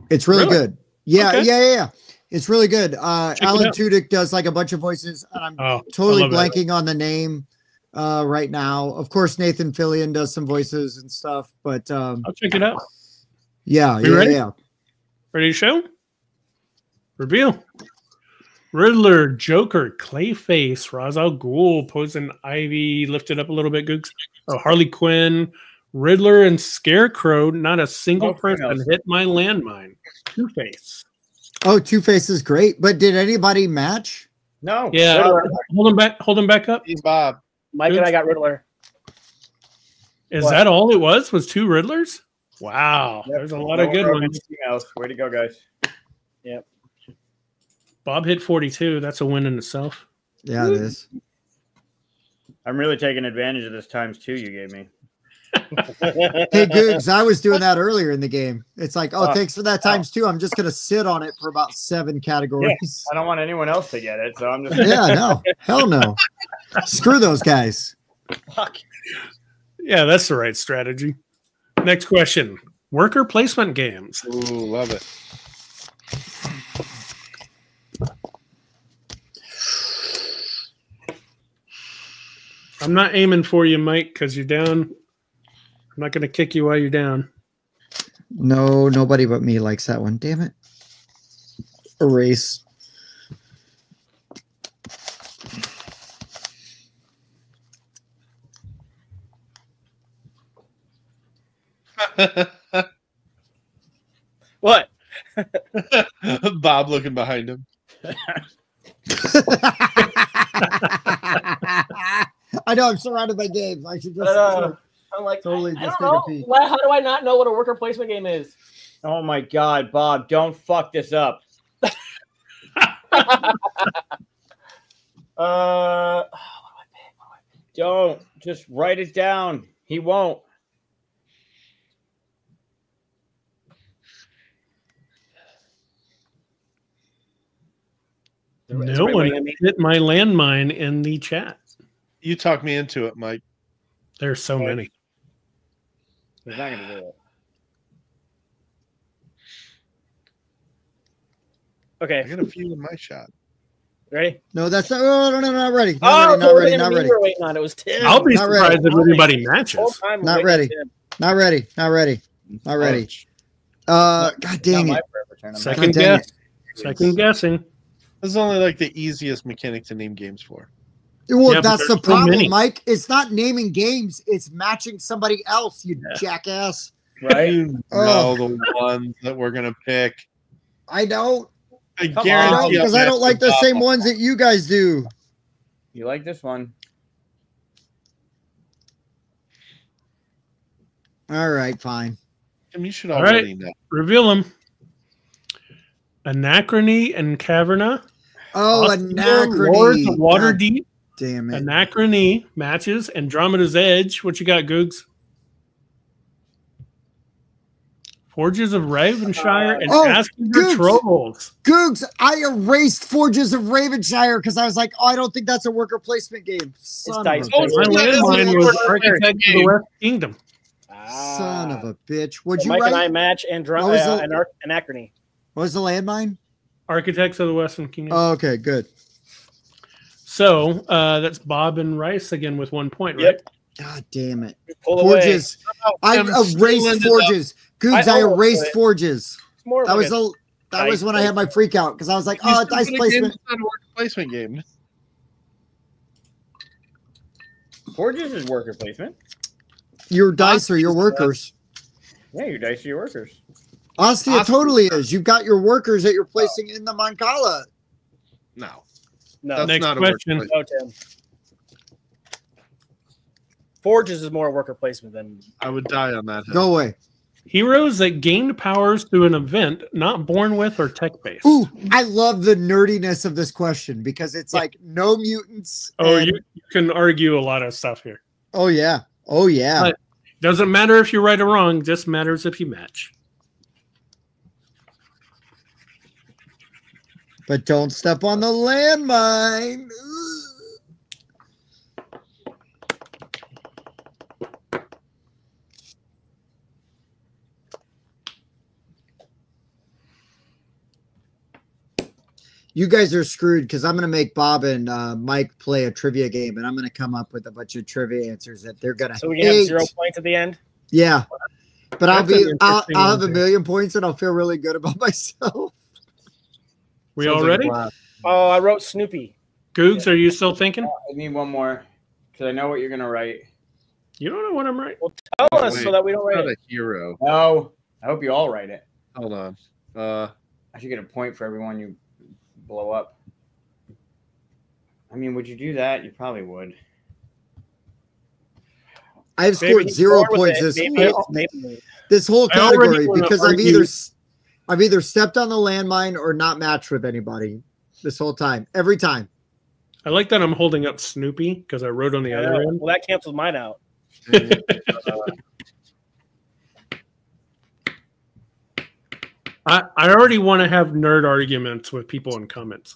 It's really Really? good. Yeah, Okay. yeah. It's really good. it Alan out. Tudyk does like a bunch of voices, and I'm Oh, totally I love that. blanking on the name right now. Of course, Nathan Fillion does some voices and stuff, but I'll check it out. yeah, We ready? yeah. Ready to show? Reveal. Riddler, Joker, Clayface, Ra's al Ghul, Poison Ivy, lifted up a little bit, Googs. Oh, Harley Quinn, Riddler, and Scarecrow. Not a single No person females. hit my landmine. Two-Face. Oh, Two-Face is great, but did anybody match? No. Yeah, Riddler. hold him back up. He's Bob. Mike and I got Riddler. Is What? that all it was? Was 2 Riddlers? Wow, Yep. there's a lot of good No ones. females. Way to go, guys. Bob hit 42. That's a win in itself. Yeah, it is. I'm really taking advantage of this times 2 you gave me. Hey, Googs, I was doing that earlier in the game. It's like, oh, Oh. thanks for that times two. I'm just going to sit on it for about 7 categories. I don't want anyone else to get it, so I'm just Yeah, no. Hell no. Screw those guys. fuck. Yeah, that's the right strategy. Next question. Worker placement games. Ooh, love it. I'm not aiming for you, Mike, because you're down. I'm not going to kick you while you're down. No, nobody but me likes that one. Damn it. Erase. What? Bob looking behind him. I know I'm surrounded by games. I should just I'm like, totally I just don't take a know. peek. How do I not know what a worker placement game is? Oh my God, Bob! Don't fuck this up. Don't just write it down. He won't. No one hit my landmine in the chat. You talked me into it, Mike. There's so many. He's not gonna do it. Okay. I got a few in my shot. Ready? No, that's not. Oh, no, not ready. Not ready. Not ready. Waiting on. It was Tim. I'll be Not surprised ready. if anybody matches. Not ready. Not ready. Not ready. Not ready. God dang it. Second God dang guess. Second guessing. This is only like the easiest mechanic to name games for. Well, Yeah, but that's there's the so problem, many. Mike. It's not naming games. It's matching somebody else, you jackass. Right? You know the ones that we're gonna pick. I don't. I Come guarantee Because I don't like the same ones that you guys do. You like this one? All right, fine. Tim, you should All already right. know. Reveal them. Anachrony and Caverna. Oh, Ostium, Lords of Anachrony. Waterdeep. Damn it. Anachrony matches. Andromeda's Edge. What you got, Googs? Forges of Ravenshire and Asking for Googs. Trolls. Googs, I erased Forges of Ravenshire because I was like, oh, I don't think that's a worker placement game. Son of a dice. My bitch. landmine was Architect of the West Kingdom. Son of a bitch. What'd you Mike write? and I match Anachrony. What was the landmine? Architects of the Western Kingdom. Oh, okay, good. So that's Bob and Rice again with 1 point, right? Yep. God damn it. Pull away. Forges. I Tim, still erased ended Forges. Googs, I almost erased put it. Forges. It's more of That like was that was when I had my freak out because I was like, You oh, still dice put a game placement. that's not a worker placement game. Forges is worker placement. Your dice are your workers. Yeah, your dice are your workers. Ostia totally is. You've got your workers that you're placing in the Mancala. No. No, That's Next not question. a worker placement. no, Tim. Forges is more worker placement than I would die on that hill. Go away. Heroes that gained powers through an event not born with or tech-based. Ooh, I love the nerdiness of this question because it's like no mutants. Oh, and- you can argue a lot of stuff here. Oh yeah. Oh yeah. But doesn't matter if you're right or wrong, just matters if you match. But don't step on the landmine. Ugh. You guys are screwed because I'm going to make Bob and Mike play a trivia game, and I'm going to come up with a bunch of trivia answers that they're going to. so we can have 0 points at the end. Yeah, but That's an I'll interesting have one, a too. million points, and I'll feel really good about myself. We Sounds all like a ready? blast. Oh, I wrote Snoopy. Googs, are you still thinking? I need one more because I know what you're gonna write. You don't know what I'm right. Tell Oh, us wait. so that we don't Not write a it. hero. No, I hope you all write it. Hold on. I should get a point for everyone you blow up. I mean, would you do that? You probably would. I have Maybe scored he's 0 bored with points it. Maybe. this whole I already category wanna because argue- I've either stepped on the landmine or not matched with anybody this whole time. Every time. I like that I'm holding up Snoopy because I wrote on the other end. Well, that cancels mine out. I already want to have nerd arguments with people in comments.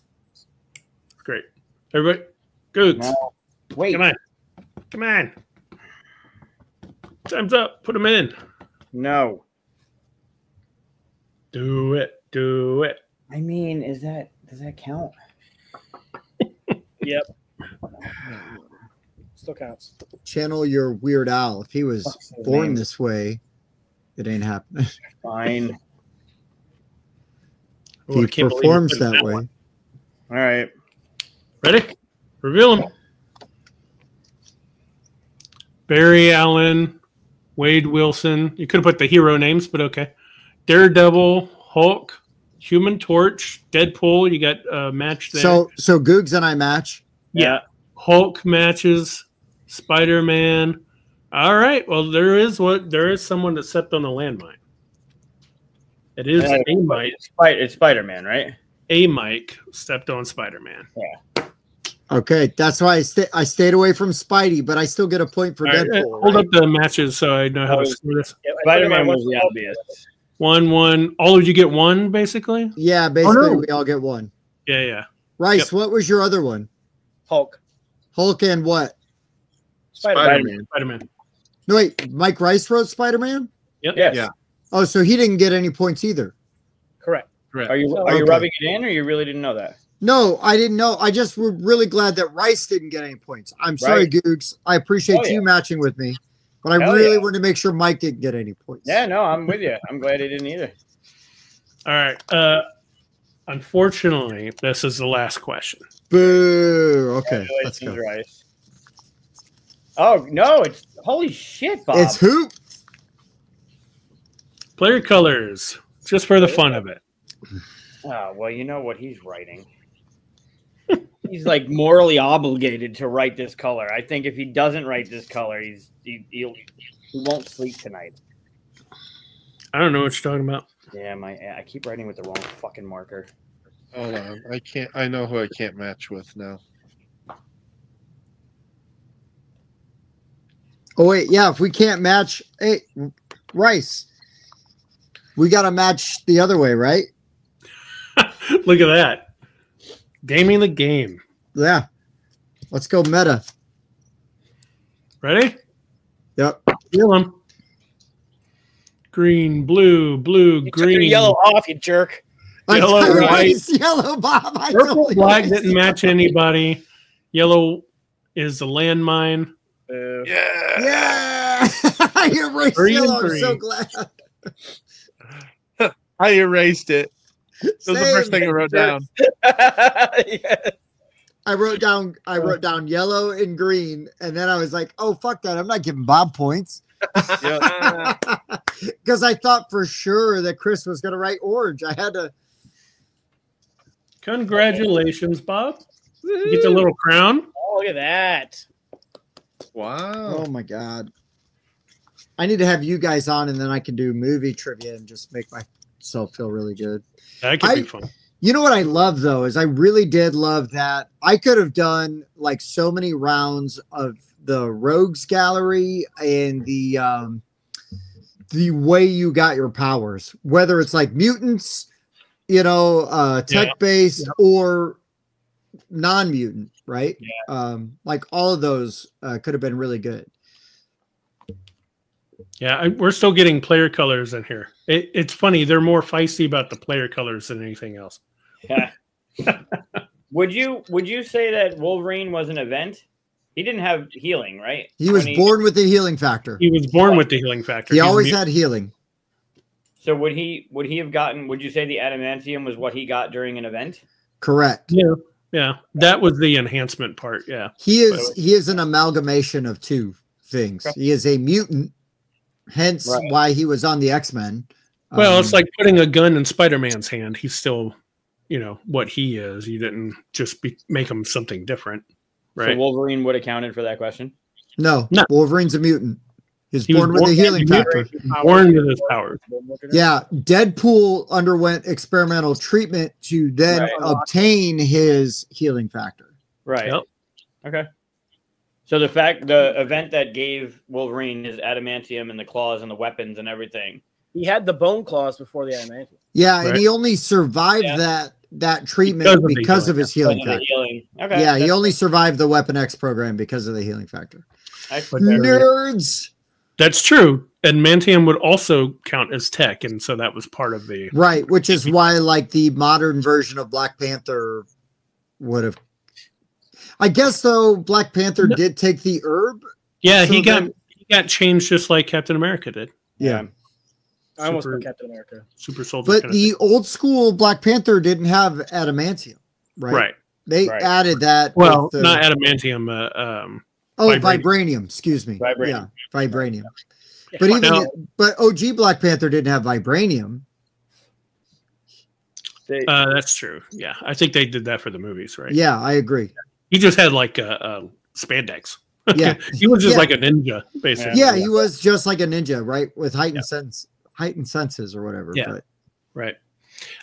Great. Everybody, Googs, No. Wait. come on. Come on. Time's up. Put them in. No. Do it. Do it. I mean, does that count? Yep. Still counts. Channel your Weird Al. If he was What's his born name? this way, it ain't happening. Fine. Oh, I He can't believe you performs put it that way. way. All right. Ready? Reveal them. Barry Allen, Wade Wilson. You could have put the hero names, but okay. Daredevil, Hulk, Human Torch, Deadpool. You got a match there. So Googs and I match. yeah. Hulk matches. Spider-Man. All right. Well, there is someone that stepped on a landmine. It is a Mike. It's Spider-Man, right? A Mike stepped on Spider-Man. Yeah. Okay, that's why I stayed away from Spidey, but I still get a point for Deadpool. Hold up the matches so I know how to score this. Spider-Man was the obvious. 1-1. All of you get one, basically? Yeah, basically we all get one. Yeah. Rice, what was your other one? Hulk. Hulk and what? Spider-Man. Spider-Man. No, wait, Mike Rice wrote Spider-Man? Yep. Yes. Yeah. Oh, so he didn't get any points either. Correct. Are you rubbing it in, or you really didn't know that? No, I didn't know. I just was really glad that Rice didn't get any points. I'm sorry, Googs. I appreciate you matching with me, but I really wanted to make sure Mike didn't get any points. Yeah, no, I'm with you. I'm glad he didn't either. All right. Unfortunately, this is the last question. Boo. Okay, let's go. Rice. Oh, no, it's holy shit, Bob. It's Hoop. Player colors, just for the fun of it. Oh, well, you know what he's writing. He's like morally obligated to write this color. I think if he doesn't write this color, he won't sleep tonight. I don't know what you're talking about. Yeah, I keep writing with the wrong fucking marker. Hold on. I know who I can't match with now. Oh, wait. Yeah, if we can't match. Hey, Rice. We got to match the other way, right? Look at that. Gaming the game. Yeah. Let's go meta. Ready? Yep. Feel 'em. Green, blue, You took green. your yellow off, you jerk. Yellow, white. Yellow, Bob. Purple, black didn't match anybody. Yellow is the landmine. Yeah. I erased Green, yellow. I'm green. so glad. I erased it. That was the first thing I wrote down. Yes. I wrote down yellow and green, and then I was like, "Oh fuck that! I'm not giving Bob points," because I thought for sure that Chris was going to write orange. I had to. Congratulations, Bob. You get the little crown. Oh, look at that. Wow. Oh my god! I need to have you guys on, and then I can do movie trivia and just make myself feel really good. That could be fun. You know what I love though is I really did love that I could have done like so many rounds of the Rogues Gallery and the way you got your powers, whether it's like mutants, tech based or non-mutant, right? Yeah. Like all of those could have been really good. Yeah, we're still getting player colors in here. It's funny. They're more feisty about the player colors than anything else. Yeah. Would you say that Wolverine was an event? He didn't have healing, right? He was born with the healing factor. He was born with the healing factor. He always had healing. So would he have gotten? Would you say the adamantium was what he got during an event? Correct. Yeah. That was the enhancement part. Yeah. He is an amalgamation of two things. He is a mutant, hence why he was on the X-Men. Well, it's like putting a gun in Spider-Man's hand. He's still, what he is. You didn't just make him something different, right? So Wolverine would have counted for that question. No. Wolverine's a mutant. He was born with the healing factor. Born with his powers. Yeah, Deadpool underwent experimental treatment to then obtain his healing factor. Right. Yep. Okay. So the event that gave Wolverine his adamantium and the claws and the weapons and everything. He had the bone claws before the adamantium. Yeah, and he only survived that treatment because of his healing factor. Okay. Yeah, he only survived the Weapon X program because of the healing factor. Nerds. That's true. And Mantium would also count as tech, and so that was part of the which is why like the modern version of Black Panther would have. I guess though Black Panther did take the herb. Yeah, so he got changed just like Captain America did. Yeah. I almost put Captain America. Super soldier. But the old school Black Panther didn't have adamantium, right? Right. They added that. Well, not adamantium. Vibranium. Excuse me. Vibranium. Yeah, vibranium. But OG Black Panther didn't have vibranium. That's true. Yeah, I think they did that for the movies, right? Yeah, I agree. He just had like spandex. Yeah. He was just like a ninja, basically. Yeah, he was just like a ninja, right? With heightened senses or whatever. Yeah. But Right.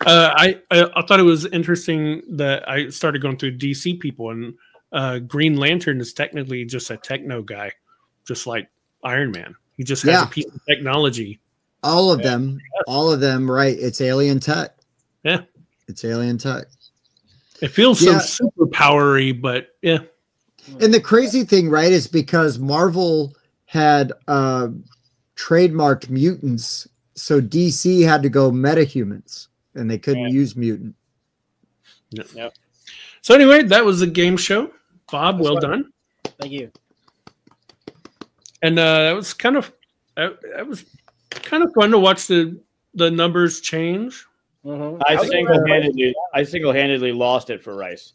I thought it was interesting that I started going through DC people, and Green Lantern is technically just a techno guy, just like Iron Man. He just has a piece of technology. all of them, right? It's alien tech. Yeah. It's alien tech. It feels so super powery, but yeah. And the crazy thing, right, is because Marvel had trademarked mutants, so DC had to go metahumans, and they couldn't use mutant. Yep. So anyway, that was the game show. Bob, well done. Thank you. And that was kind of fun to watch the numbers change. Mm-hmm. I single-handedly lost it for Rice.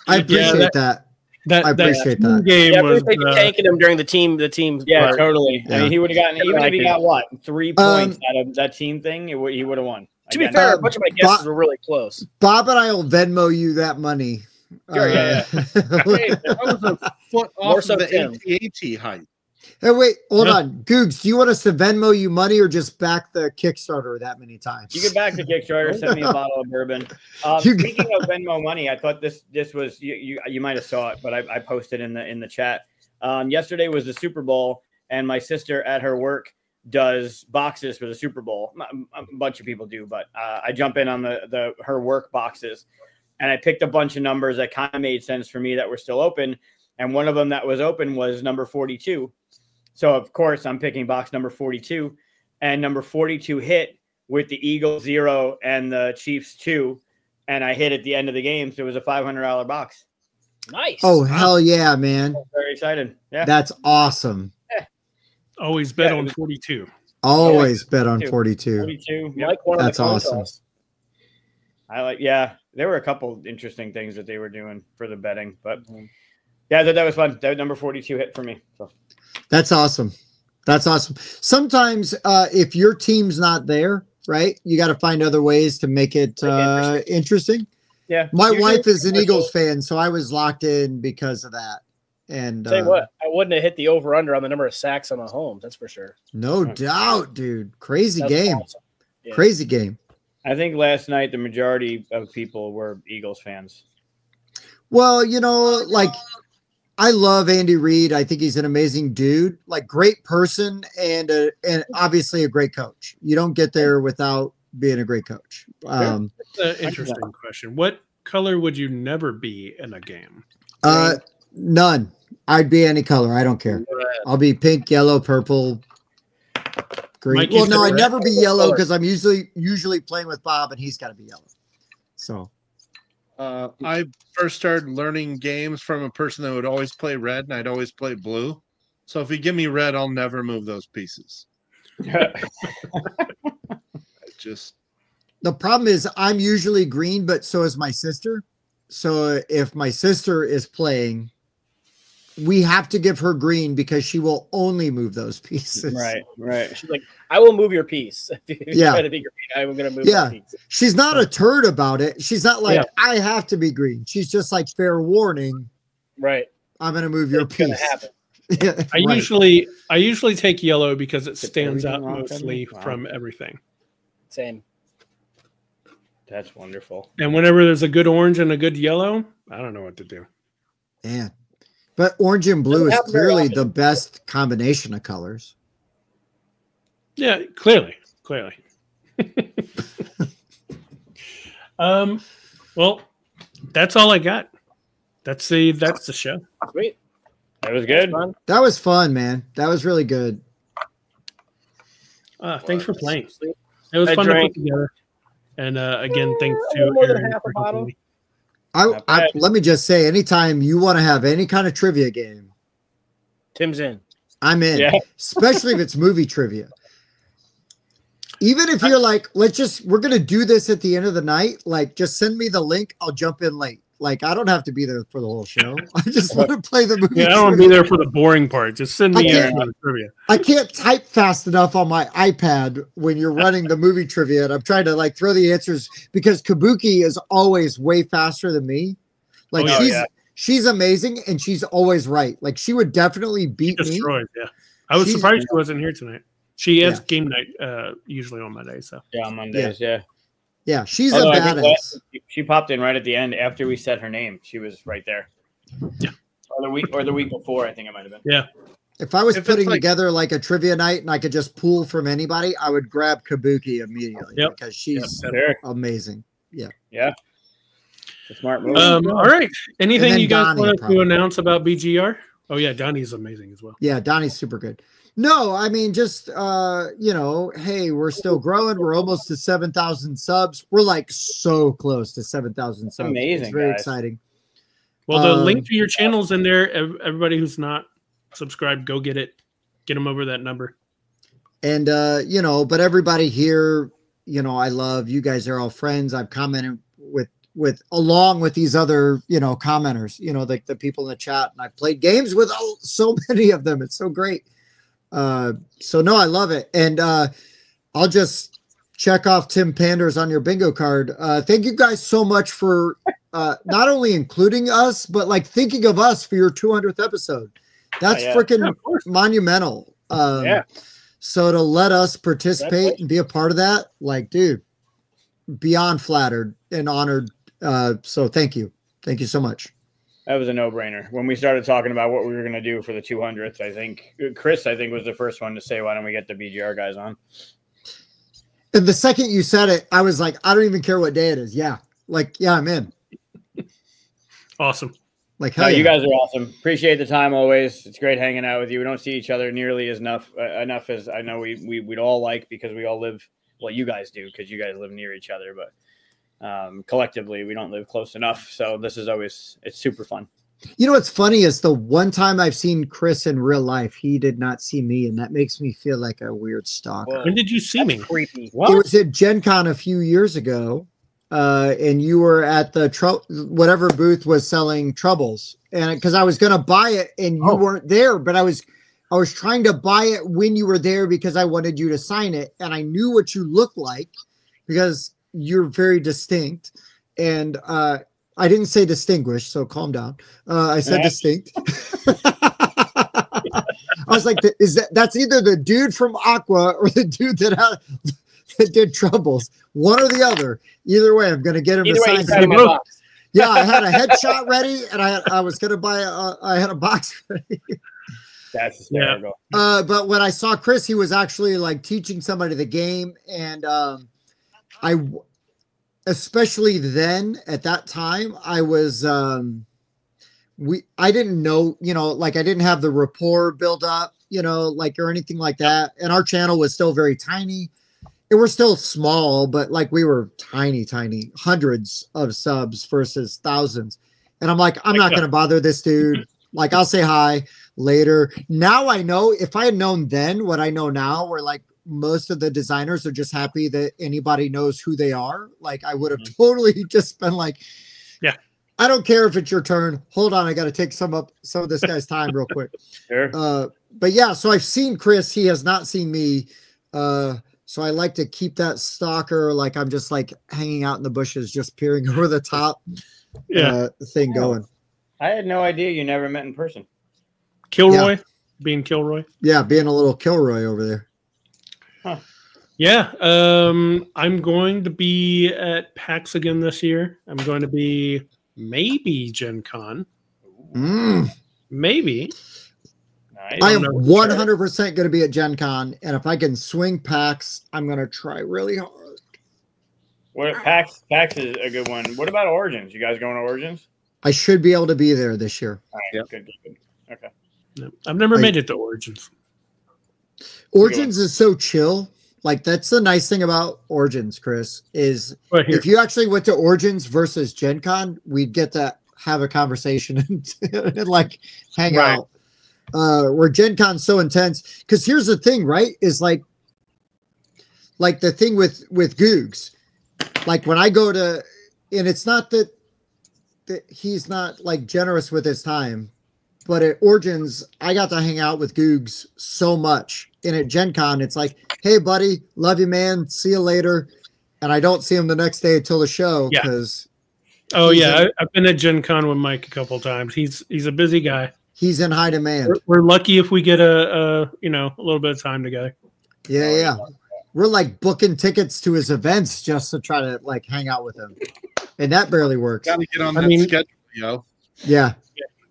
I appreciate that. I appreciate that. Game was tanking him during the team. Yeah, part. totally. Yeah. I mean, he would have gotten, even if he got what, 3 points out of that team thing, he would have won. To be fair, a bunch of my guesses were really close. Bob and I will Venmo you that money. Sure, Hey, that was a foot More off so of the Tim. AT-AT height. Hey, wait, hold on. Googs, do you want us to Venmo you money or just back the Kickstarter that many times? You can back the Kickstarter, send me a bottle of bourbon. Speaking of Venmo money, I thought this was you might have saw it, but I posted in the chat. Yesterday was the Super Bowl, and my sister at her work does boxes for the Super Bowl. A bunch of people do, but I jump in on her work boxes, and I picked a bunch of numbers that kind of made sense for me that were still open, and one of them that was open was number 42. So, of course, I'm picking box number 42, and number 42 hit with the Eagles 0 and the Chiefs 2, and I hit at the end of the game, so it was a $500 box. Nice. Oh, hell yeah, man. I'm very excited. Yeah. That's awesome. always bet on 42. Always bet on 42. 42. Like one of That's the awesome. contests. There were a couple interesting things that they were doing for the betting, but yeah, that was fun. That number 42 hit for me. So. That's awesome. That's awesome. Sometimes if your team's not there, right, you got to find other ways to make it interesting. Yeah. My wife is an Eagles fan, so I was locked in because of that. And tell you what, I wouldn't have hit the over-under on the number of sacks on Mahomes. That's for sure. No doubt, dude. Crazy game. Awesome. Yeah. Crazy game. I think last night the majority of people were Eagles fans. Well, like I love Andy Reid. I think he's an amazing dude, like great person and obviously a great coach. You don't get there without being a great coach. That's an interesting question. What color would you never be in a game? None. I'd be any color. I don't care. I'll be pink, yellow, purple, green. Mike, Well, no, I'd red. never be yellow because I'm usually playing with Bob and he's got to be yellow. So I first started learning games from a person that would always play red, and I'd always play blue. So if you give me red, I'll never move those pieces. the problem is I'm usually green, but so is my sister. So if my sister is playing, we have to give her green because she will only move those pieces. Right. She's like, I will move your piece. If you Yeah. try to be green, I'm going to move Yeah. your piece. She's not a turd about it. She's not like, I have to be green. She's just like, fair warning. Right. I'm going to move your It's going to piece. happen. Yeah, I usually take yellow because it stands out everything wrong with mostly me? Wow. from everything. Same. That's wonderful. And whenever there's a good orange and a good yellow, I don't know what to do. Yeah. But orange and blue is happen very clearly often. the best combination of colors. Yeah, clearly. Well, that's all I got. That's the show. Sweet. That was good. Fun. That was fun, man. That was really good. Thanks for playing. It was I fun to drank- put together. And again, thanks a to little more than Aaron half a for bottle. helping me. Let me just say, anytime you want to have any kind of trivia game, Tim's in. I'm in. Yeah. Especially if it's movie trivia. Even if you're like, we're going to do this at the end of the night, like just send me the link. I'll jump in late. Like, I don't have to be there for the whole show. I just want to play the movie. Yeah, I don't want to be there for the boring part. Just send me I in for the trivia. I can't type fast enough on my iPad when you're running the movie trivia. And I'm trying to like throw the answers because Kabuki is always way faster than me. Like Oh, she's amazing and she's always right. Like she would definitely beat me. Destroyed, yeah. I was surprised she wasn't here tonight. She has game night usually on Mondays. So yeah, on Mondays, yeah. Yeah, she's a badass. She popped in right at the end after we said her name. She was right there. Yeah. Or the week before, I think it might have been. Yeah. If I was putting together like a trivia night and I could just pull from anybody, I would grab Kabuki immediately because she's amazing. Yeah. Yeah. It's a smart move. All right. Anything you guys want to announce about BGR? Oh yeah, Donnie's amazing as well. Yeah, Donnie's super good. No, I mean, just, hey, we're still growing. We're almost to 7,000 subs. We're like so close to 7,000 subs. Amazing. It's very exciting. Well, the link to your channel's in there. Everybody who's not subscribed, go get it. Get them over that number. And, but everybody here, I love you guys are all friends. I've commented along with these other, commenters, like the people in the chat. And I've played games with so many of them. It's so great. So no, I love it. And I'll just check off Tim Panders on your bingo card. Thank you guys so much for not only including us, but like thinking of us for your 200th episode. That's freaking monumental. So to let us participate and be a part of that, like, dude, beyond flattered and honored. So thank you. Thank you so much. That was a no-brainer. When we started talking about what we were going to do for the 200th, I think Chris, was the first one to say, why don't we get the BGR guys on? And the second you said it, I was like, I don't even care what day it is. Yeah. Like, yeah, I'm in. Awesome. Like, you guys are awesome. Appreciate the time always. It's great hanging out with you. We don't see each other nearly as enough as I know we'd all like because we all live, well, you guys do because you guys live near each other, but collectively we don't live close enough. So this is always, it's super fun. You know what's funny is the one time I've seen Chris in real life, he did not see me, and that makes me feel like a weird stalker. When did you see me? Creepy. What? It was at Gen Con a few years ago, and you were at the whatever booth was selling Troubles, and because I was going to buy it and you weren't there, but I was trying to buy it when you were there because I wanted you to sign it, and I knew what you looked like because you're very distinct, and I didn't say distinguished, so calm down. I said distinct. I was like, that's either the dude from Aqua or the dude that did Troubles, one or the other. Either way, I'm going to get him to sign it. Yeah, I had a headshot ready, and I was going to buy I had a box ready. That's hysterical. But when I saw Chris, he was actually like teaching somebody the game, and especially then at that time, I was I didn't know, like I didn't have the rapport build up, like or anything like that. And our channel was still very tiny. And we're still small, but like we were tiny, hundreds of subs versus thousands. And I'm like, I'm not going to bother this dude. Like, I'll say hi later. Now I know, if I had known then what I know now, where like most of the designers are just happy that anybody knows who they are. Like I would have totally just been like, yeah, I don't care if it's your turn. Hold on. I got to take some of this guy's time real quick. Sure. But yeah, so I've seen Chris. He has not seen me. So I like to keep that stalker. Like I'm just like hanging out in the bushes, just peering over the top thing going. I had no idea you never met in person. Kilroy, being Kilroy. Yeah. Being a little Kilroy over there. Huh. Yeah, I'm going to be at PAX again this year. I'm going to be maybe Gen Con. Maybe. Nice. I am 100% going to be at Gen Con, and if I can swing PAX, I'm going to try really hard. PAX is a good one. What about Origins? You guys going to Origins? I should be able to be there this year. All right, good. Okay. No, I've never made it to Origins. Origins is so chill. Like that's the nice thing about Origins, Chris, is if you actually went to Origins versus Gen Con, we'd get to have a conversation and like hang out. Where Gen Con's so intense. Because here's the thing, right? Is like the thing with Googs. Like when I go to, and it's not that he's not like generous with his time, but at Origins, I got to hang out with Googs so much. And at Gen Con, it's like, hey, buddy, love you, man. See you later. And I don't see him the next day until the show because Oh yeah, I've been at Gen Con with Mike a couple times. He's a busy guy. He's in high demand. We're lucky if we get a little bit of time together. Yeah. We're like booking tickets to his events just to try to like hang out with him, and that barely works. Got to get on that schedule, yo. Yeah.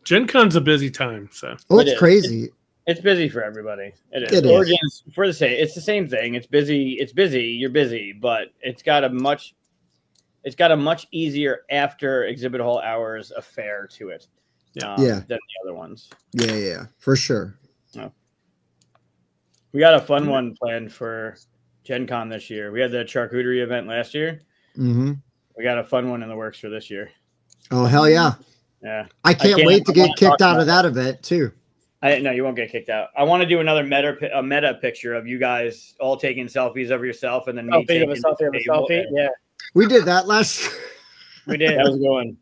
Gen Con's a busy time, so it's crazy. It's busy for everybody. It is. It Origins for the same. It's the same thing. It's busy. It's busy. You're busy, but it's got a much easier after exhibit hall hours affair to it. Than the other ones. Yeah, for sure. We got a fun one planned for Gen Con this year. We had the charcuterie event last year. Mm-hmm. We got a fun one in the works for this year. Oh hell yeah! Yeah, I can't wait to get kicked out of that event too. No, you won't get kicked out. I want to do another meta picture of you guys all taking selfies of yourself and then me taking a selfie. Yeah, we did that last year. We did. That was going.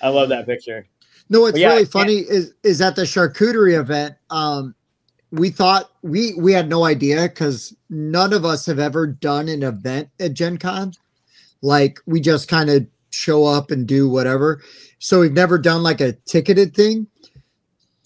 I love that picture. No, what's really funny is at the charcuterie event. We thought we had no idea because none of us have ever done an event at Gen Con. Like we just kind of show up and do whatever. So we've never done like a ticketed thing.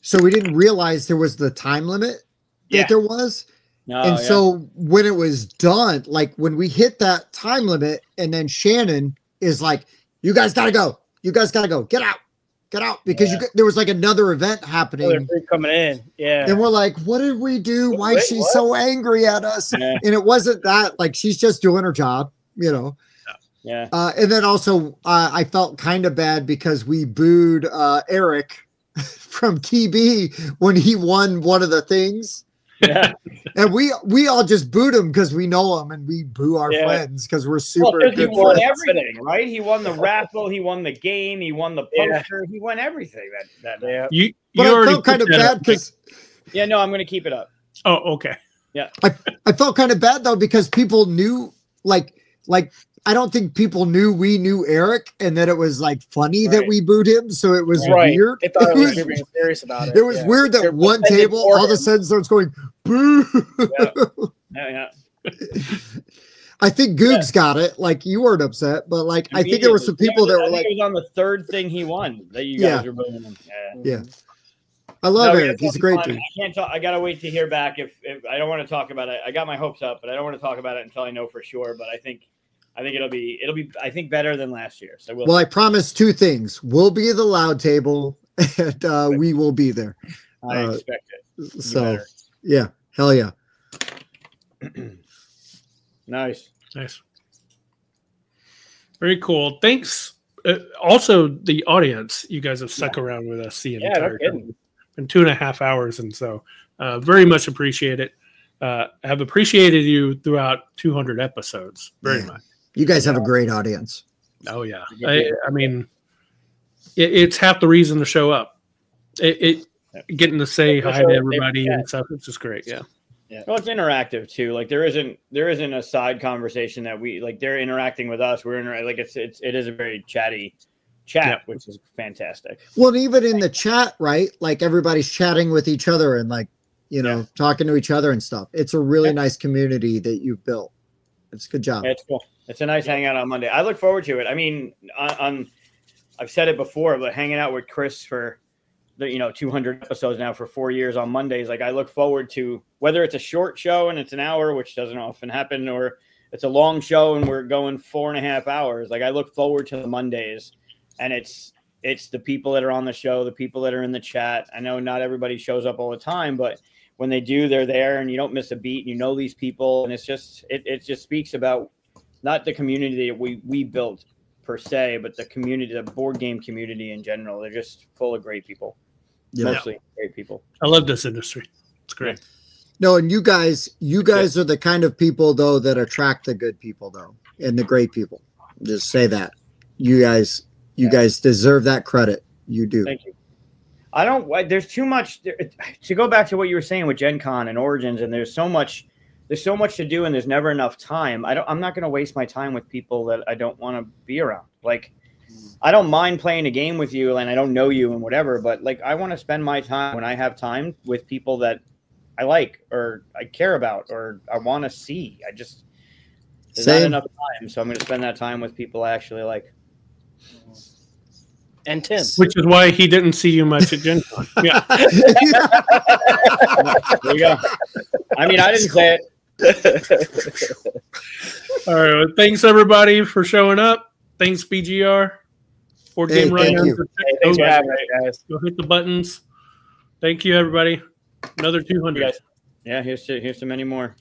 So we didn't realize there was the time limit that there was. So when it was done, like when we hit that time limit and then Shannon is like, you guys got to go. You guys got to go. Get out because there was like another event happening coming in. Yeah. And we're like, what did we do? Why is she so angry at us? Yeah. And it wasn't that, like, she's just doing her job, Yeah. And then also I felt kind of bad because we booed Eric from TB when he won one of the things. Yeah. And we all just booed him because we know him and we boo our friends because we're super good he won friends. everything, right? He won the raffle, he won the game, he won the poster, he won everything that night. But I felt kind of bad because I'm gonna keep it up. Oh, okay. Yeah. I felt kind of bad though because people knew like I don't think people knew we knew Eric and that it was like funny that we booed him. So it was weird. They thought it was being serious about it. It was weird that one table all of a sudden starts going boo. Yeah. I think Googs got it. Like you weren't upset, but like I think there were some people that were like, it was on the third thing he won that you guys were booing him. Yeah. I love Eric. He's a great dude. I can't talk. I gotta wait to hear back. If I don't want to talk about it, I got my hopes up, but I don't want to talk about it until I know for sure. But I think it'll be I think better than last year. So I promise two things. We'll be at the loud table and we will be there. I expect it. So yeah, hell yeah. Nice. Very cool. Thanks. Also, the audience, you guys have stuck around with us the entire time. In 2.5 hours, and so very much appreciate it. Have appreciated you throughout 200 episodes very much. You guys have a great audience. Oh yeah, I mean, it's half the reason to show up. Getting to say hi to everybody and stuff. It's just great. Yeah. Well, it's interactive too. Like there isn't a side conversation that we like. They're interacting with us. We're like it is a very chatty chat, which is fantastic. Well, even in the chat, right? Like everybody's chatting with each other and like talking to each other and stuff. It's a really nice community that you've built. It's a good job. It's cool. It's a nice hangout on Monday. I look forward to it. I mean, I've said it before, but hanging out with Chris for the 200 episodes now for 4 years on Mondays, like I look forward to whether it's a short show and it's an hour, which doesn't often happen, or it's a long show and we're going 4.5 hours. Like I look forward to the Mondays, and it's the people that are on the show, the people that are in the chat. I know not everybody shows up all the time, but when they do, they're there and you don't miss a beat. You know these people, and it just speaks about not the community that we built per se, but the community, the board game community in general. They're just full of great people. Mostly great people. I love this industry. It's great. No, and you guys are the kind of people though that attract the good people though, and the great people. Just say that. You guys deserve that credit. You do. Thank you. There's too much to go back to what you were saying with Gen Con and Origins, and there's so much to do and there's never enough time. I'm not going to waste my time with people that I don't want to be around. Like, I don't mind playing a game with you and I don't know you and whatever, but like, I want to spend my time when I have time with people that I like, or I care about, or I want to see. There's not enough time. So I'm going to spend that time with people I actually like. And Tim. Which is why he didn't see you much at Gen Con. Yeah. There you go. I mean, I didn't say it. All right. Well, thanks everybody for showing up. Thanks BGR. Board Game Rundown. Hey, thanks for having us, guys. Go hit the buttons. Thank you everybody. Another 200. Yeah, here's to many more.